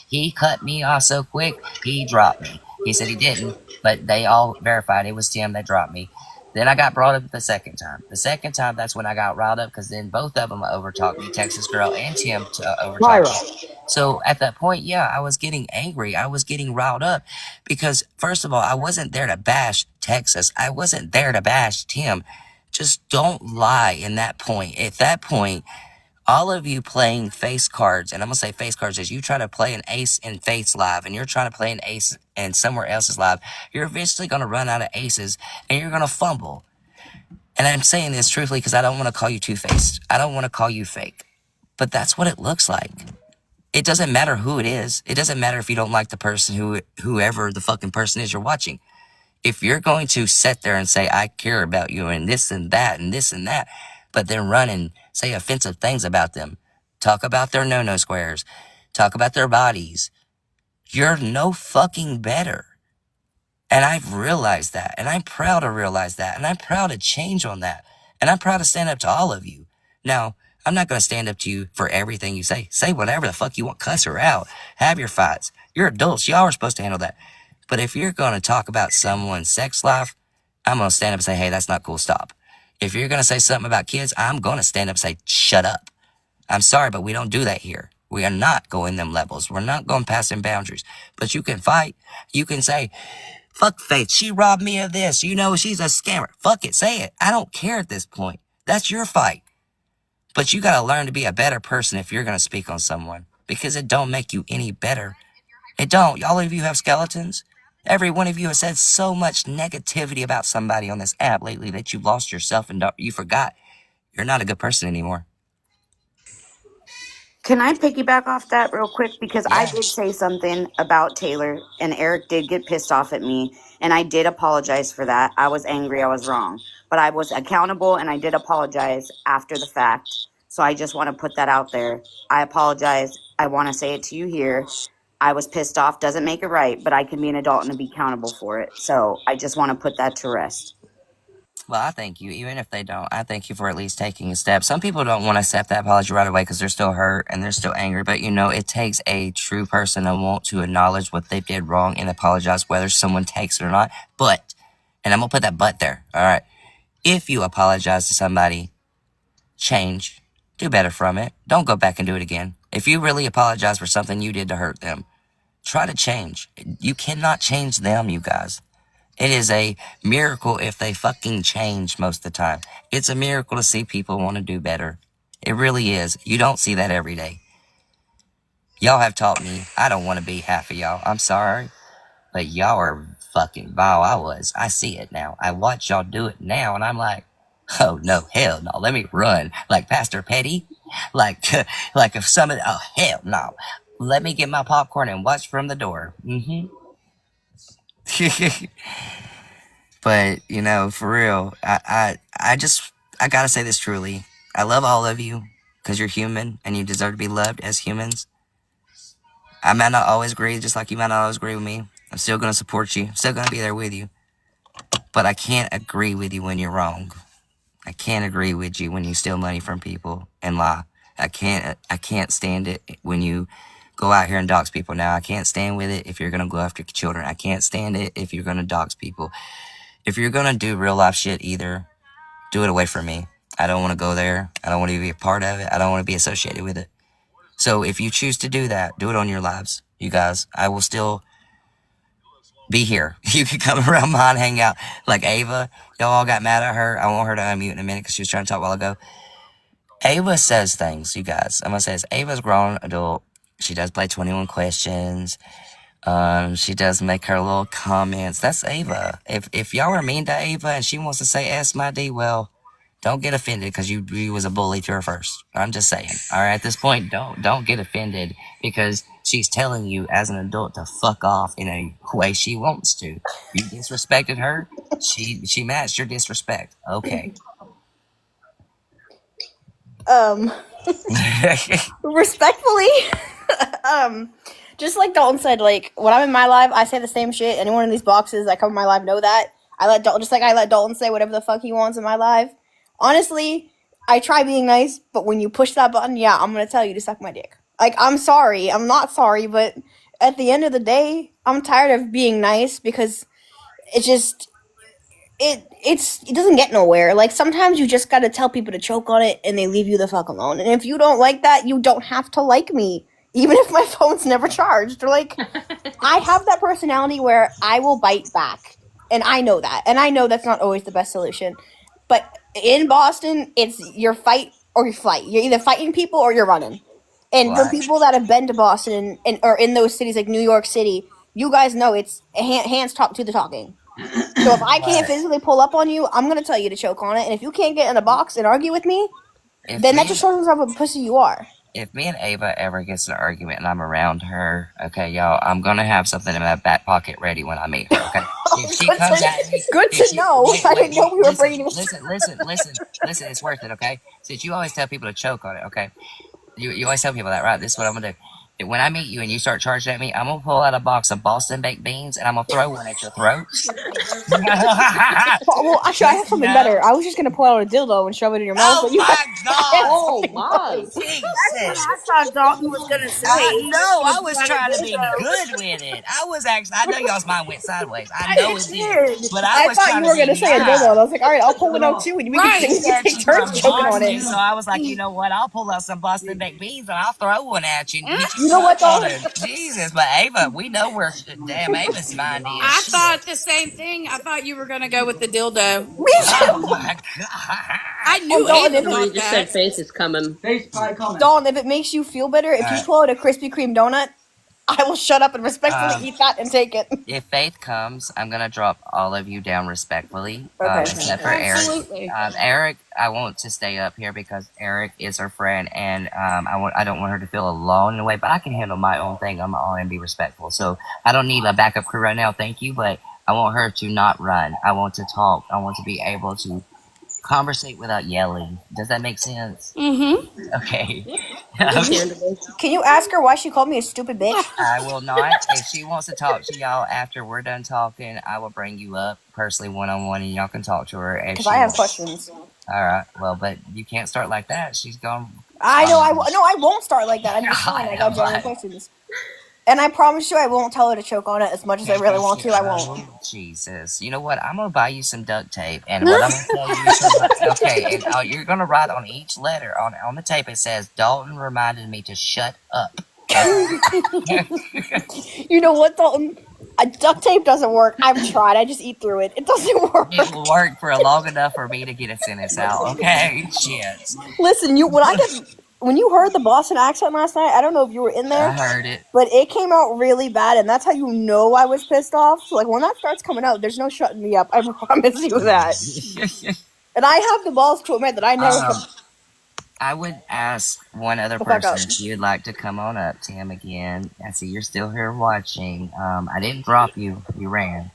He cut me off so quick, he dropped me. He said he didn't, but they all verified it was Tim that dropped me. Then I got brought up the second time. The second time, that's when I got riled up because then both of them overtalked me, Texas Girl and Tim, to overtalk me. So at that point, yeah, I was getting angry. I was getting riled up because, first of all, I wasn't there to bash Texas. I wasn't there to bash Tim. Just don't lie in that point. At that point, all of you playing face cards, and I'm going to say face cards as you try to play an ace in Faith's live and you're trying to play an ace in somewhere else's live, you're eventually going to run out of aces and you're going to fumble. And I'm saying this truthfully because I don't want to call you two-faced. I don't want to call you fake. But that's what it looks like. It doesn't matter who it is. It doesn't matter if you don't like the person, whoever the fucking person is you're watching. If you're going to sit there and say, I care about you and this and that, but then run and say offensive things about them, talk about their no-no squares, talk about their bodies, you're no fucking better. And I've realized that, and I'm proud to realize that, and I'm proud to change on that, and I'm proud to stand up to all of you. Now, I'm not going to stand up to you for everything you say. Say whatever the fuck you want, cuss her out, have your fights. You're adults, y'all are supposed to handle that. But if you're going to talk about someone's sex life, I'm going to stand up and say, hey, that's not cool, stop. If you're going to say something about kids, I'm going to stand up and say, shut up. I'm sorry, but we don't do that here. We are not going them levels. We're not going past them boundaries. But you can fight. You can say, fuck Faith, she robbed me of this. She's a scammer. Fuck it, say it. I don't care at this point. That's your fight. But you got to learn to be a better person if you're going to speak on someone. Because it don't make you any better. It don't. All of you have skeletons. Every one of you has said so much negativity about somebody on this app lately that you've lost yourself and you forgot you're not a good person anymore. Can I piggyback off that real quick? Because I Yeah. did say something about Taylor, and Eric did get pissed off at me, and I did apologize for that. I was angry, I was wrong. But I was accountable, and I did apologize after the fact. So I just want to put that out there. I apologize. I want to say it to you here. I was pissed off. Doesn't make it right, but I can be an adult and be accountable for it. So I just want to put that to rest. Well, I thank you. Even if they don't, I thank you for at least taking a step. Some people don't want to accept that apology right away because they're still hurt and they're still angry. But, it takes a true person to want to acknowledge what they did wrong and apologize, whether someone takes it or not. But, and I'm going to put that but there, all right? If you apologize to somebody, change. Do better from it. Don't go back and do it again. If you really apologize for something you did to hurt them, try to change. You cannot change them, you guys. It is a miracle if they fucking change most of the time. It's a miracle to see people want to do better. It really is. You don't see that every day. Y'all have taught me I don't want to be half of y'all. I'm sorry, but y'all are fucking vile. I see it now. I watch y'all do it now, and I'm like, oh no, hell no. Let me run like Pastor Petty, like like if somebody. Oh hell no. Let me get my popcorn and watch from the door. But, for real, I gotta say this truly. I love all of you because you're human and you deserve to be loved as humans. I might not always agree, just like you might not always agree with me. I'm still gonna support you. I'm still gonna be there with you. But I can't agree with you when you're wrong. I can't agree with you when you steal money from people and lie. I can't stand it when you go out here and dox people. Now, I can't stand with it if you're gonna go after children. I can't stand it if you're gonna dox people. If you're gonna do real life shit either, do it away from me. I don't want to go there. I don't want to be a part of it. I don't want to be associated with it. So if you choose to do that, do it on your lives, you guys. I will still be here. You can come around mine, hang out. Like Ava, y'all all got mad at her. I want her to unmute in a minute because she was trying to talk a while ago. Ava says things, you guys. I'm going to say this. Ava's grown adult. She does play 21 questions. She does make her little comments. That's Ava. If y'all are mean to Ava and she wants to say S my D, well, Don't get offended because you was a bully to her first. I'm just saying. All right, at this point, don't get offended because she's telling you as an adult to fuck off in a way she wants to. You disrespected her. She matched your disrespect. Okay. Um, respectfully, just like Dalton said, like when I'm in my live, I say the same shit. Anyone in these boxes that come in my live know that. I let Dalton, just like I let Dalton say whatever the fuck he wants in my live. Honestly, I try being nice, but when you push that button, yeah, I'm gonna tell you to suck my dick. Like, I'm sorry, I'm not sorry, but at the end of the day, I'm tired of being nice because it just it doesn't get nowhere. Like, sometimes you just gotta tell people to choke on it and they leave you the fuck alone. And if you don't like that, you don't have to like me. Even if my phone's never charged. Or like, I have that personality where I will bite back. And I know that. And I know that's not always the best solution. But in Boston, it's your fight or your flight. You're either fighting people or you're running. And for Right. people that have been to Boston and or in those cities like New York City, you guys know it's hands talk to the talking. So if I can't physically pull up on you, I'm gonna tell you to choke on it. And if you can't get in a box and argue with me, If then that me just shows what a pussy you are. if me and Ava ever gets in an argument and I'm around her, okay, y'all, I'm gonna have something in my back pocket ready when I meet her. Okay, if she comes at me, Good if to she know. wait, I wait, didn't know we were listen, bringing this. listen, it's worth it. Okay, since you always tell people to choke on it, okay, you always tell people that, right? This is what I'm gonna do. When I meet you and you start charging at me, I'm gonna pull out a box of Boston baked beans and I'm gonna throw one at your throat. Well, actually, I have something better. I was just gonna pull out a dildo and shove it in your mouth. Oh but you my God! Oh my! Jesus! That's what I thought Dalton was gonna say. He No, I was was gonna trying to pull be out a dildo. good with it. I was actually, I know y'all's mind went sideways. I know it did. But I I was thought trying you to were be gonna say a dildo, and I nice. was like, all right, I'll pull one out too, and we Right. can Said take she's turns from choking on Boston, it. so I was like, you know what? I'll pull out some Boston baked beans and I'll throw one at you and get You know what, on though? it. Jesus, but Ava, we know where damn Ava's mind is. I Shit. thought the same thing. I thought you were gonna go with the dildo. Me Oh too. my God. I And knew Dalton, Ava if Somebody thought just that. said Faith is coming. Dalton, if it makes you feel better, if you pull out a Krispy Kreme donut, I will shut up and respectfully Um, eat that and take it. if Faith comes, I'm gonna drop all of you down respectfully, Okay. except for Eric. Absolutely. Eric, I want to stay up here because Eric is her friend, and I don't want her to feel alone in a way. But I can handle my own thing on my own and be respectful. So I don't need a backup crew right now. Thank you, but I want her to not run. I want to talk. I want to be able to conversate without yelling. Does that make sense? Mm-hmm. Okay. Okay. Understandable. Can you ask her why she called me a stupid bitch? I will not. If she wants to talk to y'all after we're done talking, I will bring you up personally one on one, and y'all can talk to her if Because she I have wants. questions. All right. Well, but you can't start like that. She's gone. I know. I won't start like that. I'm just saying. I got genuine But questions, and I promise you, I won't tell her to choke on it as much as I really want to. I won't. oh, Jesus. You know what? I'm gonna buy you some duct tape, and what I'm gonna tell you is okay. And you're gonna write on each letter on the tape. It says Dalton reminded me to shut up. You know what, Dalton? Duct tape doesn't work. I've tried. I just eat through it. It doesn't work. It will work for long enough for me to get a sentence out. Okay. Shit. Listen, when you heard the Boston accent last night, I don't know if you were in there. I heard it. But it came out really bad, and that's how you know I was pissed off. So, like, when that starts coming out, there's no shutting me up. I promise you that. And I have the balls to admit that I never. I would ask one other The fuck up. person if you'd like to come on up, Tim, again. I see you're still here watching. I didn't drop you. You ran.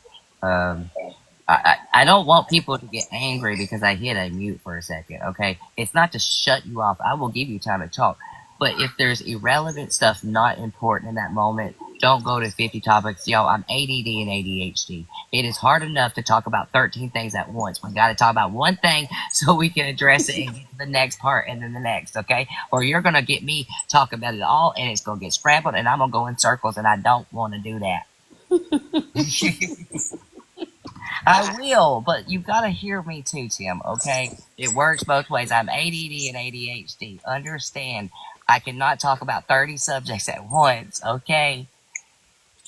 I don't want people to get angry because I hit a mute for a second, okay? It's not to shut you off. I will give you time to talk. But if there's irrelevant stuff not important in that moment, don't go to 50 topics. Yo, I'm ADD and ADHD. It is hard enough to talk about 13 things at once. We got to talk about one thing so we can address it and get to the next part and then the next, okay? Or you're going to get me talking about it all and it's going to get scrambled and I'm going to go in circles and I don't want to do that. I will, but you gotta hear me too, Tim, okay? It works both ways. I'm ADD and ADHD. Understand, I cannot talk about 30 subjects at once, okay?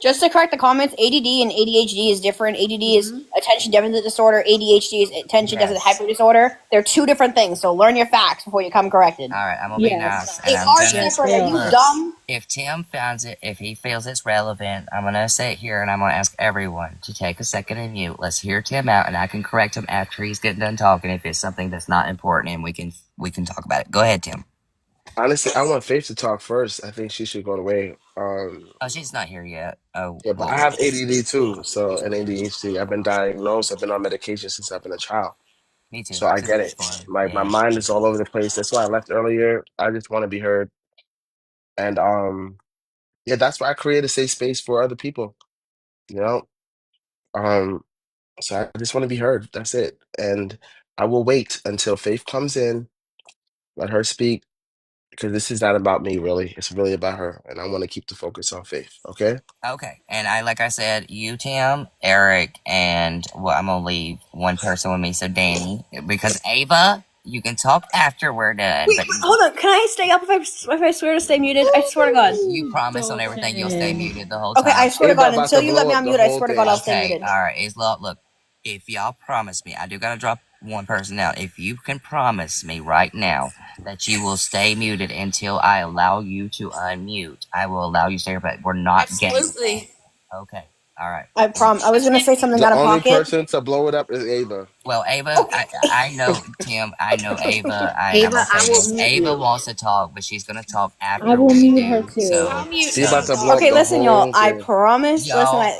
Just to correct the comments, ADD and ADHD is different. ADD is attention deficit disorder. ADHD is attention deficit Yes. hyper disorder. They're two different things. So learn your facts before you come corrected. All right, I'm gonna be nice, and They I'm are gonna separate. Are you look. dumb? If Tim finds it, if he feels it's relevant, I'm gonna sit here and I'm gonna ask everyone to take a second and mute. Let's hear Tim out, and I can correct him after he's getting done talking if it's something that's not important, and we can talk about it. Go ahead, Tim. Honestly, I want Faith to talk first. I think she should go away. Oh, she's not here yet. Oh, Yeah, but I well, have ADD too, so and ADHD. I've been diagnosed. I've been on medication since I've been a child, me too. so I Since I get was it. born. Like my Yeah. mind is all over the place. That's why I left earlier. I just want to be heard, and yeah, that's why I create a safe space for other people. You know, um, so I just want to be heard. That's it, and I will wait until Faith comes in. Let her speak because this is not about me, really. It's really about her, and I want to keep the focus on Faith. Okay. Okay, and like I said, you, Tim, Eric, and well, I'm gonna leave one person with me, so Danny, because Ava, you can talk after we're done, Wait, but hold on. Can I stay up if I swear to stay muted? I swear to God. you promise on everything you'll stay muted the whole Okay, I time. swear to Ava God. about Until to you let blow me up on the mute, I whole swear to God, I'll thing. stay Okay, muted. all right. Look, if y'all promise me, I do gotta drop one person out. If you can promise me right now that you will stay muted until I allow you to unmute, I will allow you to stay. But we're not getting. Absolutely. Okay, all right. I was gonna say something The out of only pocket. person to blow it up is Ava. Well, Ava, I know Tim. I know Ava. I'm Ava, gonna I say will this. mute Ava you. wants to talk, but she's gonna talk I after will we mute her do. too. I'll mute She about to Ava. blow up Okay, the listen, y'all. whole I thing. promise. Listen, Y'all,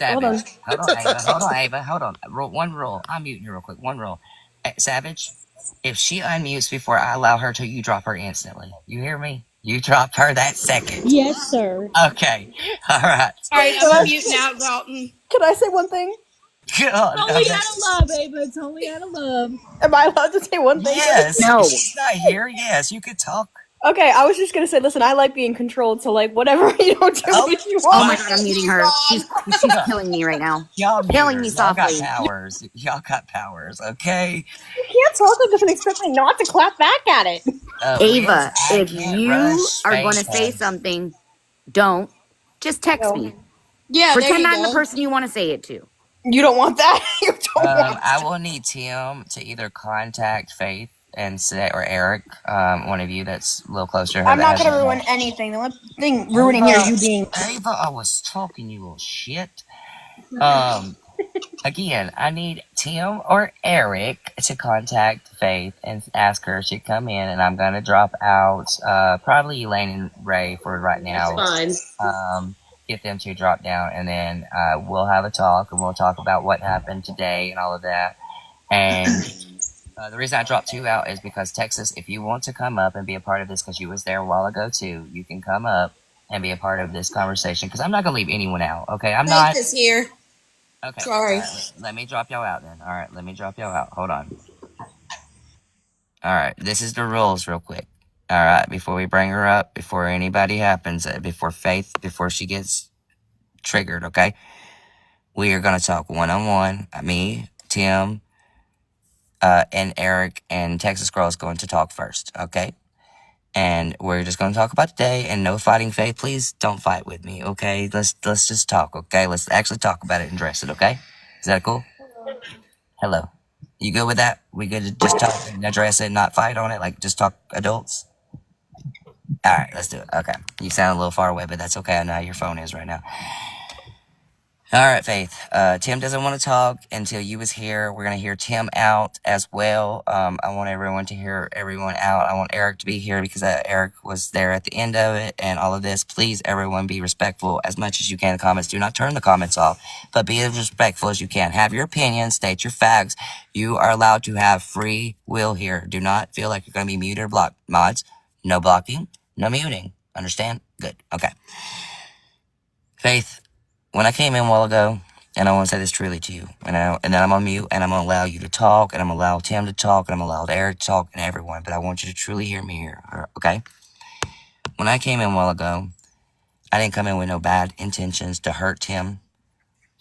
hold on. Savage. Hold on, Ava. Hold on, Ava. Hold on. One rule. I'm muting you real quick. One rule. Savage, if she unmutes before I allow her to, you drop her instantly. You hear me? You drop her that second. Yes, sir. Okay. All right. All right, I'm muting out, Dalton. Can I say one thing? God, Only out of love, Ava. It's only out of love. Am I allowed to say one thing? yes. No. She's not here. Yes, you could talk. Okay, I was just gonna say, listen, I like being controlled, so like whatever you don't do Oh, if you Oh want. my God, I'm muting her. She's killing me right now. Y'all Killing me muters, y'all got softly. powers. Y'all got powers, okay? You can't talk like this and expect me not to clap back at it. Wiz, Ava, I if can't you rush are going Faith to say Home. something, don't. Just text No, me. Yeah, there Pretend you I'm the go. person you want to say it to. you don't want that. You don't want. I will need Tim to either contact Faith and say, or Eric, one of you that's a little closer to her I'm that not has gonna more ruin knowledge. anything. The only thing ruining here is you being. Ava, I was talking, you little shit. Um, Again, I need Tim or Eric to contact Faith and ask her to come in, and I'm gonna drop out probably Elaine and Ray for right now. That's fine. Get them to drop down, and then we'll have a talk, and we'll talk about what happened today and all of that. And the reason I dropped two out is because Texas, if you want to come up and be a part of this, because you was there a while ago too, you can come up and be a part of this conversation. Because I'm not gonna leave anyone out. Okay, I'm not. Faith is here. Okay. Sorry. Let me drop y'all out then. All right, let me drop y'all out. Hold on. All right, this is the rules, real quick. All right, before we bring her up, before anybody happens, before Faith, before she gets triggered, okay? We are gonna talk one on one. Me, Tim, and Eric and Texas Girl is going to talk first, okay? And we're just gonna talk about today, and no fighting. Faith, please don't fight with me, okay? Let's just talk, okay? Let's actually talk about it and address it, okay? Is that cool? Hello. You good with that? We good to just talk and address it and not fight on it? Like, just talk adults? Alright, let's do it. Okay. You sound a little far away, but that's okay. I know how your phone is right now. Alright, Faith. Tim doesn't want to talk until you was here. We're going to hear Tim out as well. I want everyone to hear everyone out. I want Eric to be here because Eric was there at the end of it and all of this. Please, everyone, be respectful as much as you can in the comments. Do not turn the comments off, but be as respectful as you can. Have your opinion, state your facts. You are allowed to have free will here. Do not feel like you're going to be muted or blocked. Mods, no blocking, no muting. Understand? Good. Okay. Faith, when I came in a while ago, and I want to say this truly to you, and then I'm on mute, and I'm going to allow you to talk, and I'm going to allow Tim to talk, and I'm going to allow Eric to talk, and everyone, but I want you to truly hear me here, okay? When I came in a while ago, I didn't come in with no bad intentions to hurt Tim,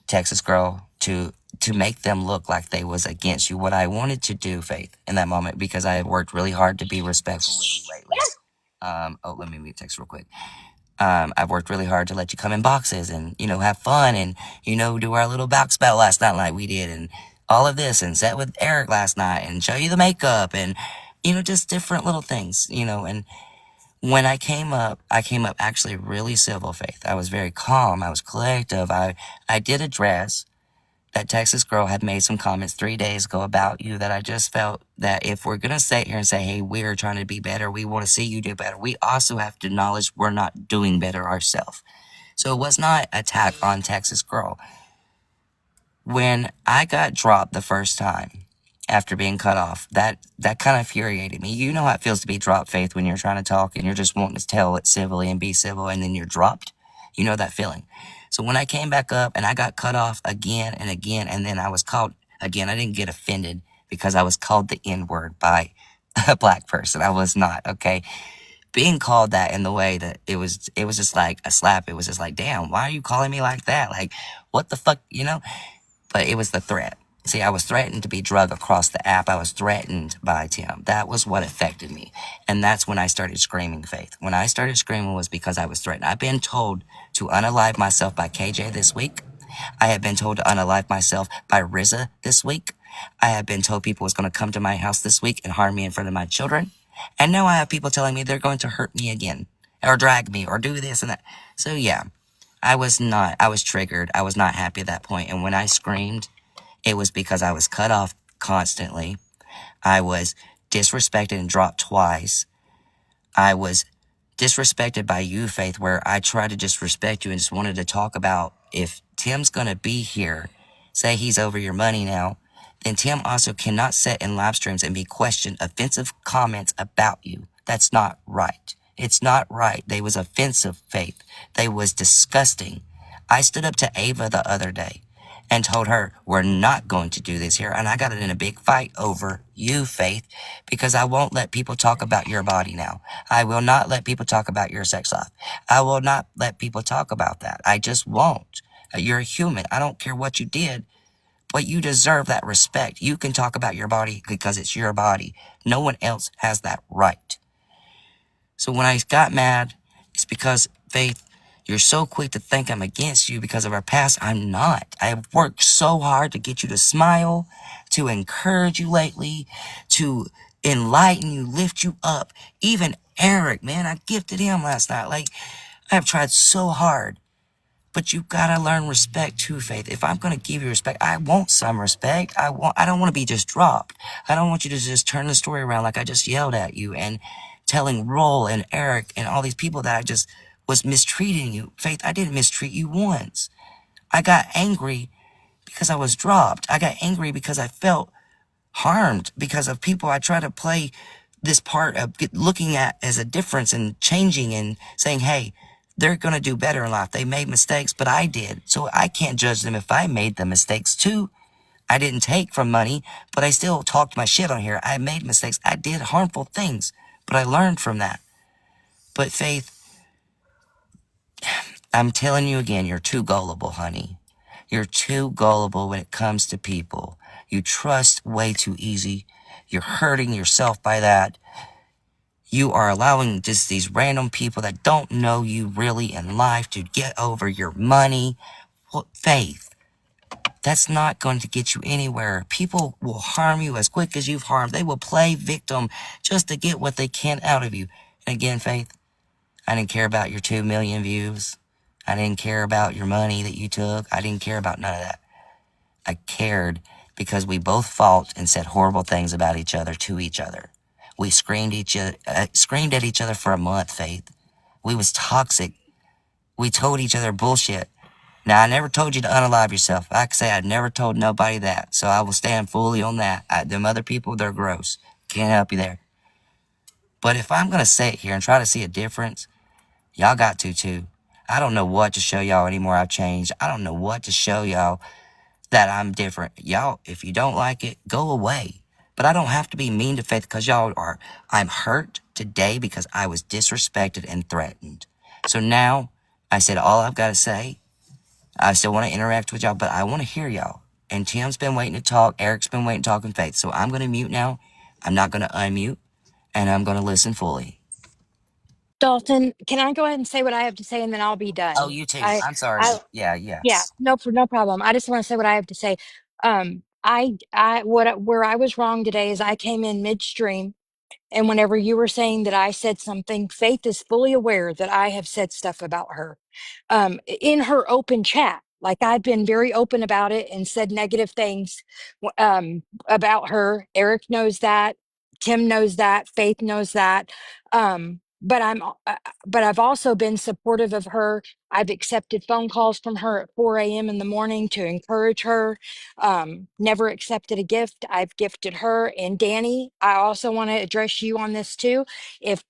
Texas Girl, to make them look like they was against you. What I wanted to do, Faith, in that moment, because I had worked really hard to be respectful with you lately. Let me mute text real quick. I've worked really hard to let you come in boxes and, have fun and, do our little box battle last night like we did and all of this and sat with Eric last night and show you the makeup and, just different little things, and when I came up actually really civil, Faith. I was very calm. I was collective. I did address that Texas girl had made some comments 3 days ago about you that I just felt that if we're going to sit here and say, hey, we're trying to be better, we want to see you do better, we also have to acknowledge we're not doing better ourselves. So it was not attack on Texas girl. When I got dropped the first time after being cut off, that kind of infuriated me. You know how it feels to be dropped, Faith, when you're trying to talk and you're just wanting to tell it civilly and be civil and then you're dropped. You know that feeling. So when I came back up and I got cut off again and again, and then I was called again, I didn't get offended because I was called the N-word by a black person. I was not, okay? Being called that in the way that it was just like a slap. It was just like, damn, why are you calling me like that? Like, what the fuck, But it was the threat. See, I was threatened to be drug across the app. I was threatened by Tim. That was what affected me. And that's when I started screaming, Faith. When I started screaming was because I was threatened. I've been told to unalive myself by KJ this week. I have been told to unalive myself by RZA this week. I have been told people was going to come to my house this week and harm me in front of my children. And now I have people telling me they're going to hurt me again or drag me or do this and that. So yeah, I was triggered. I was not happy at that point. And when I screamed, it was because I was cut off constantly. I was disrespected and dropped twice. I was disrespected by you, Faith, where I tried to just respect you and just wanted to talk about if Tim's going to be here, say he's over your money now, then Tim also cannot sit in live streams and be questioned offensive comments about you. That's not right. It's not right. They was offensive, Faith. They was disgusting. I stood up to Ava the other day and told her, we're not going to do this here. And I got it in a big fight over you, Faith, because I won't let people talk about your body now. I will not let people talk about your sex life. I will not let people talk about that. I just won't. You're a human. I don't care what you did, but you deserve that respect. You can talk about your body because it's your body. No one else has that right. So when I got mad, it's because, Faith, you're so quick to think I'm against you because of our past. I'm not. I have worked so hard to get you to smile, to encourage you lately, to enlighten you, lift you up. Even Eric, man, I gifted him last night. Like, I have tried so hard. But you gotta learn respect too, Faith. If I'm gonna give you respect, I want some respect. I don't want to be just dropped. I don't want you to just turn the story around like I just yelled at you and telling Roll and Eric and all these people that I just was mistreating you. Faith, I didn't mistreat you once. I got angry because I was dropped. I got angry because I felt harmed because of people I try to play this part of looking at as a difference and changing and saying, hey, they're going to do better in life. They made mistakes, but I did. So I can't judge them if I made the mistakes too. I didn't take from money, but I still talked my shit on here. I made mistakes. I did harmful things, but I learned from that. But Faith, I'm telling you again, you're too gullible, honey. You're too gullible when it comes to people. You trust way too easy. You're hurting yourself by that. You are allowing just these random people that don't know you really in life to get over your money. Well, Faith, that's not going to get you anywhere. People will harm you as quick as you've harmed. They will play victim just to get what they can out of you. And again, Faith, I didn't care about your 2 million views. I didn't care about your money that you took. I didn't care about none of that. I cared because we both fought and said horrible things about each other to each other. We screamed at each other for a month, Faith. We was toxic. We told each other bullshit. Now, I never told you to unalive yourself. Like I say, I never told nobody that. So I will stand fully on that. Them other people, they're gross. Can't help you there. But if I'm going to sit here and try to see a difference, y'all got to too. I don't know what to show y'all anymore. I've changed. I don't know what to show y'all that I'm different. Y'all, if you don't like it, go away. But I don't have to be mean to Faith because y'all are. I'm hurt today because I was disrespected and threatened. So now I said all I've got to say. I still want to interact with y'all, but I want to hear y'all. And Tim's been waiting to talk. Eric's been waiting to talk in Faith. So I'm going to mute now. I'm not going to unmute. And I'm going to listen fully. Dalton, can I go ahead and say what I have to say and then I'll be Oh, done? you too. I, I'm sorry. I, Yeah, yeah. yeah, no problem. I just want to say what I have to say. Where I was wrong today is I came in midstream. And whenever you were saying that I said something, Faith is fully aware that I have said stuff about her in her open chat. Like I've been very open about it and said negative things about her. Eric knows that. Tim knows that. Faith knows that. But I've also been supportive of her. I've accepted phone calls from her at 4 a.m. in the morning to encourage her. Never accepted a gift. I've gifted her. And Danny, I also want to address you on this too. If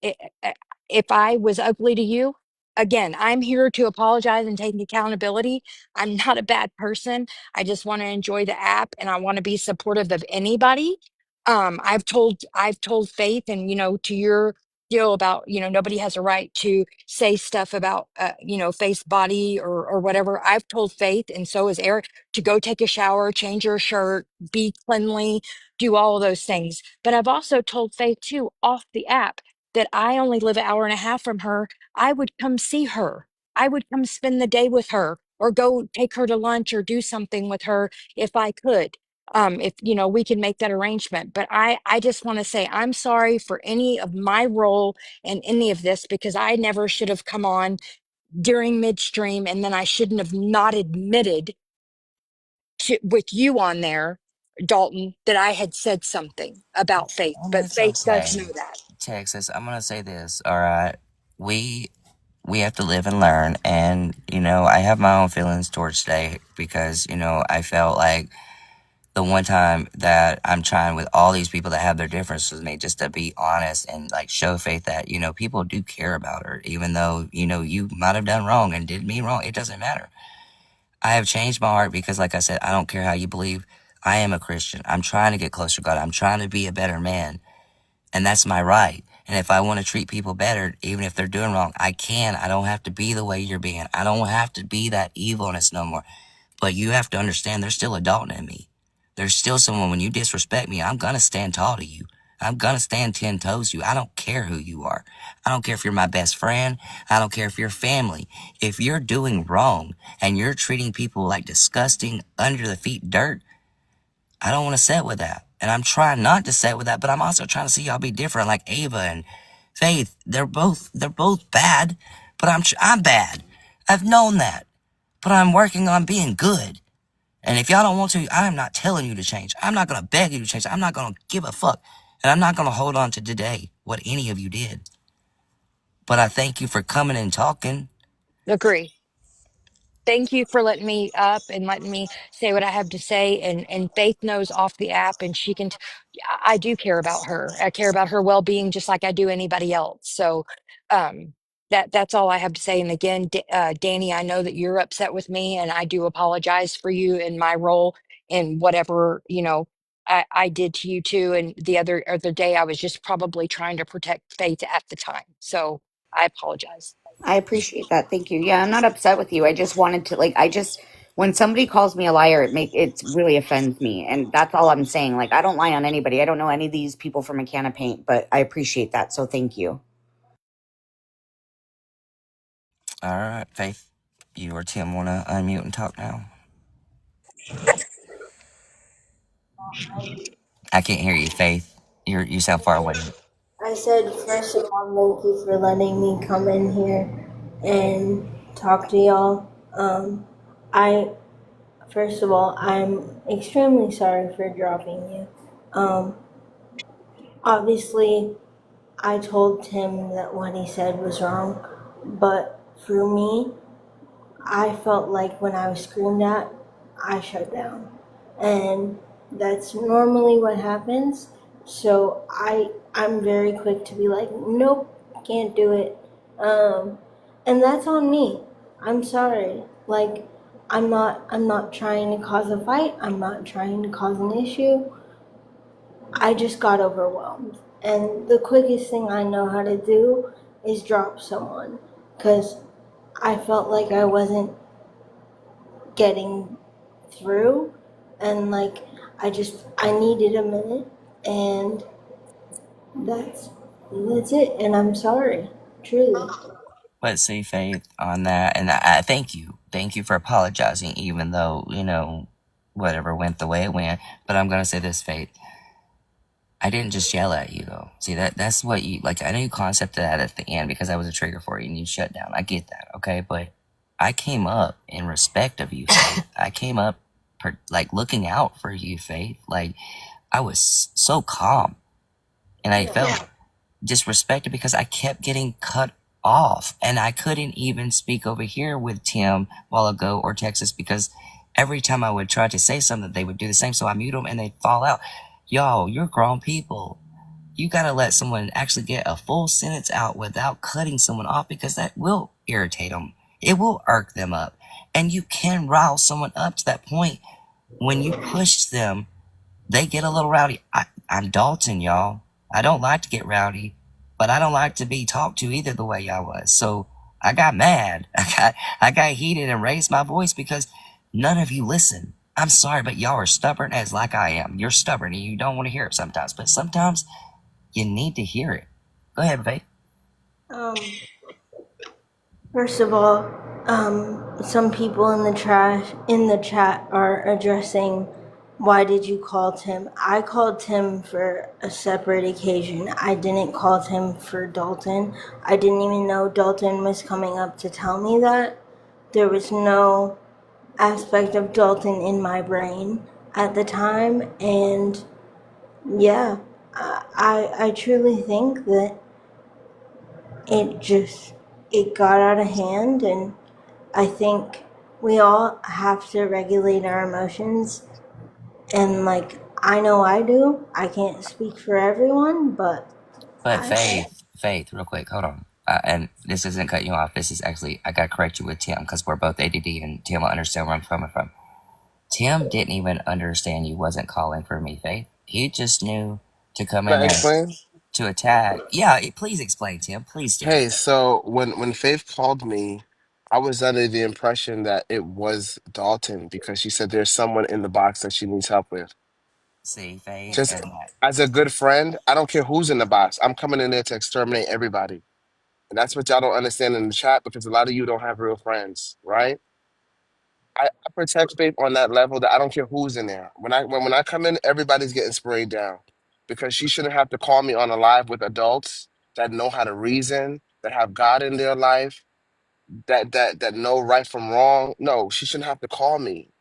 if I was ugly to you, again, I'm here to apologize and take accountability. I'm not a bad person. I just want to enjoy the app and I want to be supportive of anybody. I've told Faith, and to your deal about nobody has a right to say stuff about Faith's body or whatever. I've told Faith, and so has Eric, to go take a shower, change her shirt, be cleanly, do all of those things. But I've also told Faith too, off the app, that I only live an hour and a half from her. I would come see her. I would come spend the day with her or go take her to lunch or do something with her if I could. If we can make that arrangement. But I just want to say I'm sorry for any of my role in any of this, because I never should have come on during midstream, and then I shouldn't have not admitted with you on there, Dalton, that I had said something about Faith. And But it's Faith does okay. know that. Texas, I'm gonna say this, all right. We we have to live and learn, and I have my own feelings towards today because I felt like the one time that I'm trying with all these people that have their differences with me just to be honest and like show Faith that people do care about her, even though you might have done wrong and did me wrong. It doesn't matter. I have changed my heart because, like I said, I don't care how you believe. I am a Christian. I'm trying to get closer to God. I'm trying to be a better man. And that's my right. And if I want to treat people better, even if they're doing wrong, I can. I don't have to be the way you're being. I don't have to be that evilness no more. But you have to understand there's still a Dalton in me. There's still someone, when you disrespect me, I'm going to stand tall to you. I'm going to stand 10 toes to you. I don't care who you are. I don't care if you're my best friend. I don't care if you're family. If you're doing wrong and you're treating people like disgusting, under the feet dirt, I don't want to set with that. And I'm trying not to set with that, but I'm also trying to see y'all be different, like Ava and Faith. They're both bad, but I'm bad. I've known that. But I'm working on being good. And if y'all don't want to, I am not telling you to change. I'm not going to beg you to change. I'm not going to give a fuck. And I'm not going to hold on to today what any of you did. But I thank you for coming and talking. Agree. Thank you for letting me up and letting me say what I have to say. And Faith knows off the app, and she can. I do care about her. I care about her well being just like I do anybody else. So, um, that's all I have to say. And again, Danny, I know that you're upset with me, and I do apologize for you in my role and whatever I did to you too. And the other day, I was just probably trying to protect Faith at the time. So I apologize. I appreciate that. Thank you. Yeah, I'm not upset with you. I just wanted to when somebody calls me a liar, it really offends me, and that's all I'm saying. Like, I don't lie on anybody. I don't know any of these people from a can of paint, but I appreciate that. So thank you. All right, Faith. You or Tim want to unmute and talk now? I can't hear you, Faith. You sound far away. I said, first of all, thank you for letting me come in here and talk to y'all. I First of all, I'm extremely sorry for dropping you. Obviously, I told Tim that what he said was wrong, but for me, I felt like when I was screamed at, I shut down. And that's normally what happens. So I'm very quick to be like, nope, can't do it. And that's on me. I'm sorry. Like I'm not trying to cause a fight. I'm not trying to cause an issue. I just got overwhelmed. And the quickest thing I know how to do is drop someone, cuz I felt like I wasn't getting through, and like I needed a minute, and that's it, and I'm sorry. Truly. But see, Faith, on that, and I thank you. Thank you for apologizing, even though, whatever went the way it went. But I'm going to say this, Faith. I didn't just yell at you, though. See, that's what you, like, I know you concepted that at the end because I was a trigger for you and you shut down. I get that, okay? But I came up in respect of you, Faith. I came up, like, looking out for you, Faith. Like, I was so calm. And I felt disrespected because I kept getting cut off and I couldn't even speak over here with Tim a while ago or Texas because every time I would try to say something, they would do the same. So I mute them and they'd fall out. Y'all, you're grown people. You gotta let someone actually get a full sentence out without cutting someone off because that will irritate them. It will irk them up. And you can rile someone up to that point when you push them they get a little rowdy. I'm Dalton, y'all. I don't like to get rowdy, but I don't like to be talked to either the way y'all was. So I got mad. I got heated and raised my voice because none of you listen. I'm sorry, but y'all are stubborn as like I am. You're stubborn and you don't want to hear it sometimes, but sometimes you need to hear it. Go ahead, Faith. First of all, some people in the chat are addressing why did you call Tim? I called Tim for a separate occasion. I didn't call Tim for Dalton. I didn't even know Dalton was coming up to tell me that. There was no aspect of Dalton in my brain at the time, and yeah, I truly think that it got out of hand, and I think we all have to regulate our emotions, and like I know I do. I can't speak for everyone, but But Faith, real quick, hold on. And this isn't cutting you off. This is actually, I got to correct you with Tim because we're both ADD and Tim will understand where I'm coming from. Tim didn't even understand you wasn't calling for me, Faith. He just knew to come Can in I there explain? to attack. Yeah, please explain, Tim. Please do. Hey, so when Faith called me, I was under the impression that it was Dalton because she said there's someone in the box that she needs help with. See, Faith, Just and as a good friend, I don't care who's in the box. I'm coming in there to exterminate everybody. And that's what y'all don't understand in the chat because a lot of you don't have real friends, right? I protect Faith on that level that I don't care who's in there. When I come in, everybody's getting sprayed down because she shouldn't have to call me on a live with adults that know how to reason, that have God in their life, that know right from wrong. No, she shouldn't have to call me,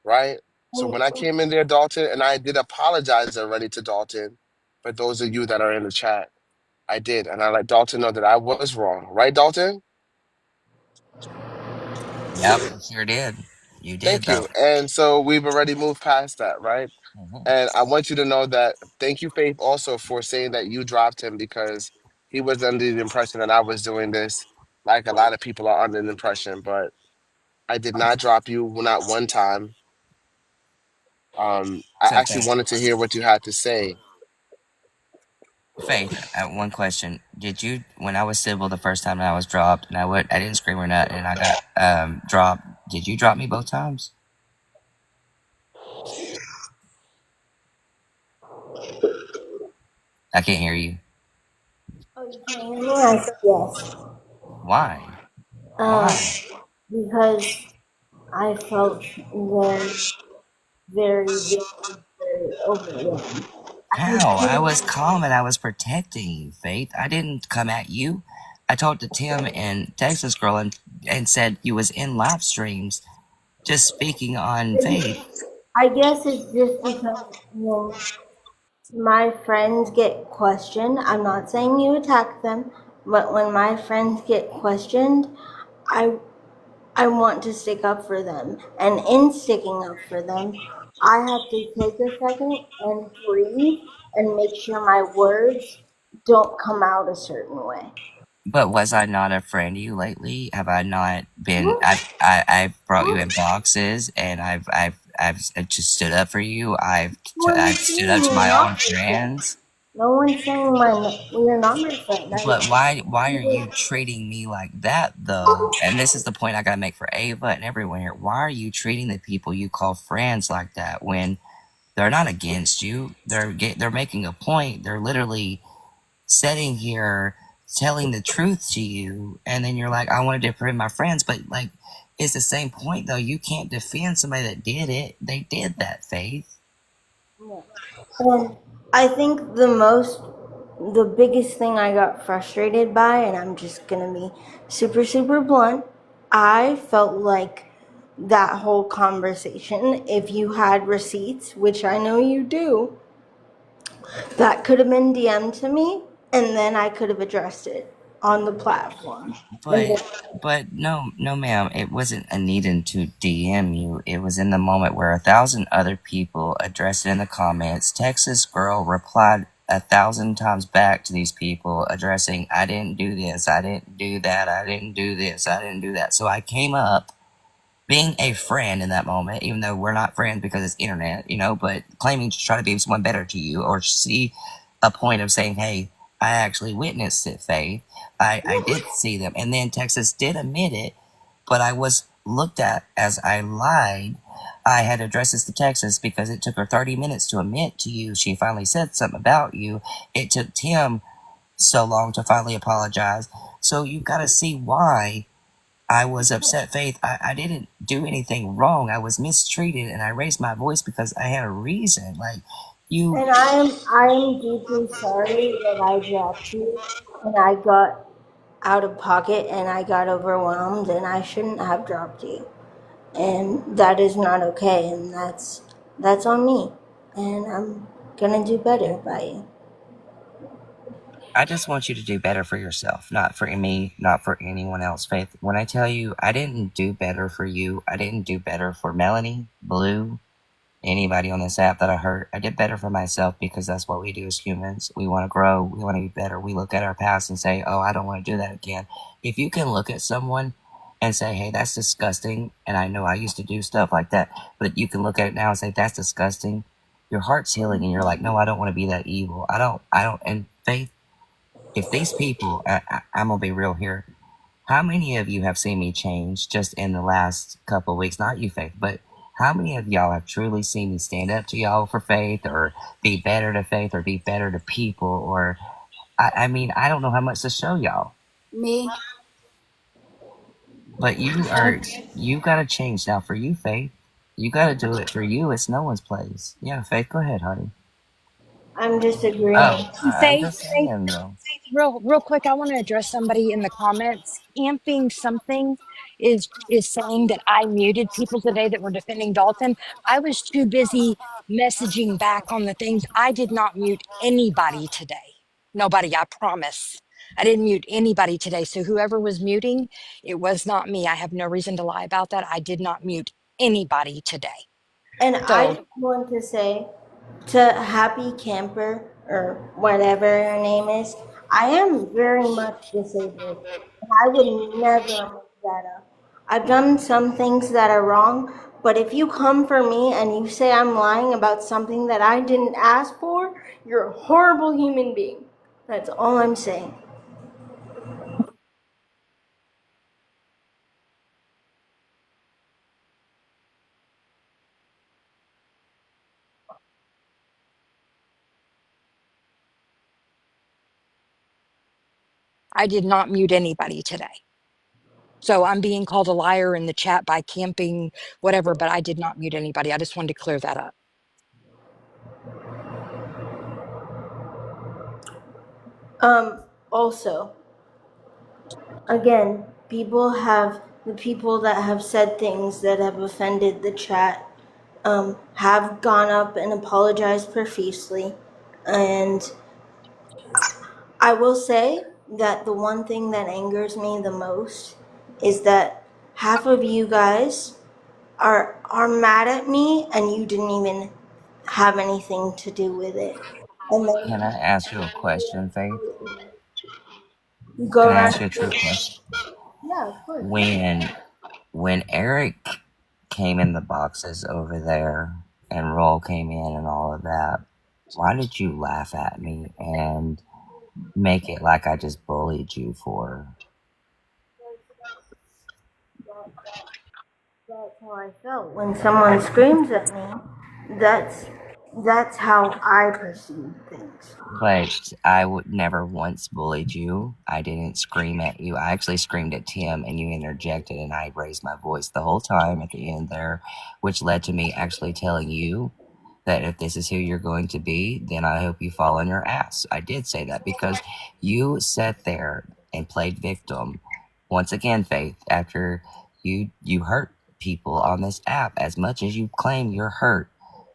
right? So when I came in there, Dalton, and I did apologize already to Dalton, for those of you that are in the chat, I did, and I let Dalton know that I was wrong, right, Dalton? yep, you sure did. You did, Thank though. you. And so we've already moved past that, right? Mhm. And I want you to know that thank you, Faith, also for saying that you dropped him because he was under the impression that I was doing this, like a lot of people are under the impression, but I did not drop you, not one time. I So, actually Faith, wanted to hear what you had to say. one question. Did you, when I was civil the first time and I was dropped, and I didn't scream or nothing, and I got dropped, did you drop me both times? I can't hear you. oh, you can't hear me? I said yes. Why? Um, Why? because I felt very overwhelmed. I was How? I was feeling calm and I was protecting you, Faith. I didn't come at you. I talked to Tim and Texas Girl and said you was in live streams just speaking on Faith. I guess it's just because my friends get questioned. I'm not saying you attack them, but when my friends get questioned, I I want to stick up for them. And in sticking up for them, I have to take a second and breathe and make sure my words don't come out a certain way. But was I not a friend to you lately? Have I not been? Yes, I've brought you in yes. boxes and I've just stood up for you. No I've one's stood saying up to you're my not own my friend. friends. No one's saying you're not my friend. But why are you treating me like that though? And this is the point I gotta make for Ava and everyone here. Why are you treating the people you call friends like that when they're not against you? They're making a point. They're literally sitting here telling the truth to you, and then you're like, I wanted to defend my friends, but like, it's the same point though. You can't defend somebody that did it. They did that, Faith. Yeah. And I think the biggest thing I got frustrated by, and I'm just gonna be super, super blunt, I felt like that whole conversation, if you had receipts, which I know you do, that could have been DM'd to me, and then I could have addressed it on the platform. And But no, ma'am. It wasn't a needing to DM you. It was in the moment where 1,000 other people addressed it in the comments. Texas girl replied 1,000 times back to these people addressing, I didn't do this, I didn't do that, I didn't do this, I didn't do that. So I came up being a friend in that moment, even though we're not friends because it's internet, but claiming to try to be someone better to you or see a point of saying, hey, I actually witnessed it, Faith. I did see them. And then Texas did admit it, but I was looked at as I lied. I had addressed this to Texas because it took her 30 minutes to admit to you. She finally said something about you. It took Tim so long to finally apologize. So you got to see why I was upset, Faith. I didn't do anything wrong. I was mistreated, and I raised my voice because I had a reason. Like, you. And I am deeply sorry that I dropped you and I got out of pocket and I got overwhelmed and I shouldn't have dropped you. And that is not okay, and that's on me. And I'm gonna do better by you. I just want you to do better for yourself, not for me, not for anyone else, Faith. When I tell you I didn't do better for you, I didn't do better for Melanie, Blue, anybody on this app that I hurt. I did better for myself because that's what we do as humans. We want to grow. We want to be better. We look at our past and say, oh, I don't want to do that again. If you can look at someone and say, hey, that's disgusting, and I know I used to do stuff like that, but you can look at it now and say, that's disgusting, your heart's healing and you're like, no, I don't want to be that evil. And Faith, if these people, I'm going to be real here, how many of you have seen me change just in the last couple of weeks? Not you, Faith, but how many of y'all have truly seen me stand up to y'all for Faith or be better to Faith or be better to people? Or, I mean, I don't know how much to show y'all. Me. But you got to change now for you, Faith. You got to do it for you. It's no one's place. Yeah, Faith, go ahead, honey. I'm just agreeing. Oh, I'm Faith, just saying, though. real quick, I want to address somebody in the comments. Camping something is saying that I muted people today that were defending Dalton. I was too busy messaging back on the things. I did not mute anybody today. Nobody, I promise. I didn't mute anybody today. So whoever was muting, it was not me. I have no reason to lie about that. I did not mute anybody today. And I So just want to say to Happy Camper or whatever her name is, I am very much disabled. And I would never make that up. I've done some things that are wrong, but if you come for me and you say I'm lying about something that I didn't ask for, you're a horrible human being. That's all I'm saying. I did not mute anybody today. So I'm being called a liar in the chat by camping, whatever, but I did not mute anybody. I just wanted to clear that up. Also, again, the people that have said things that have offended the chat have gone up and apologized profusely. And I will say that the one thing that angers me the most is that half of you guys are mad at me and you didn't even have anything to do with it. And Can then I ask you a question, Faith? you go Can I around. ask you a true question? Yeah, of course. When Eric came in the boxes over there and Roll came in and all of that, why did you laugh at me and make it like I just bullied you for? That's how I felt when someone screams at me. That's That's how I perceive things. But I would never once bullied you. I didn't scream at you. I actually screamed at Tim and you interjected and I raised my voice the whole time at the end there, which led to me actually telling you that if this is who you're going to be, then I hope you fall on your ass. I did say that because you sat there and played victim once again, Faith, after you hurt people on this app as much as you claim you're hurt.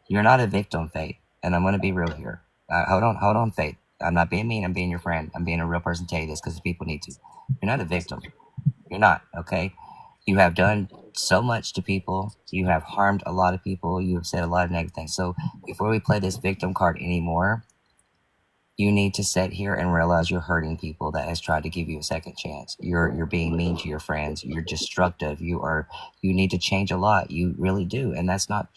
You're not a victim, Faith. And I'm going to be real here. Hold on, Faith. I'm not being mean. I'm being your friend. I'm being a real person. Tell you this because people need to. You're not a victim. You're not. Okay. You have done so much to people. You have harmed a lot of people. You have said a lot of negative things. So before we play this victim card anymore, you need to sit here and realize you're hurting people that has tried to give you a second chance. You're being mean to your friends. You're destructive. You need to change a lot. You really do. And that's not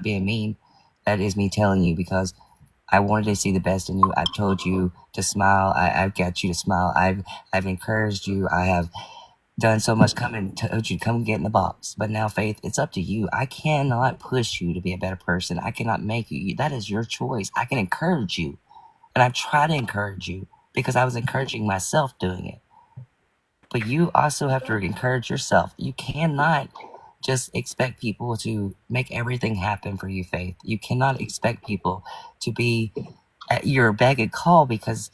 being mean. That is me telling you because I wanted to see the best in you. I've told you to smile. I've got you to smile. I've encouraged you. I have done so much coming told you come get in the box. But now, Faith, it's up to you. I cannot push you to be a better person. I cannot make you. That is your choice. I can encourage you. And I've tried to encourage you because I was encouraging myself doing it. But you also have to encourage yourself. You cannot just expect people to make everything happen for you, Faith. You cannot expect people to be at your beck and call because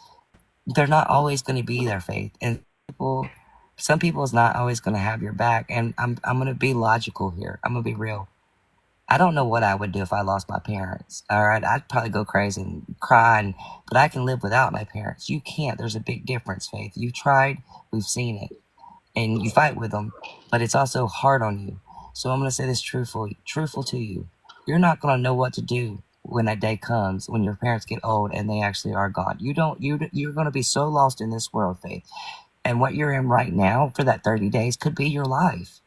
they're not always going to be there, Faith. And some people is not always going to have your back. And I'm going to be logical here. I'm going to be real. I don't know what I would do if I lost my parents. All right, I'd probably go crazy and cry, but I can live without my parents. You can't. There's a big difference, Faith. You've tried. We've seen it, and you fight with them, but it's also hard on you. So I'm gonna say this truthful to you. You're not gonna know what to do when that day comes when your parents get old and they actually are gone. You're gonna be so lost in this world, Faith. And what you're in right now for that 30 days could be your life.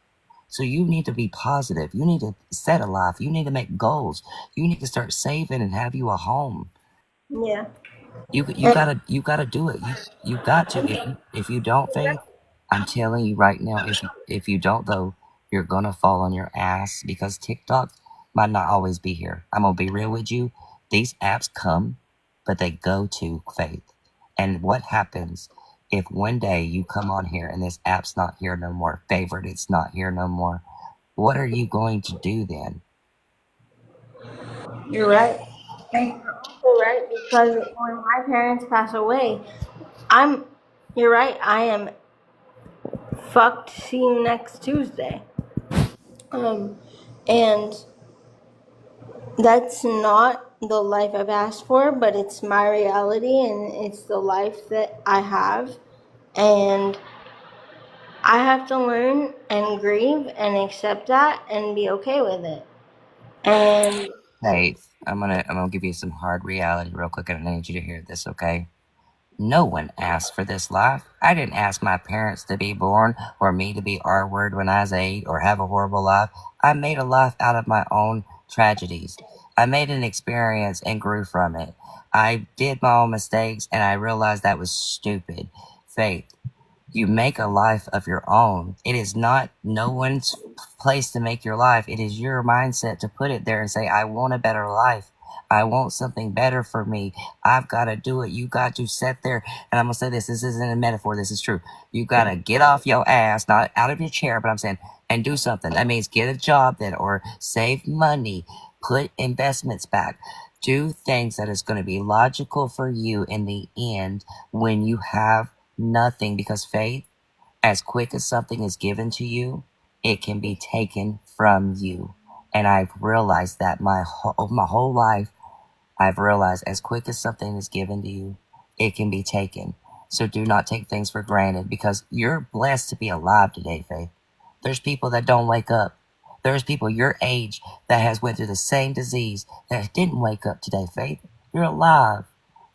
So you need to be positive. You need to set a life. You need to make goals. You need to start saving and have you a home. Yeah. You gotta do it. You got to. If you don't, Faith, I'm telling you right now. If you don't though, you're gonna fall on your ass because TikTok might not always be here. I'm gonna be real with you. These apps come, but they go to, Faith. And what happens if one day you come on here and this app's not here no more? Favorite, it's not here no more. What are you going to do then? You're right. And you're also right because when my parents pass away, I'm. You're right. I am fucked. See you next Tuesday. And that's not the life I've asked for, but it's my reality and it's the life that I have. And I have to learn and grieve and accept that and be okay with it. And Faith, I'm gonna give you some hard reality real quick, and I need you to hear this, okay? No one asked for this life. I didn't ask my parents to be born or me to be R word when I was 8 or have a horrible life. I made a life out of my own tragedies. I made an experience and grew from it. I did my own mistakes and I realized that was stupid. Faith, you make a life of your own. It is not no one's place to make your life. It is your mindset to put it there and say, I want a better life. I want something better for me. I've got to do it. You got to sit there. And I'm going to say this. This isn't a metaphor. This is true. You got to get off your ass, not out of your chair, but I'm saying, and do something. That means get a job then or save money, put investments back. Do things that is going to be logical for you in the end when you have nothing, because Faith, as quick as something is given to you, it can be taken from you. And I've realized that my whole life, I've realized as quick as something is given to you, it can be taken. So do not take things for granted because you're blessed to be alive today, Faith. There's people that don't wake up. There's people your age that has went through the same disease that didn't wake up today, Faith. You're alive.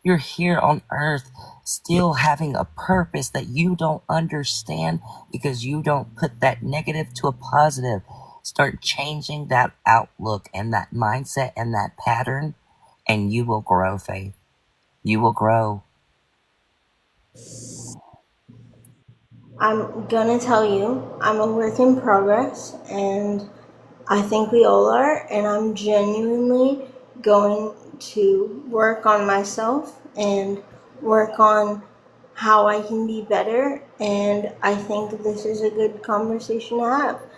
You're here on earth still having a purpose that you don't understand because you don't put that negative to a positive. Start changing that outlook and that mindset and that pattern, and you will grow, Faith. You will grow. I'm gonna tell you, I'm a work in progress, and I think we all are, and I'm genuinely going to work on myself and work on how I can be better. And I think this is a good conversation to have. It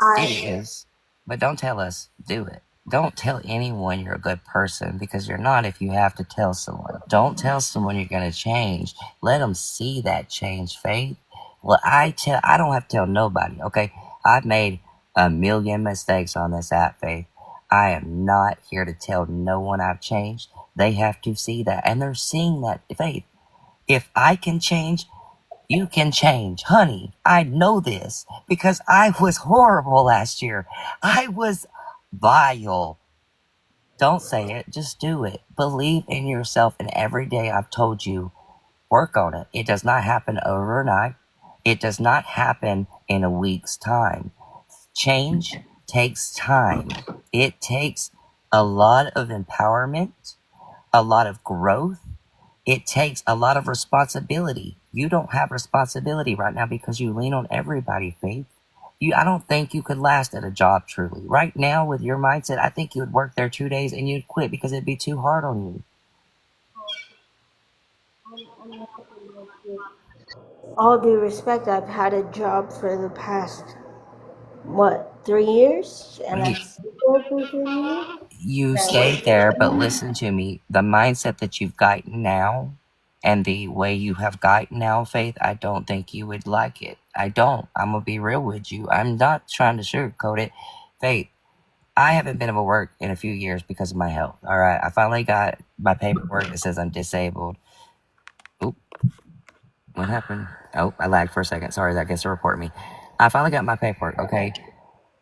I is. But don't tell us, do it. Don't tell anyone you're a good person because you're not if you have to tell someone. Don't tell someone you're going to change. Let them see that change, Faith. Well, I don't have to tell nobody, okay? I've made a million mistakes on this app, Faith. I am not here to tell no one I've changed. They have to see that. And they're seeing that, Faith. If I can change, you can change. Honey, I know this because I was horrible last year. I was vile. Don't say it, just do it. Believe in yourself, and every day I've told you, work on it. It does not happen overnight. It does not happen in a week's time. Change takes time. It takes a lot of empowerment, a lot of growth. It takes a lot of responsibility. You don't have responsibility right now because you lean on everybody, Faith. I don't think you could last at a job truly. Right now, with your mindset, I think you would work there 2 days and you'd quit because it'd be too hard on you. all due respect, I've had a job for the past, 3 years? And You, I've stayed there for 3 years? you And stayed there, but listen to me. The mindset that you've gotten now and the way you have gotten now, Faith, I don't think you would like it. I don't. I'm going to be real with you. I'm not trying to sugarcoat it. Faith, I haven't been able to work in a few years because of my health. All right. I finally got my paperwork that says I'm disabled. Oop. What happened? Oh, I lagged for a second. Sorry, that gets to report me. I finally got my paperwork. Okay.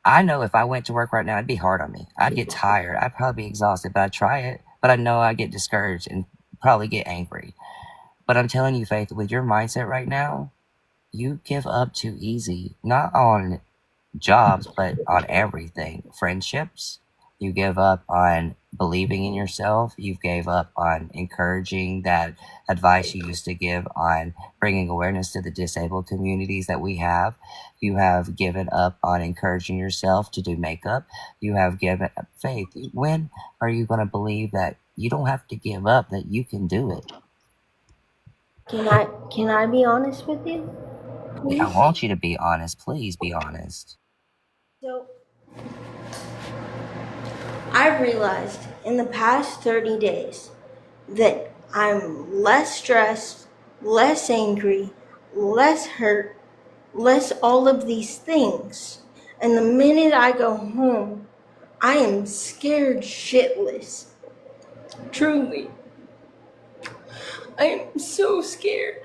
I know if I went to work right now, it'd be hard on me. I'd get tired. I'd probably be exhausted, but I'd try it. But I know I'd get discouraged and probably get angry. But I'm telling you, Faith, with your mindset right now, you give up too easy. Not on jobs, but on everything. Friendships, you give up on believing in yourself. You gave up on encouraging that advice you used to give on bringing awareness to the disabled communities that we have. You have given up on encouraging yourself to do makeup. You have given up faith. When are you going to believe that you don't have to give up, that you can do it? can I be honest with you, I please? want you to be honest. Please be honest. So I've realized in the past 30 days that I'm less stressed, less angry, less hurt, less all of these things. And the minute I go home, I am scared shitless. Truly. I am so scared.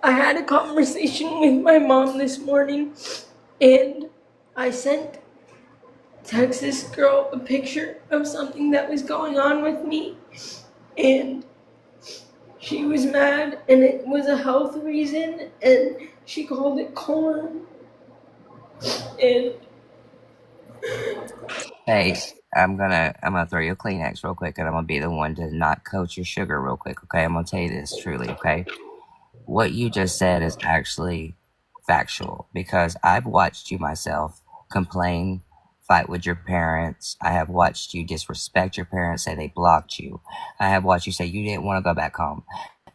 I had a conversation with my mom this morning, and I sent Texas girl a picture of something that was going on with me, and she was mad, and it was a health reason, and she called it corn. And Hey, I'm gonna throw you a Kleenex real quick, and I'm gonna be the one to not coat your sugar real quick. Okay, I'm gonna tell you this truly. Okay, what you just said is actually factual because I've watched you myself complain, fight with your parents. I have watched you disrespect your parents, say they blocked you. I have watched you say you didn't want to go back home.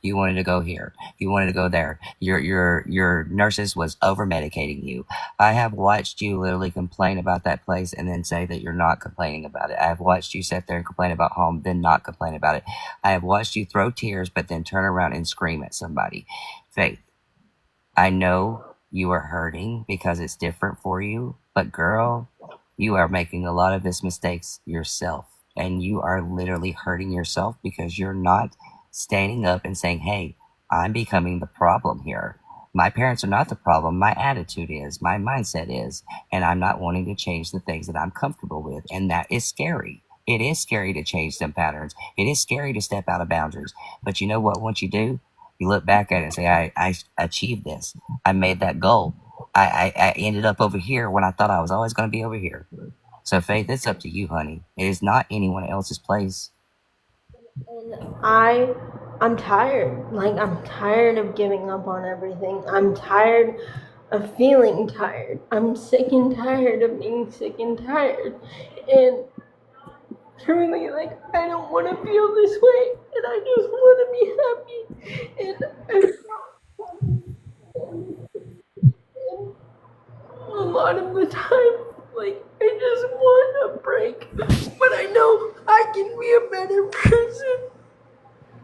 You wanted to go here. You wanted to go there. Your nurses was over medicating you. I have watched you literally complain about that place and then say that you're not complaining about it. I have watched you sit there and complain about home, then not complain about it. I have watched you throw tears, but then turn around and scream at somebody. Faith, I know you are hurting because it's different for you, but girl, you are making a lot of this mistakes yourself. And you are literally hurting yourself because you're not standing up and saying, hey, I'm becoming the problem here. My parents are not the problem. My attitude is, my mindset is, and I'm not wanting to change the things that I'm comfortable with. And that is scary. It is scary to change some patterns. It is scary to step out of boundaries. But you know what? Once you do, you look back at it and say, I achieved this. I made that goal. I ended up over here when I thought I was always going to be over here. So, Faith, it's up to you, honey. It is not anyone else's place. I'm tired. I'm tired of giving up on everything. I'm tired of feeling tired. I'm sick and tired of being sick and tired. And Truly, like, I don't want to feel this way, and I just want to be happy. And a lot of the time, like, I just want a break, but I know I can be a better person.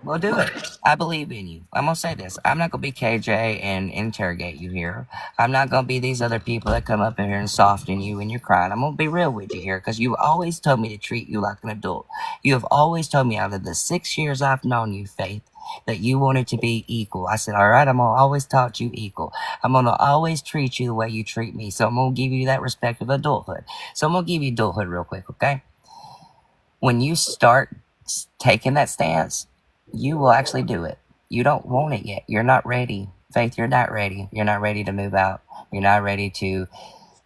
Well, do it. I believe in you. I'm gonna say this. I'm not gonna be KJ and interrogate you here. I'm not gonna be these other people that come up in here and soften you when you're crying. I'm gonna be real with you here because you've always told me to treat you like an adult. You have always told me out of the 6 years I've known you, Faith, that you wanted to be equal. I said, all right, I'm gonna always talk to you equal. I'm gonna always treat you the way you treat me. So I'm gonna give you that respect of adulthood. So I'm gonna give you adulthood real quick, okay? When you start taking that stance, you will actually do it. You don't want it yet. You're not ready. Faith, you're not ready. You're not ready to move out. You're not ready to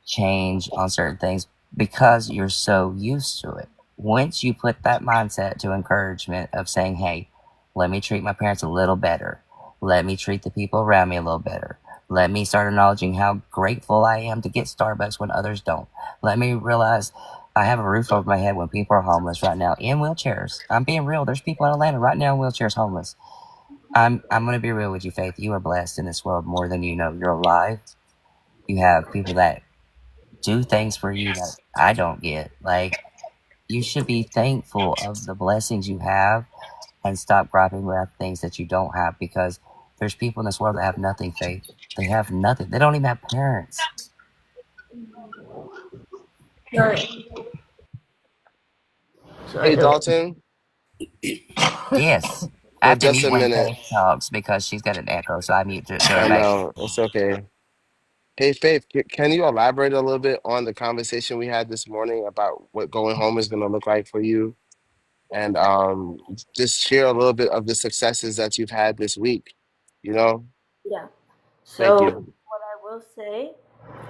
change on certain things because you're so used to it. Once you put that mindset to encouragement of saying, hey, let me treat my parents a little better. Let me treat the people around me a little better. Let me start acknowledging how grateful I am to get Starbucks when others don't. Let me realize I have a roof over my head when people are homeless right now in wheelchairs. I'm being real. There's people in Atlanta right now in wheelchairs homeless. I'm gonna be real with you, Faith. You are blessed in this world more than you know. You're alive. You have people that do things for you that I don't get. Like you should be thankful of the blessings you have and stop griping about things that you don't have because there's people in this world that have nothing, Faith. They have nothing. They don't even have parents. Right. Hey, Dalton, Yes. I for have to just mute a when minute. Faith talks because she's got an echo, so I mute to her I back. know it's okay. Hey, Faith, can you elaborate a little bit on the conversation we had this morning about what going home is going to look like for you? And just share a little bit of the successes that you've had this week, you know? Yeah. Thank So, you. what I will say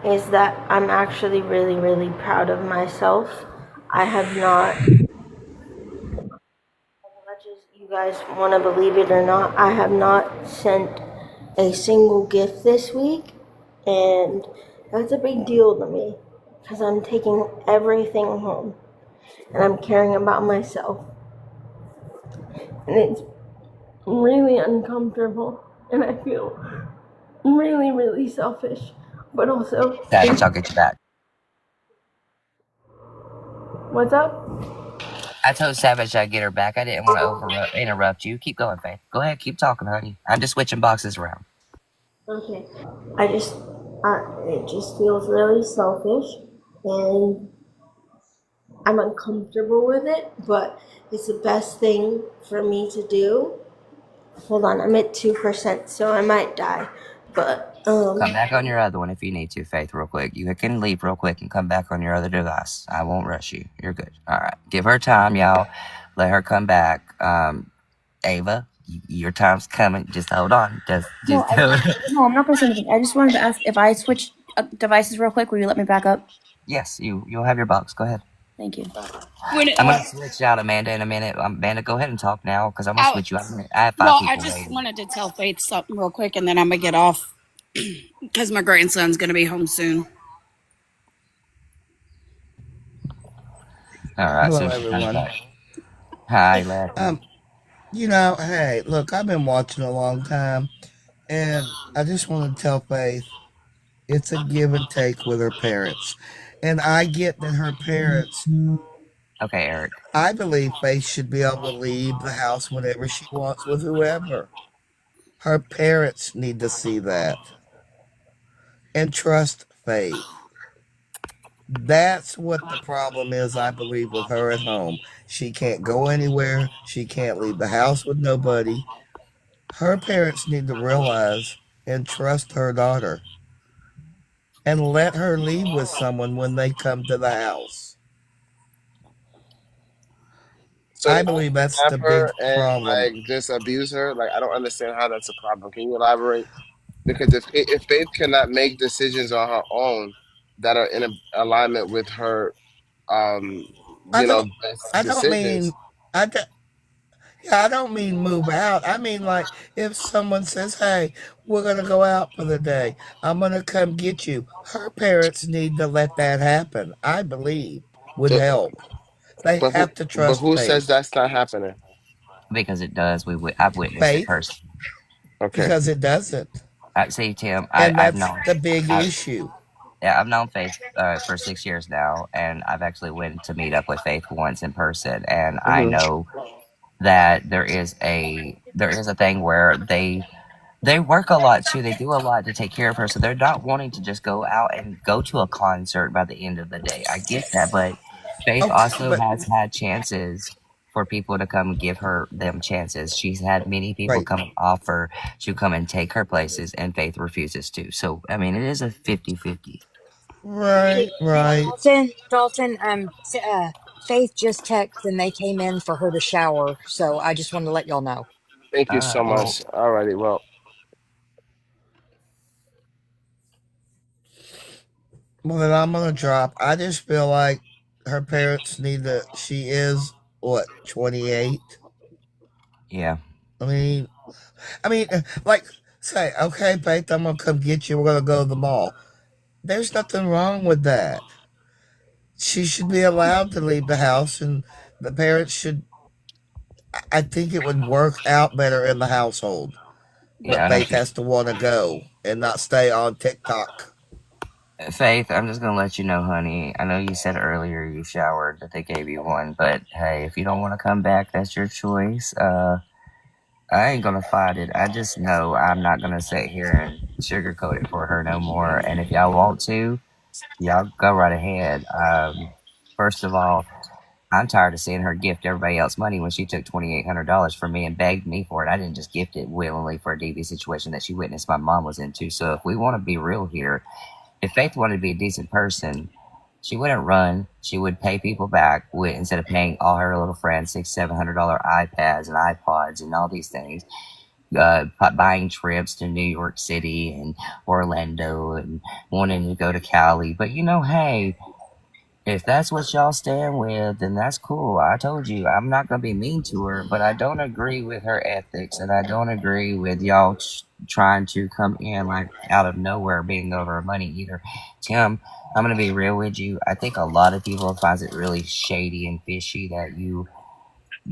is that I'm actually really, really proud of myself. I have not, as much as you guys want to believe it or not, I have not sent a single gift this week. And that's a big deal to me because I'm taking everything home and I'm caring about myself. And it's really uncomfortable and I feel really, really selfish. But also, Savage, I'll get you back. what's up? I told Savage I'd get her back. I didn't want to interrupt you. Keep going, Faith. Go ahead, keep talking, honey. I'm just switching boxes around. Okay. I just, it just feels really selfish and I'm uncomfortable with it, but it's the best thing for me to do. Hold on, I'm at 2%, so I might die. But, Come back on your other one if you need to, Faith, real quick. You can leave real quick and come back on your other device. I won't rush you. You're good. All right. Give her time, y'all. Let her come back. Ava, your time's coming. Just hold on. No, Just hold on. no, I'm not going to say anything. I just wanted to ask if I switch devices real quick. Will you let me back up? Yes, you'll have your box. Go ahead. Thank you. When I'm gonna switch out Amanda in a minute. Amanda, go ahead and talk now because I'm gonna I, switch you out. I have five well, I people just waiting. wanted to tell Faith something real quick, and then I'm gonna get off because my grandson's gonna be home soon. All right, Hello, so she comes everyone. back. Hi, Lefty. Hey, look, I've been watching a long time, and I just want to tell Faith it's a give and take with her parents. And I get that her parents, Okay, Eric. I believe Faith should be able to leave the house whenever she wants with whoever. Her parents need to see that and trust Faith. That's what the problem is, I believe, with her at home. She can't go anywhere. She can't leave the house with nobody. Her parents need to realize and trust her daughter and let her leave with someone when they come to the house. So I they believe that's kidnap the her big and problem. like just abuse her. Like I don't understand how that's a problem. Can you elaborate? Because if Faith cannot make decisions on her own that are in alignment with her, I don't best I don't decisions. mean I don't, yeah, I don't mean move out. I mean like if someone says, "Hey, we're going to go out for the day. I'm going to come get you." Her parents need to let that happen. I believe would So help. They But have to trust who says Faith. that's not happening? Because it does. I've witnessed it Faith, personally. Okay. because it doesn't. See, Tim, And I've that's known. the big I, issue. yeah, I've known Faith for 6 years now, and I've actually went to meet up with Faith once in person, and I Hmm. know that there is a thing where they work a lot too. They do a lot to take care of her, so they're not wanting to just go out and go to a concert by the end of the day. I get that, but Faith Okay, also but has had chances for people to come give her them chances. She's had many people right, come and offer to come and take her places, and Faith refuses to. So, I mean, it is a 50-50. right, right. Dalton, Faith just texted and they came in for her to shower. So I just wanted to let y'all know. Thank you so Well, much. Alrighty, well, Well, then I'm gonna drop. I just feel like her parents need to. She is what 28. yeah. I mean, like say, okay, Faith, I'm gonna come get you. We're gonna go to the mall. There's nothing wrong with that. She should be allowed to leave the house, and the parents should. I think it would work out better in the household. Yeah, But I know Faith she. has to want to go and not stay on TikTok. Faith, I'm just gonna let you know, honey. I know you said earlier you showered that they gave you one, but hey, if you don't want to come back, that's your choice. I ain't gonna fight it. I just know I'm not gonna sit here and sugarcoat it for her no more. And if y'all want to, y'all go right ahead. First of all, I'm tired of seeing her gift everybody else money when she took $2,800 from me and begged me for it. I didn't just gift it willingly for a DV situation that she witnessed my mom was into. So if we want to be real here, if Faith wanted to be a decent person, she wouldn't run. She would pay people back instead of paying all her little friends $600-700 iPads and iPods and all these things. Buying trips to New York City and Orlando and wanting to go to Cali. But hey, if that's what y'all stand with, then that's cool. I told you I'm not gonna be mean to her, but I don't agree with her ethics, and I don't agree with y'all trying to come in like out of nowhere, being over her money either. Tim, I'm gonna be real with you. I think a lot of people finds it really shady and fishy that you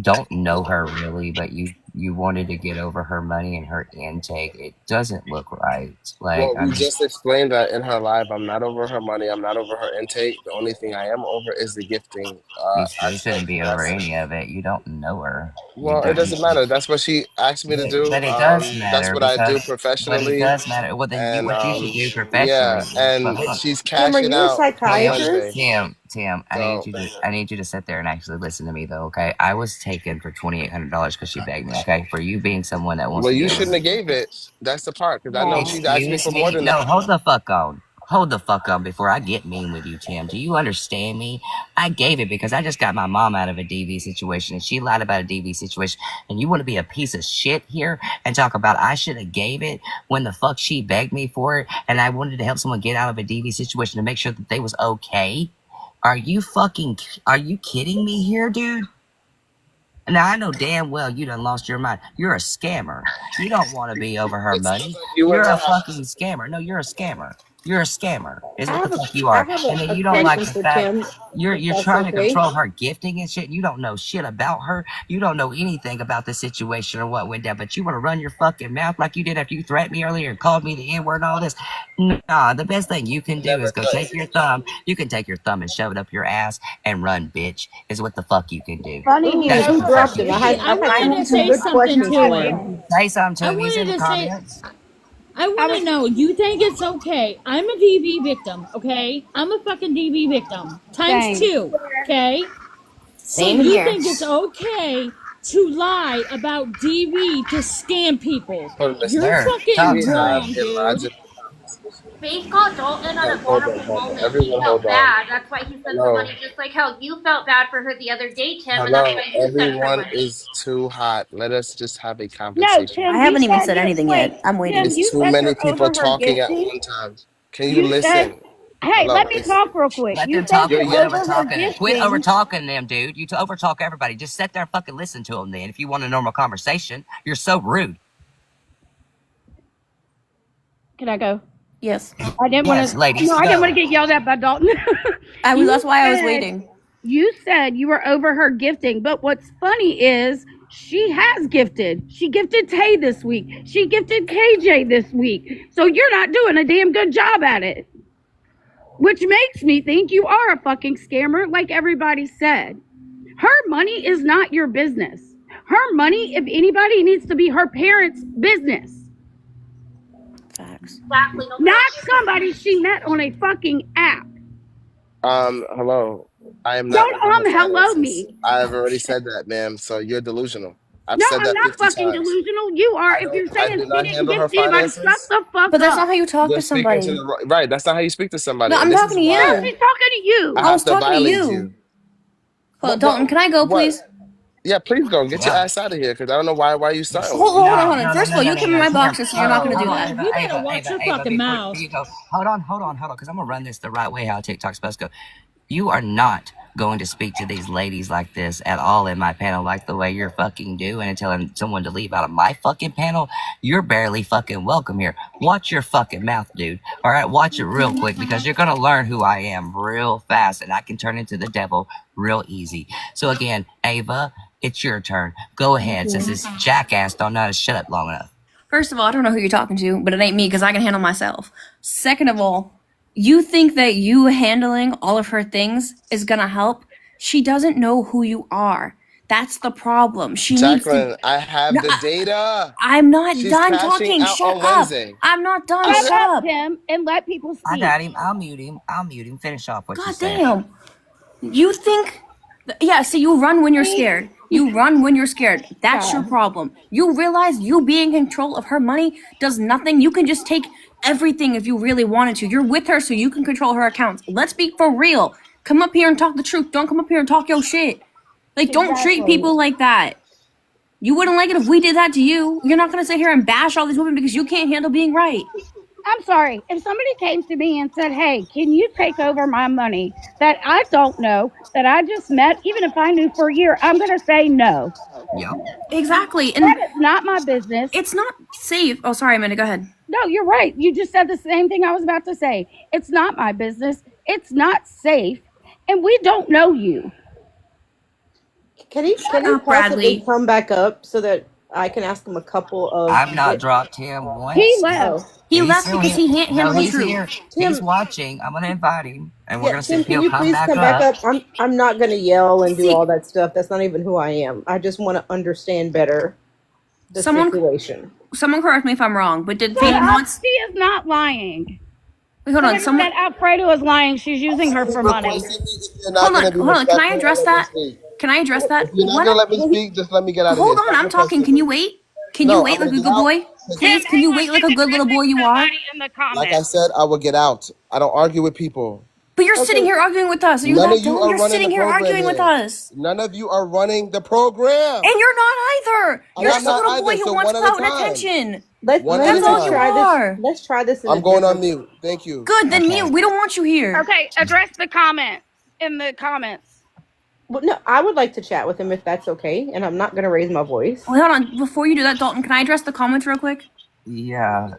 don't know her really, but you wanted to get over her money and her intake. It doesn't look right. Like, well, I we mean, just explained that in her live. I'm not over her money. I'm not over her intake. The only thing I am over is the gifting you still shouldn't aspect. be over That's any of it. You don't know her. You well, it don't. doesn't matter. That's what she asked me to do. But it does That's matter what I do because, but it professionally, does matter. Well, then and what you should do yeah, professionally. But and hold on, she's Tim, are cashing you a out on Tim, Monday. psychiatrist? Tim, So, I need you to sit there and actually listen to me though. Okay, I was taken for $2,800 because she begged me. Okay, for you being someone that wants well, to be you able shouldn't to. have gave it. That's the part because I know No. she's asked me Excuse for more me? than No, that. hold the fuck on. Hold the fuck on before I get mean with you, Tim. Do you understand me? I gave it because I just got my mom out of a DV situation and she lied about a DV situation. And you want to be a piece of shit here and talk about I should have gave it when the fuck she begged me for it and I wanted to help someone get out of a DV situation to make sure that they was okay? Are you kidding me here, dude? Now I know damn well you done lost your mind. You're a scammer. You don't want to be over her It sounds money. like you and You're her a have. fucking scammer. No, you're a scammer. You're a scammer. Is what the fuck you I are. have And then a you don't like question the for fact Tim, if you're that's trying to okay. control her gifting and shit. You don't know shit about her. You don't know anything about the situation or what went down. But you want to run your fucking mouth like you did after you threatened me earlier and called me the N word and all this. Nah, the best thing you can I do is never go take threatened your you. thumb. You can take your thumb and shove it up your ass and run, bitch. Is what the fuck you can do. Funny That's because what you the fuck dropped you him. can do. I I've had wanted to some say good something questions to for him. him. Say something to I him. He's in wanted the to say, comments. I I want to was know, you think it's okay? I'm a DV victim, okay? I'm a fucking DV victim. Times saying two, okay? So Same you here. think it's okay to lie about DV to scam people? Hold on, listen. You're Sir, Can talk fucking we to have him. wrong, a dude. logical conversation? Faith got Dalton at a vulnerable Hold on. moment. He Everyone, felt hold on. bad. That's why he sent the Hello. money, just like how you felt bad for her the other day, Tim, and that's Hello. why you sent her Everyone money. is too hot. Let us just have a No, conversation, I Tim, you haven't please. even said said you anything wait, yet. I'm Tim, waiting. It's you too said many you're people over her talking at gifting. one time. Can you You said, listen? hey, Hello. let me talk real quick. Let You them said talk You're and you're quit yelling. over over her talking. Quit over gifting. talking them, dude. You over talk everybody. Just sit there and fucking listen to them then. If you want a normal conversation, you're so rude. Can I go? Yes. I didn't want Yes, to. ladies, No, I didn't want go. to get yelled at by Dalton. That's you why I was said waiting. You said you were over her gifting, but what's funny is she has gifted. She gifted Tay this week. She gifted KJ this week. So you're not doing a damn good job at it. Which makes me think you are a fucking scammer, like everybody said. Her money is not your business. Her money, if anybody, needs to be her parents' business. Facts. Exactly. Not somebody she met on a fucking app. Hello. I am not Don't over her hello finances. me. I've already said that, ma'am. So you're delusional. I've No, said I'm that not 50 fucking times. delusional. You are. If you're I saying do she not didn't handle her gift anybody, shut finances. the fuck But that's not up. how you talk You're to speaking to somebody. the right. That's not how you speak to somebody. No, And I'm this talking is to No, why you. she's talking to you. I I have was to talking to violate you. you. Well, Dalton, can I go, What? please? Yeah, please go. Get your Yeah. ass out of here because I don't know why you starting with Hold, me. hold on, No, hold on. no, no, First of no, all, no, you no, came in no, my Kim. boxes, so you're Hold not on, going to hold do on, that. Yeah, you better watch your fucking Before mouth. you go, hold on, because I'm gonna run this the right way how TikTok's supposed to go. You are not going to speak to these ladies like this at all in my panel, like the way you're fucking doing and telling someone to leave out of my fucking panel. You're barely fucking welcome here. Watch your fucking mouth, dude. All right, watch it real quick because you're gonna learn who I am real fast, and I can turn into the devil real easy. So again, Ava, it's your turn. Go ahead, since this jackass don't know how to shut up long enough. First of all, I don't know who you're talking to, but it ain't me because I can handle myself. Second of all, you think that you handling all of her things is going to help? She doesn't know who you are. That's the problem. She needs to. Jacqueline, I have No, the data. I'm not She's done cashing talking. out Shut on up. Wednesday. I'm not done. Shut Okay. Shut up, up. Tim, and let people I speak. got him. I'll mute him. I'll mute him. Finish off what you God said. damn. You think. Yeah, see, you run when you're scared. You run when you're scared. That's your problem. You realize you being in control of her money does nothing. You can just take everything if you really wanted to. You're with her so you can control her accounts. Let's be for real. Come up here and talk the truth. Don't come up here and talk your shit. Like, don't treat Exactly. people like that. You wouldn't like it if we did that to you. You're not gonna sit here and bash all these women because you can't handle being right. I'm sorry. If somebody came to me and said, "Hey, can you take over my money that I don't know, that I just met, even if I knew for a year," I'm going to say no. Yep. Exactly. That And is not my business. it's not safe. Oh, sorry, Amanda. Go ahead. No, you're right. You just said the same thing I was about to say. It's not my business. It's not safe. And we don't know you. Can he Up, possibly Bradley. come back up so that I can ask him a couple of I've not dropped him He once. left. oh He He's left still because here. he can't No, handle the he's truth. here. He's Tim, watching. I'm gonna invite him, and we're yeah, gonna see Tim, if can he'll you come please back come back up. up? I'm not gonna yell and do See, all that stuff. That's not even who I am. I just want to understand better the someone situation. correct me if I'm wrong, but did Shut Faith up. once She is not lying. wait, hold on. Whoever Someone said Alfredo is lying, she's using her Keep for money. requesting me if you're not gonna be hold on. Can I respectful and address let me that? speak. Can I address that? If you're not gonna let me speak, just let me get out of here. Hold on, Stop I'm talking. requesting Can you me. wait? Can you No, I'm wait like gonna a get good out. boy? Tim, Please, can you Ava, wait like she's a good little boy addressing you are? somebody in the Like I comments. said, I will get out. I don't argue with people. But you're sitting Okay, here arguing with us. Are you None of that you dumb? are You're running the sitting here program arguing with here. us. None of you are running the program. And you're not either. You're I'm just a not little boy either. who So wants one at a clout and time. attention. One at a That's let's all just you time. try this. are. Let's try this in a I'm going on different. mute. Thank you. Good, then Okay. mute. We don't want you here. Okay, address the comment in the comments. Well, no, I would like to chat with him if that's okay, and I'm not gonna raise my voice. Well, hold on. Before you do that, Dalton, can I address the comments real quick? Yeah.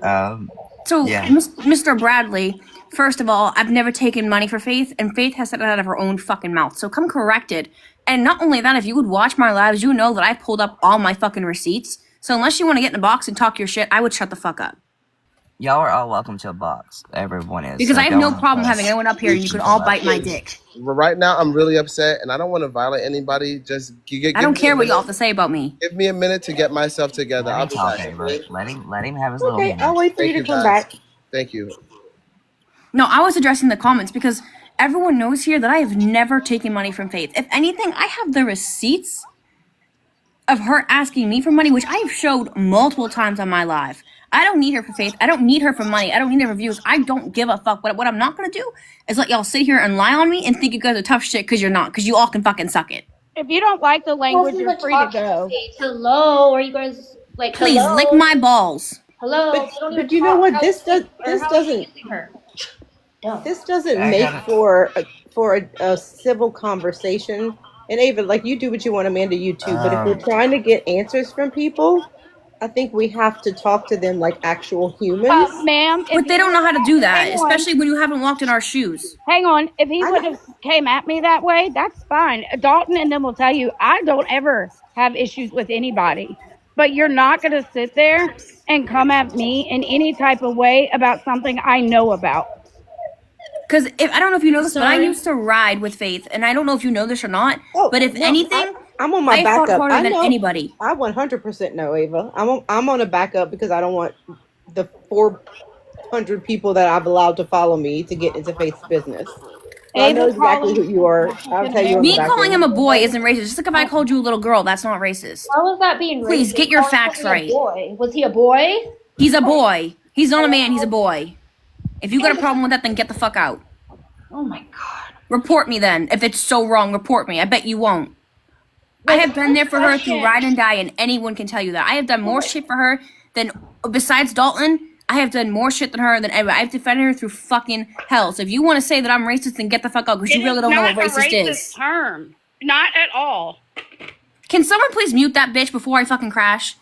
So, Yeah. Mr. Bradley, first of all, I've never taken money for Faith, and Faith has said it out of her own fucking mouth. So come corrected. And not only that, if you would watch my lives, you know that I pulled up all my fucking receipts. So unless you want to get in a box and talk your shit, I would shut the fuck up. Y'all are all welcome to a box. Everyone is. Because So I have go no on, problem please. having anyone up here, and you can all bite my dick. But right now, I'm really upset, and I don't want to violate anybody. Just give I don't me a care what you all minute. have to say about me. Give me a minute to get myself together. Let I'll him be talk, back. Ava. Okay? Let him have his little Okay, I'll minute. wait for you Thank to you, come guys. back. Thank you. No, I was addressing the comments because everyone knows here that I have never taken money from Faith. If anything, I have the receipts of her asking me for money, which I have showed multiple times on my live. I don't need her for Faith. I don't need her for money. I don't need her for views. I don't give a fuck. What I'm not gonna do is let y'all sit here and lie on me and think you guys are tough shit because you're not. Because you all can fucking suck it. If you don't like the language, Nothing you're but free to talking go. stage. Hello, are you guys like Please lick hello? my balls. Hello, But they don't even but you know talk. what? How This does or this how are you doesn't using her? Dumb. this doesn't I make gotta. for a civil conversation. And Ava, like you do what you want, Amanda, you too. But if we're trying to get answers from people, I think we have to talk to them like actual humans. Ma'am, But they don't know how to do that, especially when you haven't walked in our shoes. Hang on. If he would have came at me that way, that's fine. Dalton and them will tell you I don't ever have issues with anybody. But you're not going to sit there and come at me in any type of way about something I know about. Because if I don't know if you know this, but I used to ride with Faith, and I don't know if you know this or not. But if anything, I'm on my I fought backup. harder I than know anybody. I 100% know, Ava. I'm on a backup because I don't want the 400 people that I've allowed to follow me to get into Faith's business. So I know exactly who you are. I'll tell you on the Me back calling end. him a boy isn't racist. Just like if I called you a little girl, that's not racist. How was that being racist? Please get your How was facts he a right. boy? Was he a boy? He's a boy. He's not a man. He's a boy. If you got a problem with that, then get the fuck out. Oh my god. Report me then. If it's so wrong, report me. I bet you won't. I have been there for her through ride and die, and anyone can tell you that. I have done more shit for her than, besides Dalton, I have done more shit than her than ever. I've defended her through fucking hell. So if you want to say that I'm racist, then get the fuck out, because you really don't know what racist is. Term. Not at all. Can someone please mute that bitch before I fucking crash?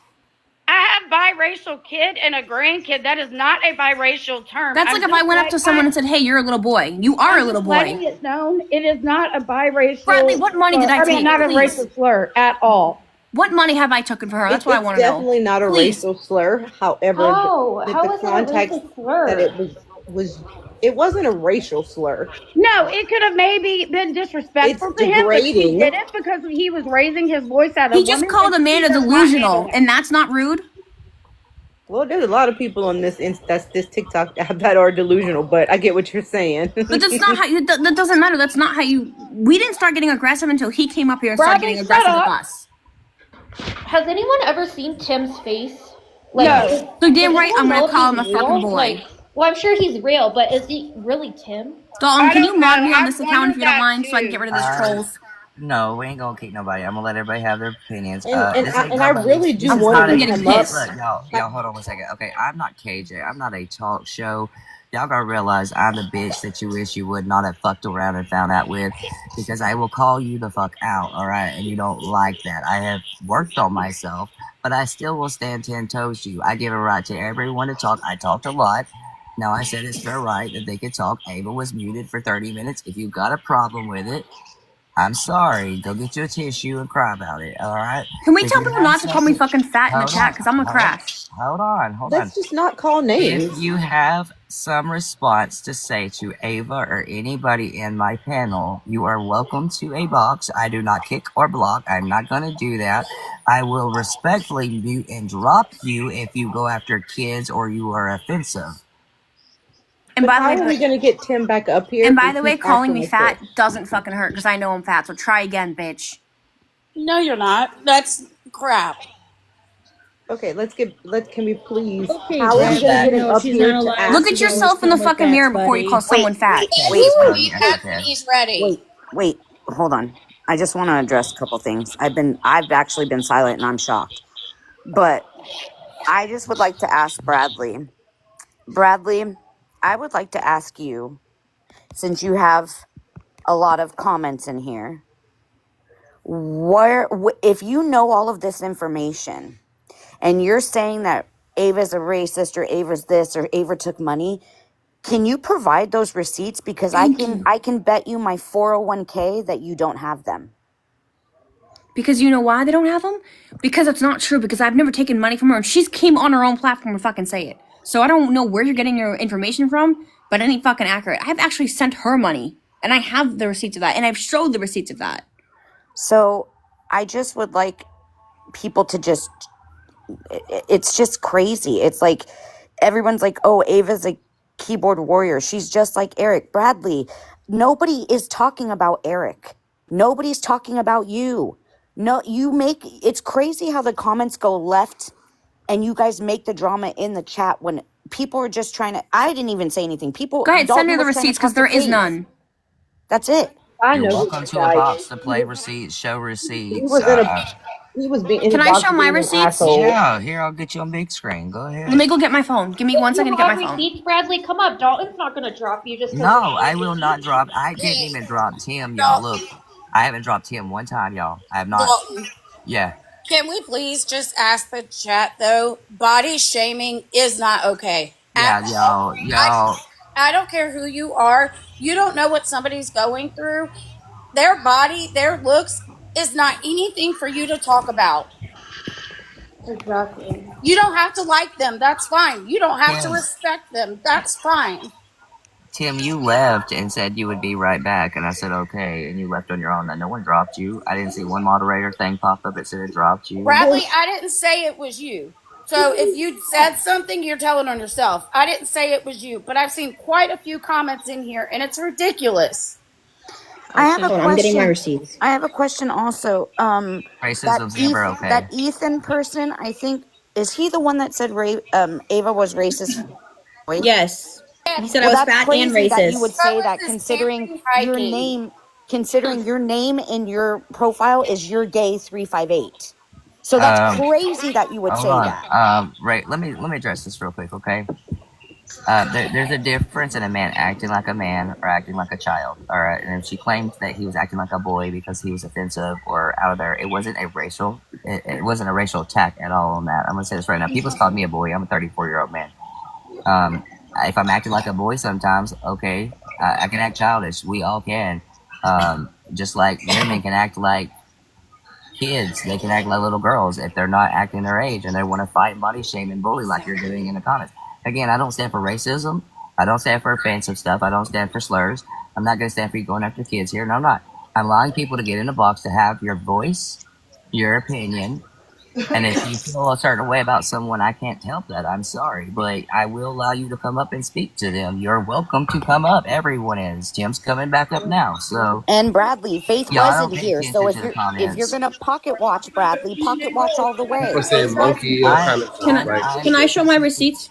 I have biracial kid and a grandkid. That is not a biracial term. That's like if I went up to someone and said, hey, you're a little boy. You are a little boy. Letting it known it is not a biracial. Bradley, what money did I take? Not a Please. racial slur at all. What money have I taken for her? That's what I want to know. It's definitely not a racial slur. However, How the is it a context racist slur? that it wasn't a racial slur. No, it could have maybe been disrespectful It's to him, but he degrading. did it because he was raising his voice at a He just woman, called and Amanda she does not delusional, handle it. and that's not rude. Well, there's a lot of people on this TikTok app that are delusional, but I get what you're saying. But that's not how you. That doesn't matter. That's not how you. We didn't start getting aggressive until he came up here and started getting aggressive with us. Has anyone ever seen Tim's face? No. So damn does right, I'm anyone gonna know if call him he's a fucking real? boy. Well, I'm sure he's real, but is he really Tim? Dalton, can you mod me on I've this account if you don't wondered mind, that so I can get rid of this trolls? No, we ain't gonna kick nobody. I'm gonna let everybody have their opinions. And This I- ain't and I nobody- really do this is want not to a- get him up. Look, y'all, hold on 1 second. Okay, I'm not KJ. I'm not a talk show. Y'all gotta realize I'm the bitch that you wish you would not have fucked around and found out with, because I will call you the fuck out, all right? And you don't like that. I have worked on myself, but I still will stand 10 toes to you. I give a right to everyone to talk. I talked a lot. Now I said it's their right that they could talk. Ava was muted for 30 minutes. If you've got a problem with it, I'm sorry. Go get you a tissue and cry about it. All right. Can we tell people not to call me fucking fat in the Hold chat? on, Because I'm gonna crash. Hold on. Let's just not call names. If you have some response to say to Ava or anybody in my panel, you are welcome to a box. I do not kick or block. I'm not going to do that. I will respectfully mute and drop you if you go after kids or you are offensive. And by how the are way, we gonna get Tim back up here? And by if the way, he's calling acting me like fat this? doesn't fucking hurt because I know I'm fat. So try again, bitch. No, you're not. That's crap. Okay, can we please? Okay, how are we gonna get him no, up she's here not to allowed ask? Look at yourself in the fucking mirror before you call someone fat. Wait, He's ready. wait, hold on. I just want to address a couple things. I've actually been silent and I'm shocked. But I just would like to ask Bradley. Bradley, I would like to ask you, since you have a lot of comments in here, if you know all of this information and you're saying that Ava's a racist or Ava's this or Ava took money, can you provide those receipts? Because I can bet you my 401k that you don't have them. Because you know why they don't have them? Because it's not true. Because I've never taken money from her, and she's came on her own platform to fucking say it. So I don't know where you're getting your information from, but it ain't fucking accurate. I've actually sent her money, and I have the receipts of that, and I've showed the receipts of that. So I just would like people to just, it's just crazy. It's like, everyone's like, oh, Ava's a keyboard warrior. She's just like Eric. Bradley, nobody is talking about Eric. Nobody's talking about you. No, it's crazy how the comments go left and you guys make the drama in the chat when people are just trying to, I didn't even say anything. Go ahead, send her the receipts because there is none. That's it. You're welcome to a box to play receipts, show receipts. He was being. Can I show my receipts? Yeah, here, I'll get you on big screen. Go ahead. Let me go get my phone. Give me 1 second to get my phone. Receipts, Bradley, come up. Dalton's not gonna drop you just. No, I will not drop. I didn't even drop Tim, y'all. Look, I haven't dropped Tim one time, y'all. I have not. Yeah. Can we please just ask the chat though? Body shaming is not okay. Yeah, y'all. I don't care who you are. You don't know what somebody's going through. Their body, their looks is not anything for you to talk about. Exactly. You don't have to like them. That's fine. You don't have to Tim, respect them. That's fine. Tim, you left and said you would be right back, and I said okay, and you left on your own. That no one dropped you. I didn't see one moderator thing pop up that said it dropped you. Bradley, I didn't say it was you. So if you said something, you're telling on yourself. I didn't say it was you, but I've seen quite a few comments in here, and it's ridiculous. I have a question. I'm getting my receipts. I have a question also. Racism's never okay. That Ethan person, I think, is he the one that said Ava was racist? Yes. He said I was fat and crazy that you would racist. say that, considering your name and your profile is your gay 358. So that's crazy that you would say hold on. that. Right. Let me address this real quick, okay? There's a difference in a man acting like a man or acting like a child. All right, and if she claimed that he was acting like a boy because he was offensive or out of there, it wasn't a racial attack at all on that. I'm gonna say this right now. People's called me a boy. I'm a 34-year-old man. If I'm acting like a boy sometimes, okay, I can act childish. We all can. Just like women can act like kids, they can act like little girls if they're not acting their age and they want to fight, body shame, and bully like you're doing in the comments. Again, I don't stand for racism. I don't stand for offensive stuff. I don't stand for slurs. I'm not going to stand for you going after kids here. No, I'm not. I'm allowing people to get in a box to have your voice, your opinion, and if you feel a certain way about someone, I can't help that. I'm sorry, but I will allow you to come up and speak to them. You're welcome to come up. Everyone is. Tim's coming back up now, so. And Bradley, Faith Y'all wasn't here, so if you're gonna pocket watch Bradley, pocket watch all the way. For saying monkey kind of stuff. Can I show my receipts?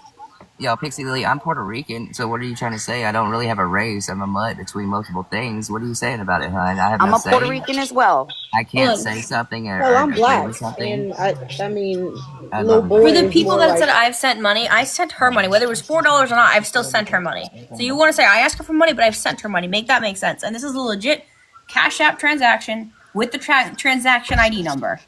Yo, Pixie Lily, I'm Puerto Rican, so what are you trying to say? I don't really have a race. I'm a mutt between multiple things. What are you saying about it, hon? I'm a Puerto Rican as well. I can't say something or Well, I'm black, something. and I mean, little boy. For the people that said I've sent money, I sent her money. Whether it was $4 or not, I've still sent her money. So you want to say I asked her for money, but I've sent her money. Make that make sense. And this is a legit Cash App transaction with the transaction ID number.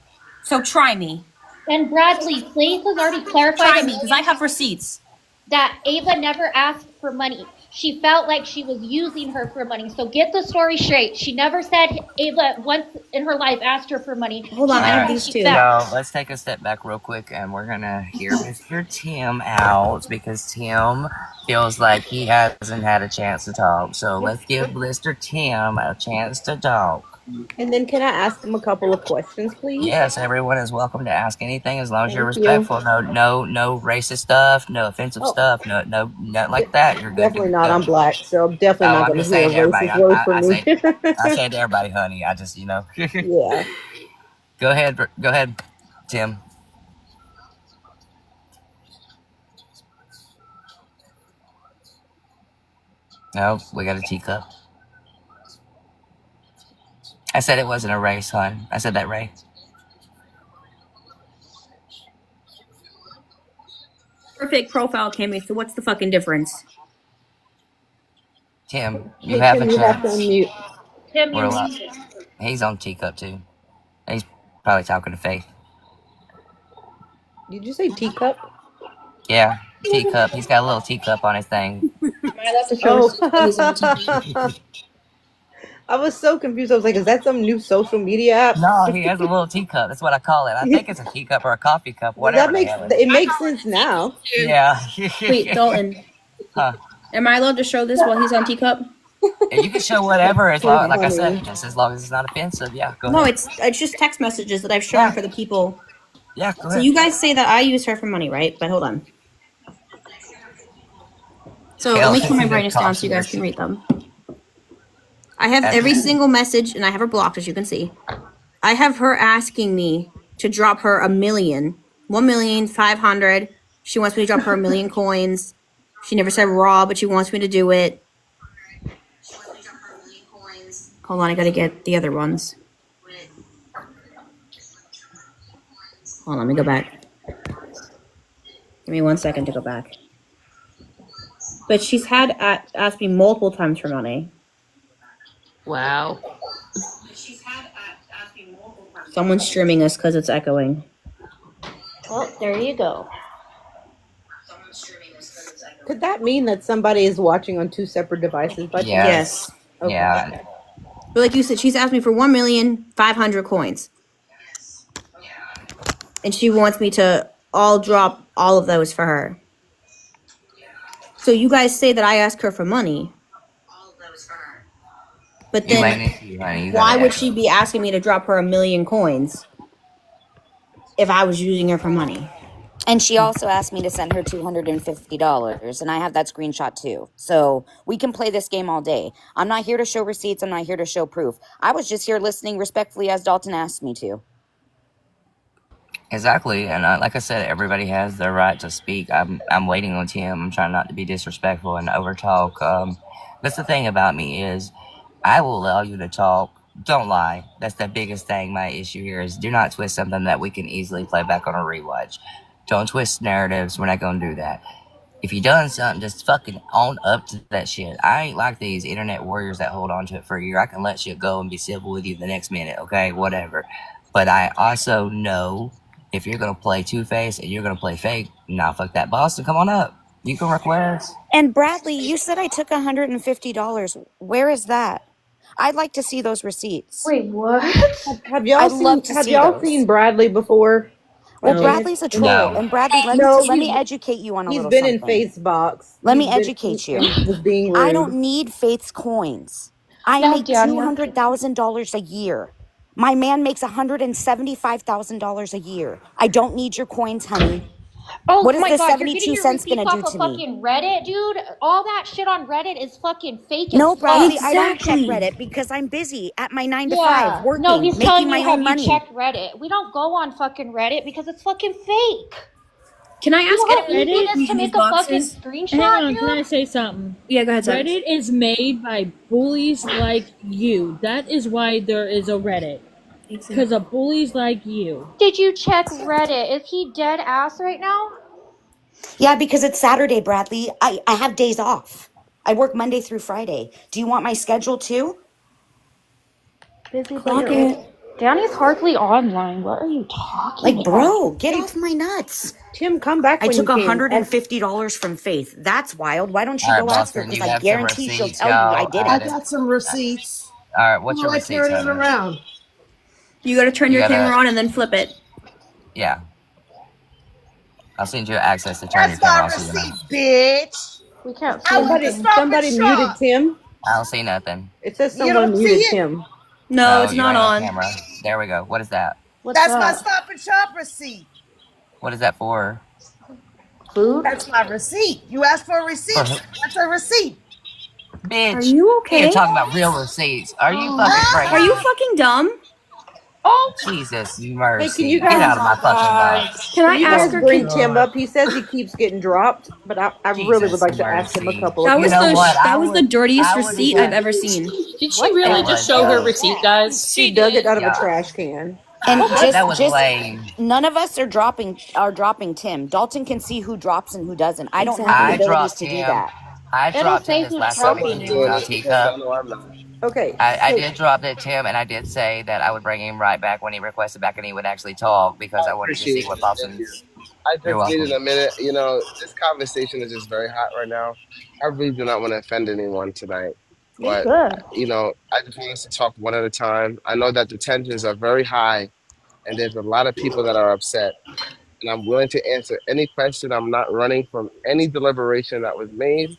So try me. And Bradley, Faith has already clarified Try me, because I have receipts. That Ava never asked for money. She felt like she was using her for money. So get the story straight. She never said Ava once in her life asked her for money. Hold on, I have these two. So let's take a step back real quick, and we're gonna hear Mr. Tim out because Tim feels like he hasn't had a chance to talk. So let's give Mr. Tim a chance to talk. And then can I ask him a couple of questions, please? Yes, everyone is welcome to ask anything as long as you're respectful. No racist stuff, no offensive stuff, no, not like that. You're good. Definitely not. I'm black, so I'm definitely not going to hear a racist word from me. I say it to everybody, honey. I just, Yeah. Go ahead, Tim. No, we got a teacup. I said it wasn't a race, hon. I said that, Ray. Perfect profile, Kimmy. So what's the fucking difference? Tim, you have a chance. Tim, you're muted. He's on teacup too. He's probably talking to Faith. Did you say teacup? Yeah, teacup. He's got a little teacup on his thing. I was so confused. I was like, is that some new social media app? No, he has a little teacup. That's what I call it. I think it's a teacup or a coffee cup, whatever. It makes sense now. Yeah. Wait, Dalton. Huh. Am I allowed to show this while he's on teacup? And you can show whatever as long, like I said, just as long as it's not offensive. Yeah, go ahead. No, it's just text messages that I've shown for the people. Yeah, go ahead. So you guys say that I use her for money, right? But hold on. So let me turn my brightness down so you guys can read them. I have every single message, and I have her blocked, as you can see. I have her asking me to drop her $1,500,000. She wants me to drop her 1,000,000 coins. She never said raw, but she wants me to do it. Hold on, I gotta get the other ones. Hold on, let me go back. Give me 1 second to go back. But she's had asked me multiple times for money. Wow. Someone's streaming us because it's echoing. Well, there you go. Could that mean that somebody is watching on 2 separate devices by chance? Yes. Okay. Yeah. But like you said, she's asked me for 1,500,000 coins. And she wants me to all drop all of those for her. So you guys say that I ask her for money. But You then might need to, honey. You why gotta would ask. she be asking me to drop her 1,000,000 coins if I was using her for money? And she also asked me to send her $250, and I have that screenshot too. So we can play this game all day. I'm not here to show receipts. I'm not here to show proof. I was just here listening respectfully as Dalton asked me to. Exactly, and like I said, everybody has their right to speak. I'm waiting on Tim. I'm trying not to be disrespectful and overtalk. That's the thing about me is I will allow you to talk. Don't lie. That's the biggest thing. My issue here is do not twist something that we can easily play back on a rewatch. Don't twist narratives. We're not gonna do that. If you done something, just fucking own up to that shit. I ain't like these internet warriors that hold on to it for a year. I can let shit go and be civil with you the next minute, okay? Whatever. But I also know if you're gonna play Two-Face and you're gonna play fake, nah, fuck that. Boston, come on up. You can request. And Bradley, you said I took $150. Where is that? I'd like to see those receipts. Wait, what? Have y'all I'd love seen to Have see y'all those. seen Bradley before? Well, No. Bradley's a troll. No. And Bradley, let No, me educate you on a he's little been in something. Faith's box. Let me He's been- educate you. and was being rude. I don't need Faith's coins. I Now, make Daniel. $200,000 a year. My man makes $175,000 a year. I don't need your coins, honey. Oh What is my the god, you're 72 getting your cents receipts gonna do off of to me? fucking Reddit, dude. All that shit on Reddit is fucking fake No, as Bradley, fuck. I don't check Exactly. Reddit because I'm busy at my 9 to 5 Yeah. working, No, he's making telling my you, own have you money. checked Reddit? We don't go on fucking Reddit because it's fucking fake. Can I You ask know how anyone easy who's it is to using these make a fucking boxes? screenshot, Hang on, dude? can I say something? Yeah, go ahead, Tex. Reddit is made by bullies like you. That is why there is a Reddit. Because of bullies like you. Did you check Reddit? Is he dead ass right now? Yeah, because it's Saturday, Bradley. I have days off. I work Monday through Friday. Do you want my schedule too? Busy, but Clock you're it. Danny's hardly online. What are you talking Like, about? bro, get off my nuts. Tim, come back I when took you can. $150 from Faith. That's wild. Why don't you All right, go ask her? Boston, Because you I have some guarantee she'll receipts, tell you I y'all. did I it. got some receipts. All right, what's I your like receipts, carrying it honey? around. You gotta turn You your gotta- camera on and then flip it. Yeah. I'll send you access to turn That's your camera my on so you know. receipt, bitch. We can't see I went to anything. Stop and Somebody Shop. muted Tim. I don't see nothing. It says You someone don't see muted it? Tim. No, Oh, it's you not ain't on on. camera. There we go. What is that? What's That's my that? Stop and Shop receipt. What is that for? Food? That's my receipt. You asked for a receipt. For That's a receipt. Bitch, Are you we okay? are talking about real receipts. Are you fucking Are crazy? you fucking dumb? Oh, Jesus Hey, mercy. can you Get guys? out of my fucking box. Can I Can you ask guys her? bring Can, Tim up? He says he keeps getting dropped, but I really would Jesus like to ask him a mercy. couple that of was You know the what? that was the dirtiest I would receipt even- I've ever seen. Did she really It just was, show her receipt, guys? She dug it out of a Yeah. trash can. And That was lame. none of us are dropping Tim. Dalton can see who drops and who doesn't. I don't have the I abilities dropped to do him. that. I it'll dropped him say this who's last time when dropping he I'm did you. doing draw it because I teacup. know I'm not. Okay. I so- did drop it to him, and I did say that I would bring him right back when he requested back and he would actually talk because I I wanted to see appreciate what it. Thank you. Boston's. I You're just welcome. needed a minute. You know, this conversation is just very hot right now. I really do not want to offend anyone tonight, You're but good. you know, I just want us to talk one at a time. I know that the tensions are very high, and there's a lot of people that are upset, and I'm willing to answer any question. I'm not running from any deliberation that was made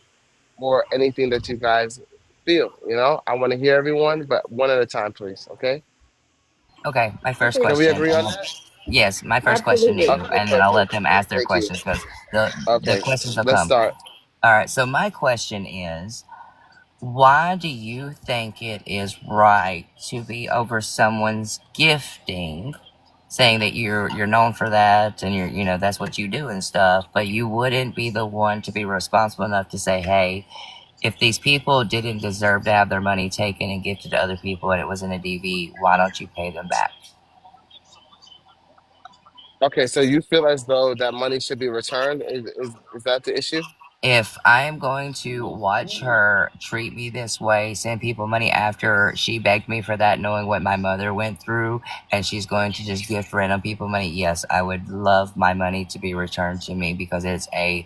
or anything that you guys feel. You know, I want to hear everyone, but one at a time, please. Okay? Okay, my first Okay. Can we question. agree on that? Yes, my first question to Absolutely. you, Okay, and then I'll let perfect. them ask their Thank you. questions because the Okay, questions will let's come. start. All right. So my question is, why do you think it is right to be over someone's gifting, saying that you're known for that and that's what you do and stuff, but you wouldn't be the one to be responsible enough to say, hey, if these people didn't deserve to have their money taken and gifted to other people and it was in a DV, why don't you pay them back? Okay, so you feel as though that money should be returned? Is that the issue? If I am going to watch her treat me this way, send people money after she begged me for that, knowing what my mother went through, and she's going to just gift random people money, yes, I would love my money to be returned to me because it's a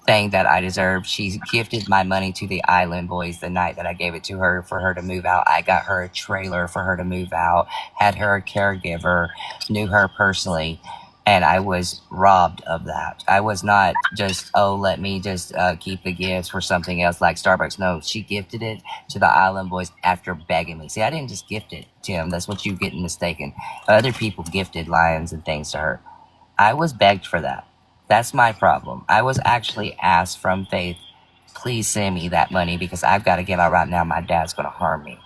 thing that I deserve. She gifted my money to the Island Boys the night that I gave it to her for her to move out. I got her a trailer for her to move out, had her a caregiver, knew her personally, and I was robbed of that. I was not just, oh, let me just keep the gifts for something else like Starbucks. No, she gifted it to the Island Boys after begging me. See, I didn't just gift it, Tim. That's what you getting mistaken. Other people gifted lions and things to her. I was begged for that. That's my problem. I was actually asked from Faith, please send me that money because I've got to get out right now. My dad's going to harm me.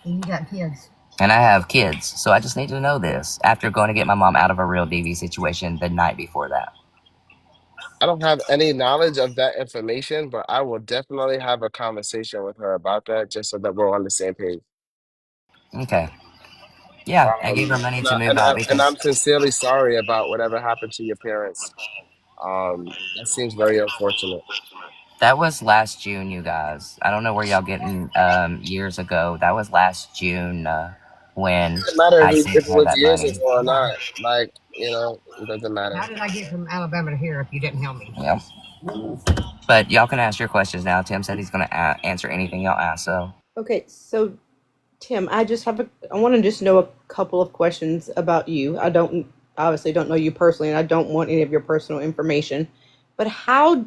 And you got kids. And I have kids, so I just need to know this after going to get my mom out of a real DV situation the night before that. I don't have any knowledge of that information, but I will definitely have a conversation with her about that just so that we're on the same page. Okay. Yeah, I gave her money to move And out and because I'm sincerely sorry about whatever happened to your parents. That seems very unfortunate. that was last June, you guys. I don't know where y'all getting years ago. That was last June when It doesn't matter I if sent it her was that years money. ago or not. Like, it doesn't matter. How did I get from Alabama to here if you didn't help me? Yep. But y'all can ask your questions now. Tim said he's going to answer anything y'all ask. So Okay, so Tim, I want to just know a couple of questions about you. I don't obviously don't know you personally, and I don't want any of your personal information. But how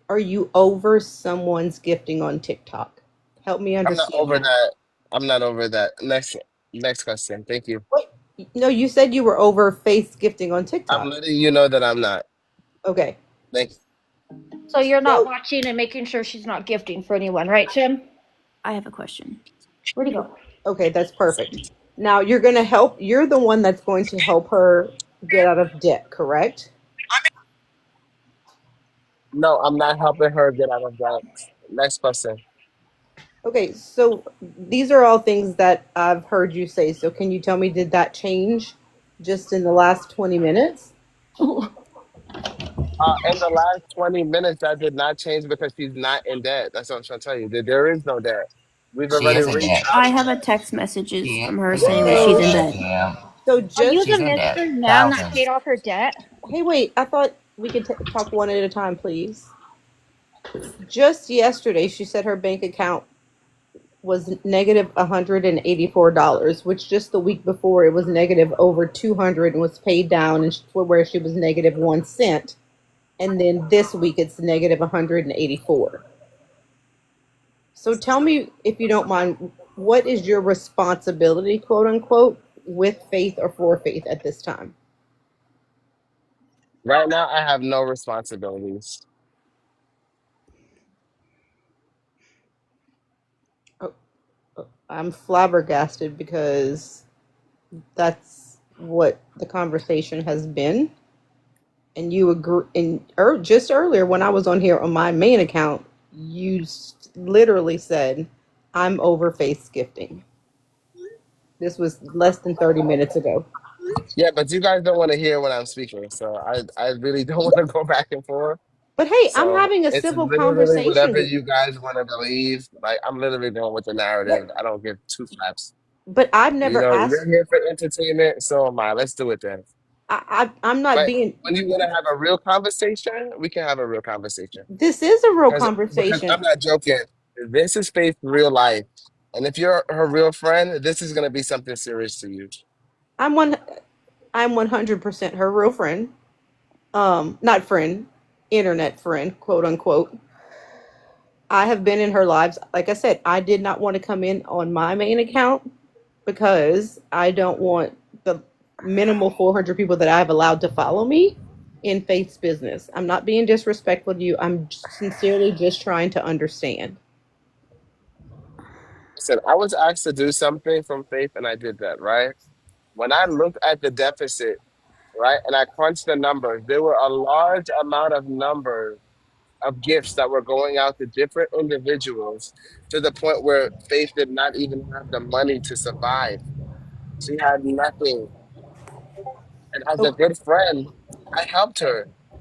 are you over someone's gifting on TikTok? Help me I'm not understand over that. that. I'm not over that. Next question. Thank you. Wait, no, you said you were over face gifting on I'm TikTok. letting you know that I'm not. Okay. Thank So you're not So, watching and making sure she's not gifting for anyone, right, Tim? I have a question. Where'd he go? okay, that's perfect. Now you're the one that's going to help her get out of debt, correct? No, I'm not helping her get out of that. Next question. Okay, so these are all things that I've heard you say. So can you tell me, did that change just in the last 20 minutes? In the last 20 minutes, that did not change because she's not in debt. That's what I'm trying to tell you. There is no debt. We've she already is in reached debt. out I of have that. a text messages She from her is in saying that debt. she's So, in debt. Yeah. so Are you just, She's the in debt. mystery man that paid Thousands. off her debt? hey, wait, I thought we could talk one at a time, please. Just yesterday, she said her bank account was negative $184, which just the week before it was negative over 200 and was paid down, and where she was negative 1 cent. And then this week it's negative 184. So tell me, if you don't mind, what is your responsibility, quote unquote, with faith or for faith at this time? Right now, I have no responsibilities. Oh, I'm flabbergasted because that's what the conversation has been. And you agree, just earlier when I was on here on my main account, you literally said, I'm over faith gifting. This was less than 30 minutes ago. Yeah, but you guys don't want to hear when I'm speaking, so I really don't want to go back and forth. But hey, I'm So having a it's civil literally conversation whatever with you guys want to believe. Like I'm literally going with the narrative. what, I don't give two flaps. but I've never You're asked. here for entertainment, so am I. Let's do it then. I'm not But being. when you want to have a real conversation, we can have a real conversation. This is a real Because I'm conversation. not joking. This is Faith real life. And if you're her real friend, this is gonna be something serious to you. I'm one. I'm 100% her real friend. Not friend, internet friend, quote unquote. I have been in her lives. Like I said, I did not want to come in on my main account because I don't want the minimal 400 people that I've allowed to follow me in Faith's business. I'm not being disrespectful to you. I'm sincerely just trying to understand. Said I was asked to do something from Faith, and I did that, right? When I looked at the deficit, right, and I crunched the numbers, there were a large amount of numbers of gifts that were going out to different individuals to the point where Faith did not even have the money to survive. She had nothing. And as a Oh, good friend, I helped her.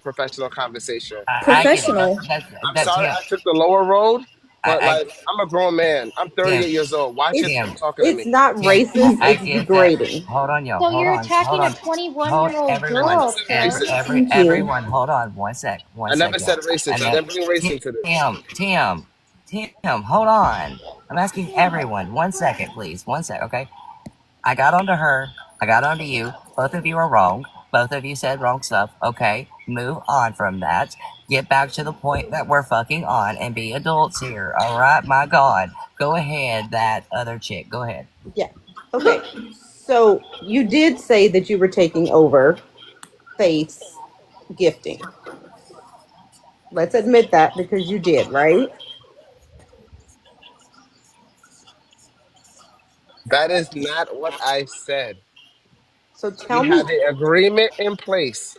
professional conversation. I get it. Professional. I'm That's sorry him. I took the lower road, but I like I'm a grown man. I'm Tim, 38 years old. Watch It's yourself Tim, talking to it's me. not Tim. racist. I It's get that. degrading. Hold on, yo. So Hold you're on. Hold attacking a on. 21 Hold year old I everyone. never girl, said Tim. racist. Thank you. Everyone. Hold on. One sec. I One never sec, yo. said racist. And I then didn't bring race into this. Tim. Hold on. I'm asking everyone. 1 second, please. 1 sec. Okay. I got onto her. I got onto you. Both of you are wrong. Both of you said wrong stuff. Okay, move on from that. Get back to the point that we're fucking on and be adults here. All right, my God. Go ahead, that other chick. Go ahead. Yeah. Okay. So you did say that you were taking over Faith's gifting. Let's admit that because you did, right? That is not what I said. So We tell me. had the agreement in place.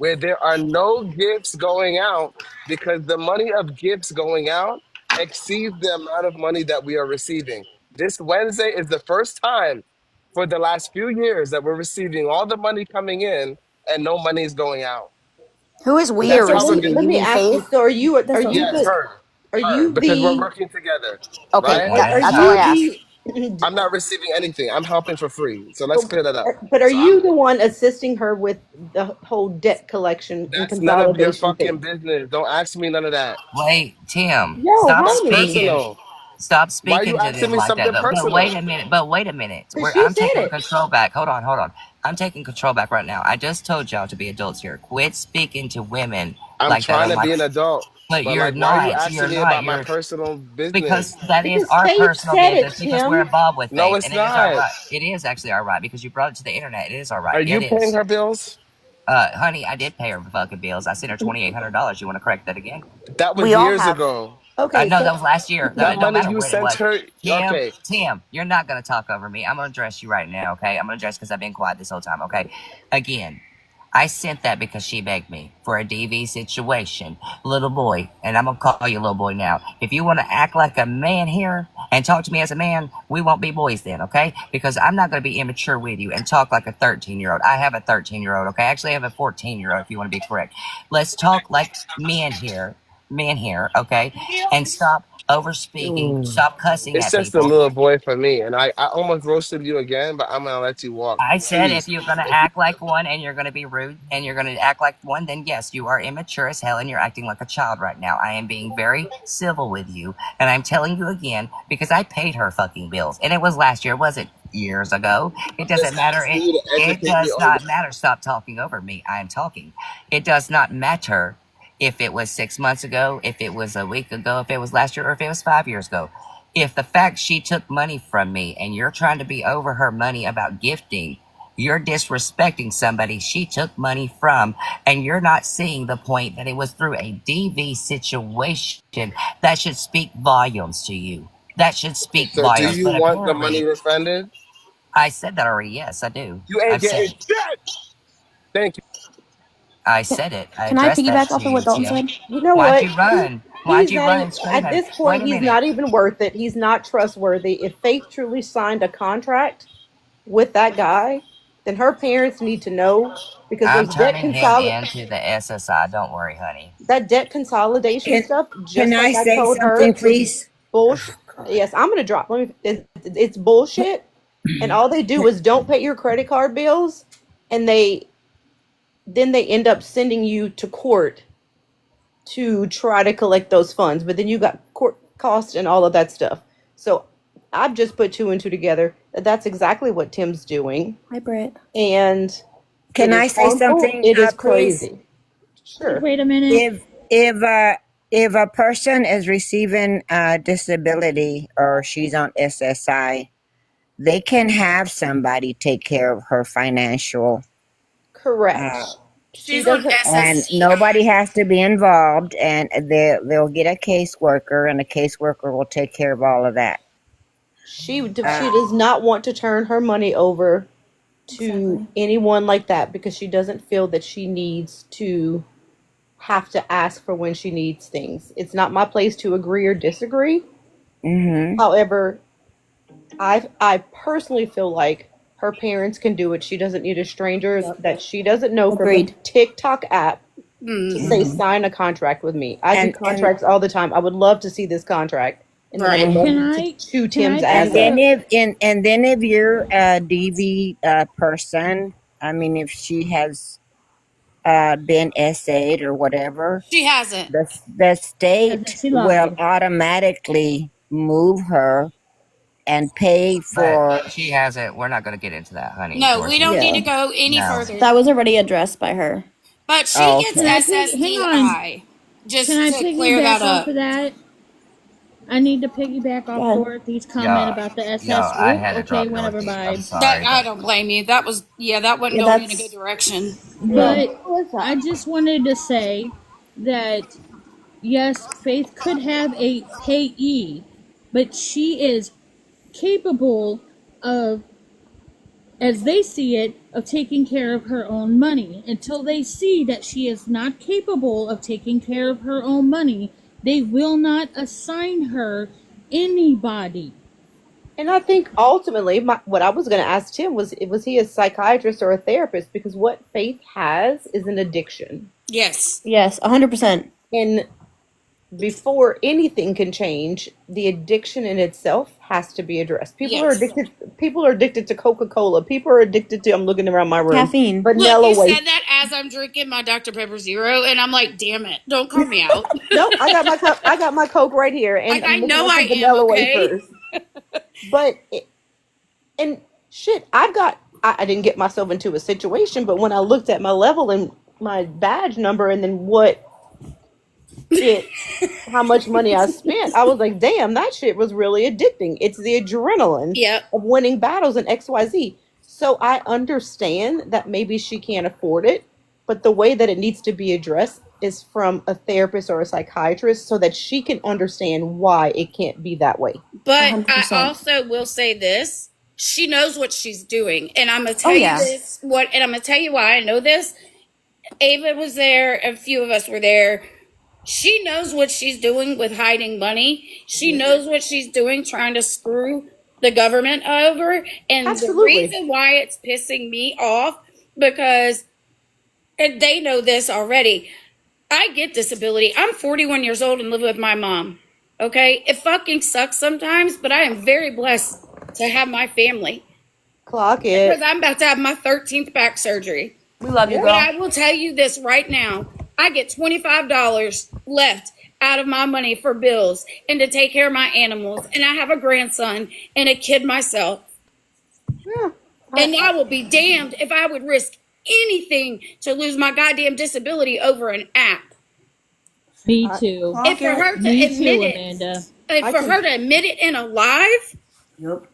where there are no gifts going out because the money of gifts going out exceeds the amount of money that we are receiving. This Wednesday is the first time for the last few years that we're receiving all the money coming in and no money is going out. Who is we are That's So how we're let me going receiving? to. let You me mean ask you. Faith? So are That's what. you Yes, the her, because we're working together, Okay, right? are, yeah, are that's all I you asked. the I'm not receiving anything. I'm helping for free. So let's clear that up. but are So I'm you the one assisting her with the whole debt collection and That's none of your consolidation fucking thing? business. Don't ask me none of that. Wait, Tim, Yo, stop That's honey, speaking. personal. Stop Why are you speaking to asking them me like that. something But wait personal? a minute. But wait a minute. because she I'm said taking it. control back. Hold on, hold on. I'm taking control back right now. I just told y'all to be adults here. Quit speaking to women I'm like that. trying I'm to like, be an adult, but but you're like, why are you not. asking You're me not. about my You're personal because business? that is Because our Faith personal said it, business because we're Tim. involved with No, Faith, it's and it is our not. right. It is actually our right because you brought it to the internet. It is our right. Are It you paying is. her bills? Honey, I did pay her fucking bills. I sent her $2,800. You want to correct that again? That was We all years have. ago. Okay, No, that so was last year. That It don't money matter you when it sent was. her. Tim, Okay, Tim, you're not gonna talk over me. I'm gonna address you right now, okay? I'm gonna address because I've been quiet this whole time, okay? Again, I sent that because she begged me for a DV situation, little boy, and I'm gonna call you little boy now. If you want to act like a man here and talk to me as a man, we won't be boys then, okay? Because I'm not gonna be immature with you and talk like a 13-year-old. I have a 13-year-old, okay? Actually, I have a 14-year-old if you want to be correct. Let's talk like men here, okay? And stop over speaking, stop cussing it's at just a people. little boy for me, and I almost roasted you again, but I'm gonna let you walk. I said if Please. you're gonna act like one and you're gonna be rude and you're gonna act like one, then yes, you are immature as hell and you're acting like a child right now. I am being very civil with you, and I'm telling you again because I paid her fucking bills, and it was last year, it wasn't years ago. It I'm just doesn't matter. asking you to It educate me does on. not matter. Stop talking over me. I am talking. It does not matter if it was 6 months ago, if it was a week ago, if it was last year, or if it was 5 years ago. If the fact she took money from me and you're trying to be over her money about gifting, you're disrespecting somebody she took money from, and you're not seeing the point that it was through a DV situation. That should speak volumes to you. That should Okay, speak so do volumes. you But want the money apparently, refunded? I said that already. Yes, I do. You ain't I've said getting it. shit. Thank you. I said it. I Can I addressed that piggyback to off of you, what Dalton Tim. said? you know Why'd what? you run? Why'd He's you not run even and at scream? this Wait point. a He's minute. not even worth it. He's not trustworthy. If Faith truly signed a contract with that guy, then her parents need to know because I'm there's debt turning him consol into the SSI. Don't worry, honey. that debt consolidation Can stuff. can Just I like I say told something, her, was please? bullshit. Oh God. Yes, I'm gonna drop. Let me. It's bullshit, and all they do is don't pay your credit card bills, and they end up sending you to court to try to collect those funds. But then you got court costs and all of that stuff. So I've just put two and two together that that's exactly what Tim's doing, Hi, Britt. and it Can I is say harmful. something, It is please? crazy. Sure. Wait a minute. If a person is receiving a disability or she's on SSI, they can have somebody take care of her financial, Correct. uh, She She's on doesn't. and SSI. nobody has to be involved, and they'll get a caseworker, and a caseworker will take care of all of that. She does not want to turn her money over to Exactly. anyone like that because she doesn't feel that she needs to have to ask for when she needs things. It's not my place to agree or disagree. Mm-hmm. However, I personally feel like her parents can do it. She doesn't need a stranger that she doesn't know from a Agreed. TikTok app to say Mm-hmm. sign a contract with me. I do And contracts all the time. I would love to see this contract, and then I would Right. love Can to I chew can I Tim's And ass piggy then up. if you're a DV person, I mean, if she has been SA'd or whatever, She hasn't. the hasn't state she will lied? automatically move her and pay But for. she has it. We're not going to get into that, honey. No, we Dorothy. don't need to Yeah. go any No. further. That was already addressed by her. But she Oh, gets Can okay. I hang on? SSDI. Can Just I to clear that piggyback off up. of that? I need to piggyback Go off ahead. Dorothy's comment Yo, about the yo, SS. I Oop, had to okay, drop whatever, Dorothy. I'm vibes. That sorry, I but don't blame you. That was that wasn't Yeah, going in a good that's direction. yeah. But I just wanted to say that yes, Faith could have a payee, but she is capable of as they see it, of taking care of her own money. Until they see that she is not capable of taking care of her own money, they will not assign her anybody. And I think ultimately, what I was going to ask Tim was he a psychiatrist or a therapist? Because what Faith has is an addiction. Yes. Yes, 100%. And before anything can change, the addiction in itself has to be addressed. People are addicted. People are addicted to Coca-Cola. People are addicted to. I'm looking around my room. Caffeine. Vanilla Look, you waste. said that as I'm drinking my Dr. Pepper Zero, and I'm like, damn it, don't call me out. No, I got my Coke right here, and Like, I I'm looking know at I the am, vanilla okay? wafers. But and shit, I didn't get myself into a situation, but when I looked at my level and my badge number, and then how much money I spent, I was like, damn, that shit was really addicting. It's the adrenaline of winning battles in XYZ. So I understand that maybe she can't afford it, but the way that it needs to be addressed is from a therapist or a psychiatrist so that she can understand why it can't be that way. But 100%. I also will say this. She knows what she's doing. And I'm going to tell you this. And I'm going to tell you why I know this. Ava was there. A few of us were there. She knows what she's doing with hiding money. She knows what she's doing trying to screw the government over. And Absolutely. the reason why it's pissing me off, because and they know this already. I get disability. I'm 41 years old and live with my mom. Okay? It fucking sucks sometimes, but I am very blessed to have my family. Clock it. Because I'm about to have my 13th back surgery. We love you, girl. But I will tell you this right now. I get $25 left out of my money for bills and to take care of my animals. And I have a grandson and a kid myself. Yeah. And I will be damned if I would risk anything to lose my goddamn disability over an app. Me too. And for her to Me admit too, it, Amanda. and for her to admit it in a live, Yep.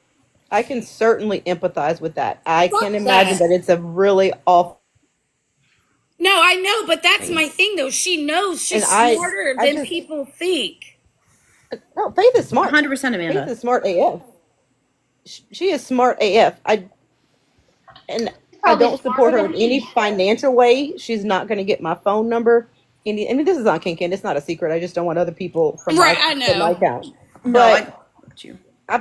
I can certainly empathize with that. I Fuck can imagine that it's a really awful. no, I know, but that's my thing though. She knows she's smarter than people think. No, Faith is smart. 100%, Amanda. Faith is smart AF. She is smart AF. I don't support her in any financial way. She's not going to get my phone number. I mean, this is on Kinkin. It's not a secret. I just don't want other people from my account. No, I got you.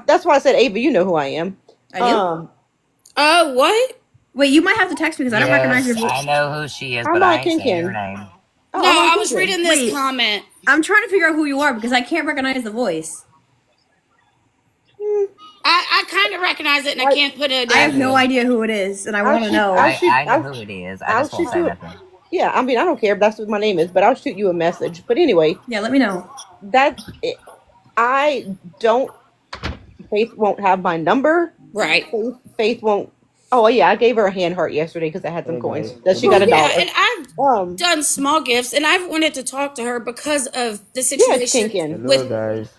That's why I said, Ava, you know who I am. I do. Oh, what? Wait, you might have to text me because I don't recognize your voice. I know who she is, I'm but not I ain't saying Kinkin. her name. Oh, No, I'm I was Kinkin. reading this Wait. comment. I'm trying to figure out who you are because I can't recognize the voice. I kind of recognize it and I can't put it. I have no idea who it is, and I want to know. I know who it is. I just won't say nothing. Yeah, I mean, I don't care if that's what my name is, but I'll shoot you a message. But anyway. Yeah, let me know. I don't. Faith won't have my number. Right. Faith won't. Oh yeah, I gave her a hand heart yesterday because I had some coins. That she got $1. And I've done small gifts, and I've wanted to talk to her because of the situation with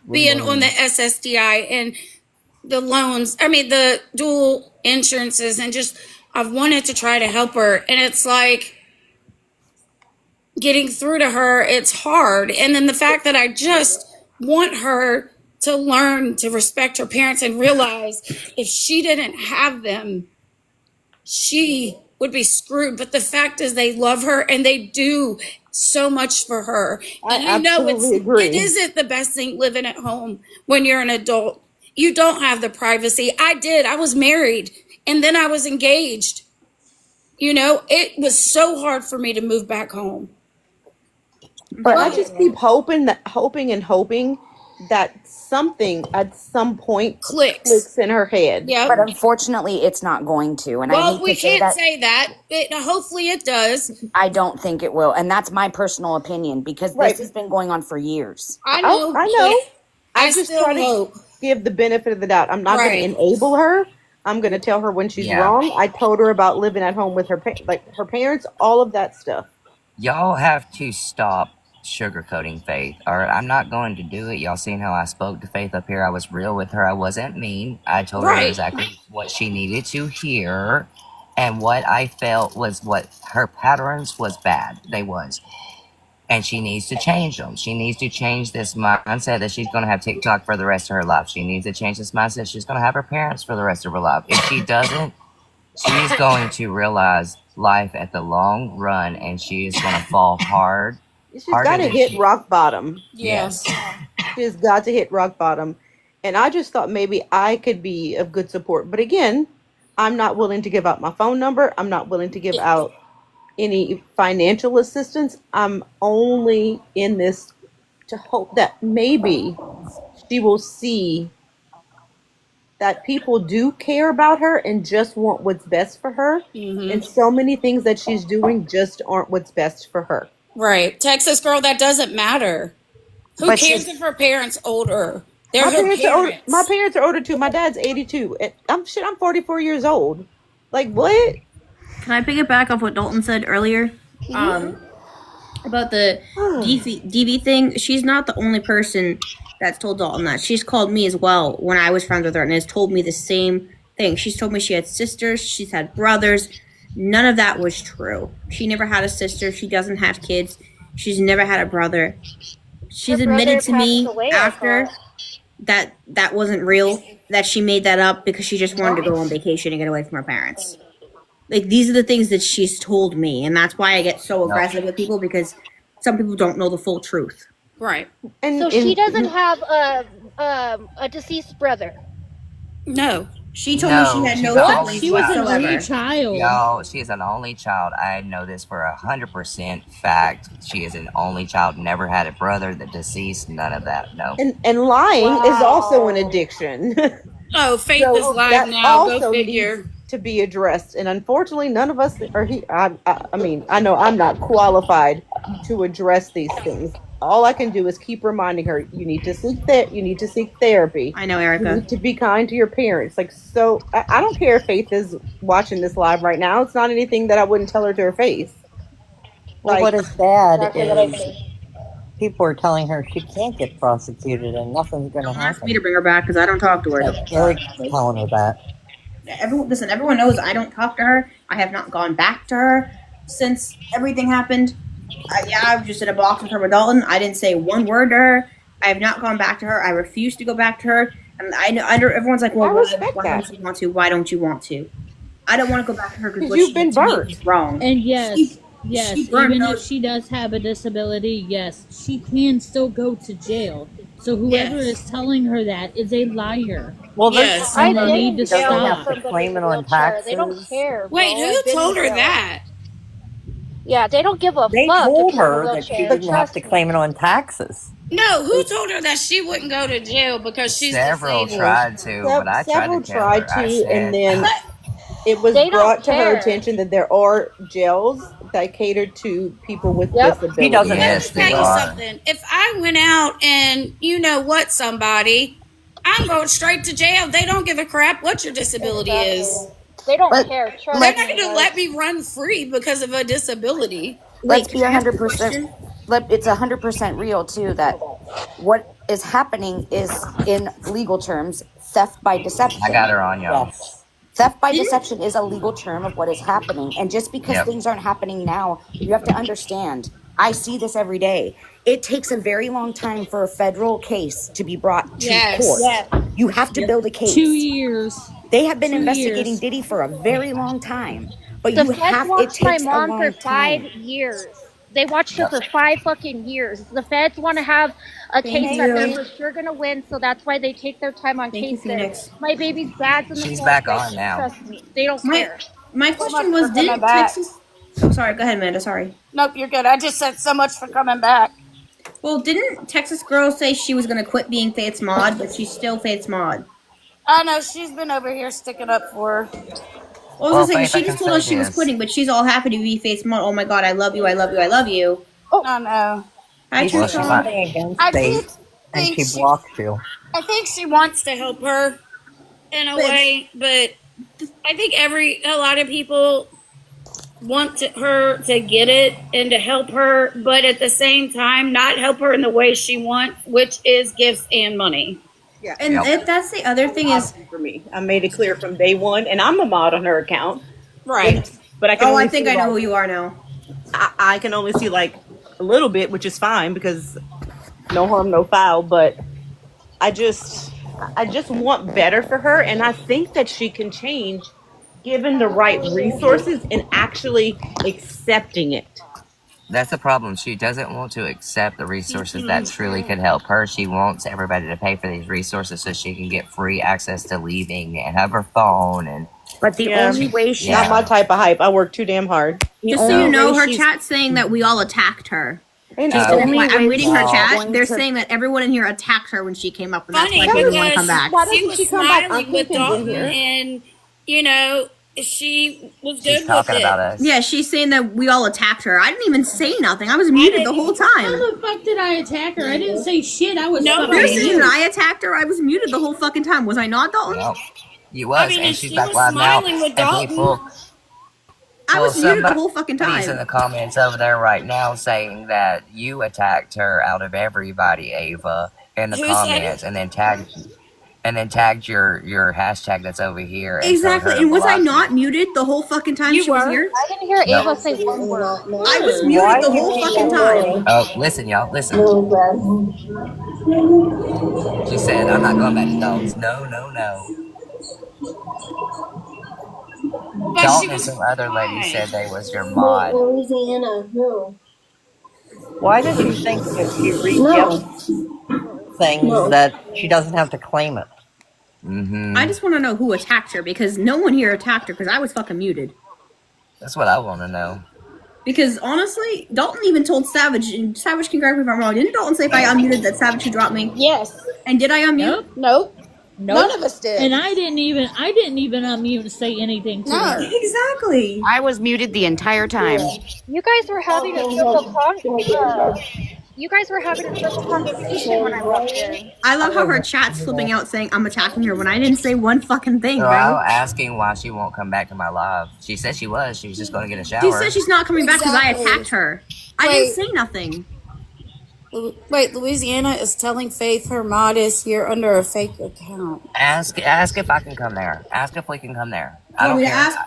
being on the SSDI and the loans. I mean, the dual insurances, and just I've wanted to try to help her, and it's like getting through to her. It's hard, and then the fact that I just want her to learn to respect her parents and realize if she didn't have them, she would be screwed. But the fact is they love her and they do so much for her. And I know it isn't the best thing living at home when you're an adult. You don't have the privacy. I was married and then I was engaged. You know, it was so hard for me to move back home. But I just keep hoping that something at some point clicks in her head. Yeah. But unfortunately, it's not going to. And Well, we can't say that. Hopefully it does. I don't think it will. And that's my personal opinion because this has been going on for years. I know. I just try to give the benefit of the doubt. I'm not going to enable her. I'm going to tell her when she's wrong. I told her about living at home with her parents, all of that stuff. Y'all have to stop sugarcoating Faith. All right, I'm not going to do it. Y'all seen how I spoke to Faith up here? I was real with her. I wasn't mean. I told her exactly what she needed to hear, and what I felt was what her patterns was bad. They was. And she needs to change them. She needs to change this mindset that she's going to have TikTok for the rest of her life. She needs to change this mindset she's going to have her parents for the rest of her life. If she doesn't, she's going to realize life at the long run, and she is going to fall She's got to than hit she. rock bottom. Yes. She's got to hit rock bottom. And I just thought maybe I could be of good support. But again, I'm not willing to give out my phone number. I'm not willing to give out any financial assistance. I'm only in this to hope that maybe she will see that people do care about her and just want what's best for her. And so many things that she's doing just aren't what's best for her. Right. Texas girl, that doesn't matter. Who But cares if her parents older? They're My her parents are older. parents. My parents are older too. My dad's 82. And I'm 44 years old. Like what? Can I pick it back off what Dalton said earlier? About the DV thing. She's not the only person that's told Dalton that. She's called me as well when I was friends with her and has told me the same thing. She's told me she had sisters, she's had brothers. None of that was true. She never had a sister. She doesn't have kids. She's never had a brother. She's admitted to me after that wasn't real, that she made that up because she just wanted to go on vacation and get away from her parents. Like, these are the things that she's told me, and that's why I get so aggressive with people, because some people don't know the full truth. Right. So she doesn't have a deceased brother. No. She told me she had no siblings She was an whatsoever. only child. Yo, she is an only child. I know this for 100% fact. She is an only child. Never had a brother. The deceased. None of that. No. And lying is also an addiction. Oh, Faith So is live that now. Go also figure. needs to be addressed. And unfortunately, none of us are here. I mean, I know I'm not qualified to address these things. All I can do is keep reminding her, you need to seek that. You need to seek therapy. I know, Erica. You need to be kind to your parents. Like, so I don't care if Faith is watching this live right now. It's not anything that I wouldn't tell her to her face. Well, Like, what is bad Exactly what I is say. people are telling her she can't get prosecuted and nothing's going to Ask me happen. to bring her back because I don't talk to her. Like Eric's telling her that. Everyone knows I don't talk to her. I have not gone back to her since everything happened. I was just in a box with her with Dalton. I didn't say one word to her. I have not gone back to her. I refuse to go back to her. And I know everyone's like, well, why don't you want to? Why don't you want to? I don't want to go back to her because what you've she been did to me burnt. is wrong. And yes, she burned even those- if she does have a disability, yes, she can still go to jail. So whoever is telling her that is a liar. Well, Yes. And I've they been need in to jail doesn't with have stop. to somebody claim in it a on wheelchair. They don't taxes. care. Wait, bro. who I've been told in her jail. that? Yeah, they don't give a They fuck told if you're in a her that she wheelchair. didn't have Trust to me. claim it on taxes. No, who told her that she wouldn't go to jail because she's Several disabled? tried to, but I tried Several to tell her. tried I to, said, and then it was They don't brought to her care. attention that there are jails that cater to people with disabilities. He doesn't Let have me to tell do you that. something. If I went out and you know what somebody, I'm going straight to jail. They don't give a crap what your disability is. They don't But care. Trust They're me. not going to guys. let me run free because of a disability. let's be 100%. It's 100% real too. That what is happening is, in legal terms, theft by deception. I got her on, y'all. Yes. Theft by deception is a legal term of what is happening. And just because Yep. things aren't happening now, you have to understand. I see this every day. It takes a very long time for a federal case to be brought to Yes. court. Yes. You have to build a case. 2 years. They have been 2 investigating years. Diddy for a very long time. But The you feds have, it watched my takes a mom long for 5 time. years. They watched her Yep. for 5 fucking years. The feds want to have a Thank case that you. they're for sure gonna win, so that's why they take their time on Thank you, cases. Phoenix. My baby's dad's in the She's phone back right on now. Trust me, they don't care. My So question much was, for coming didn't back. Texas... I'm sorry, go ahead, Amanda, sorry. Nope, you're good. I just said so much for coming back. Well, didn't Texas Girl say she was going to quit being Faith's mod, but she's still Faith's mod? I know she's been over here sticking up for her. Well, I was Well, going to say, Faith, I she just can told us say she was this. quitting, but she's all happy to be Faith's mod. Oh my god, I love you, I love you, I love you. I know. Hi, You said Well, she Trisha. might. something against I Faith, do and think she she. blocked you. I think she wants to help her in a But- way, but I think a lot of people want her to get it and to help her, but at the same time, not help her in the way she wants, which is gifts and money. Yeah. And that's the other thing is... For me, I made it clear from day one, and I'm a mod on her account. Right. But I can Oh, only I think see, I know like, who you are now. I can only see like a little bit, which is fine because no harm, no foul. But I just want better for her, and I think that she can change given the right resources and actually accepting it. That's the problem. She doesn't want to accept the resources that truly could help her. She wants everybody to pay for these resources so she can get free access to leaving and have her phone. And But the only way she not my type of hype. I work too damn hard. Just so you know, her chat's saying that we all attacked her. And I'm reading her chat. They're saying that everyone in here attacked her when she came up, and that's why she didn't want to come back. Why doesn't she come back? With Dalton, and you know, she was good with it. us. Yeah, she's saying that we all attacked her. I didn't even say nothing. I was muted the whole time. How the fuck did I attack her? I didn't say shit. I was You're saying that I attacked her? I was muted the whole fucking time. Was I not, Dalton? No, you was, and she's back live now. And people, I was muted the whole fucking He's time. in the comments over there right now saying that you attacked her out of everybody, Ava, in the Who said comments, and then tagged your hashtag that's over here. And Exactly. told her to And was I block not muted the whole fucking time she was here? I didn't hear No. Ava say one word. I was muted the whole fucking time. Oh, listen, y'all, listen. She said, I'm not going back to dogs. No, no, no. Dalton and some other lady said they was your mod. Louisiana, no. Why does she think that she re-gifts things that she doesn't have to claim it? Mm-hmm. I just want to know who attacked her, because no one here attacked her, because I was fucking muted. That's what I want to know. Because honestly, Dalton even told Savage, and Savage can correct me if I'm wrong. Didn't Dalton say if I unmuted that Savage should drop me? Yes. And did I unmute? Nope. Nope. None of us did. And I didn't even unmute to say anything to her. Exactly. I was muted the entire time. You guys were having a civil conversation when I walked in. I love how her chat's flipping out saying I'm attacking her when I didn't say one fucking thing, Girl, right? I was asking why she won't come back to my live. She said she was. She was just going to get a shower. She said she's not coming back because I attacked her. I didn't say nothing. Wait, Louisiana is telling Faith her mod is here under a fake account. Ask if I can come there. Ask if we can come there. I don't Want me to care. ask?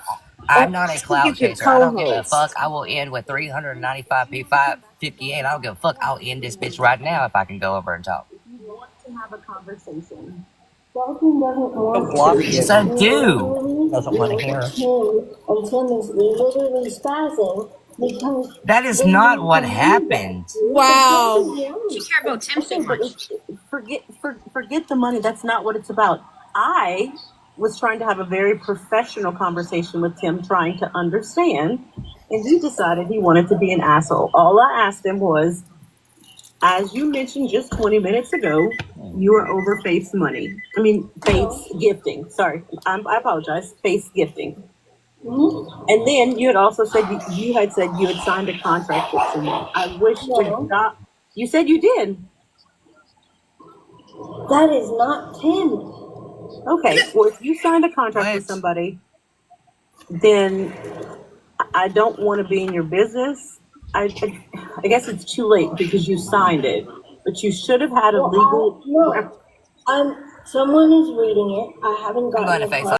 I'm not a cloud chaser. I don't give a fuck. I will end with 395 P558. I don't give a fuck. I'll end this bitch right now if I can go over and talk. You want to have a conversation. Dalton doesn't want block to. you. Yes, I do. Doesn't want to hear. Tim is literally spazzing because That is not what happened. Wow. She cared about Tim so much. Forget the money. That's not what it's about. I was trying to have a very professional conversation with Tim, trying to understand, and he decided he wanted to be an asshole. All I asked him was, as you mentioned just 20 minutes ago, you are over Faith's money. I mean, Faith's gifting. Sorry, I apologize. Faith's gifting. Mm-hmm. And then you had also said you had signed a contract with someone. I wish to God. You said you did. that is not Tim. Okay, well, if you signed a contract with somebody, then I don't want to be in your business. I guess it's too late because you signed it, but you should have had a legal. No, someone is reading it. I haven't gotten I'm going to the face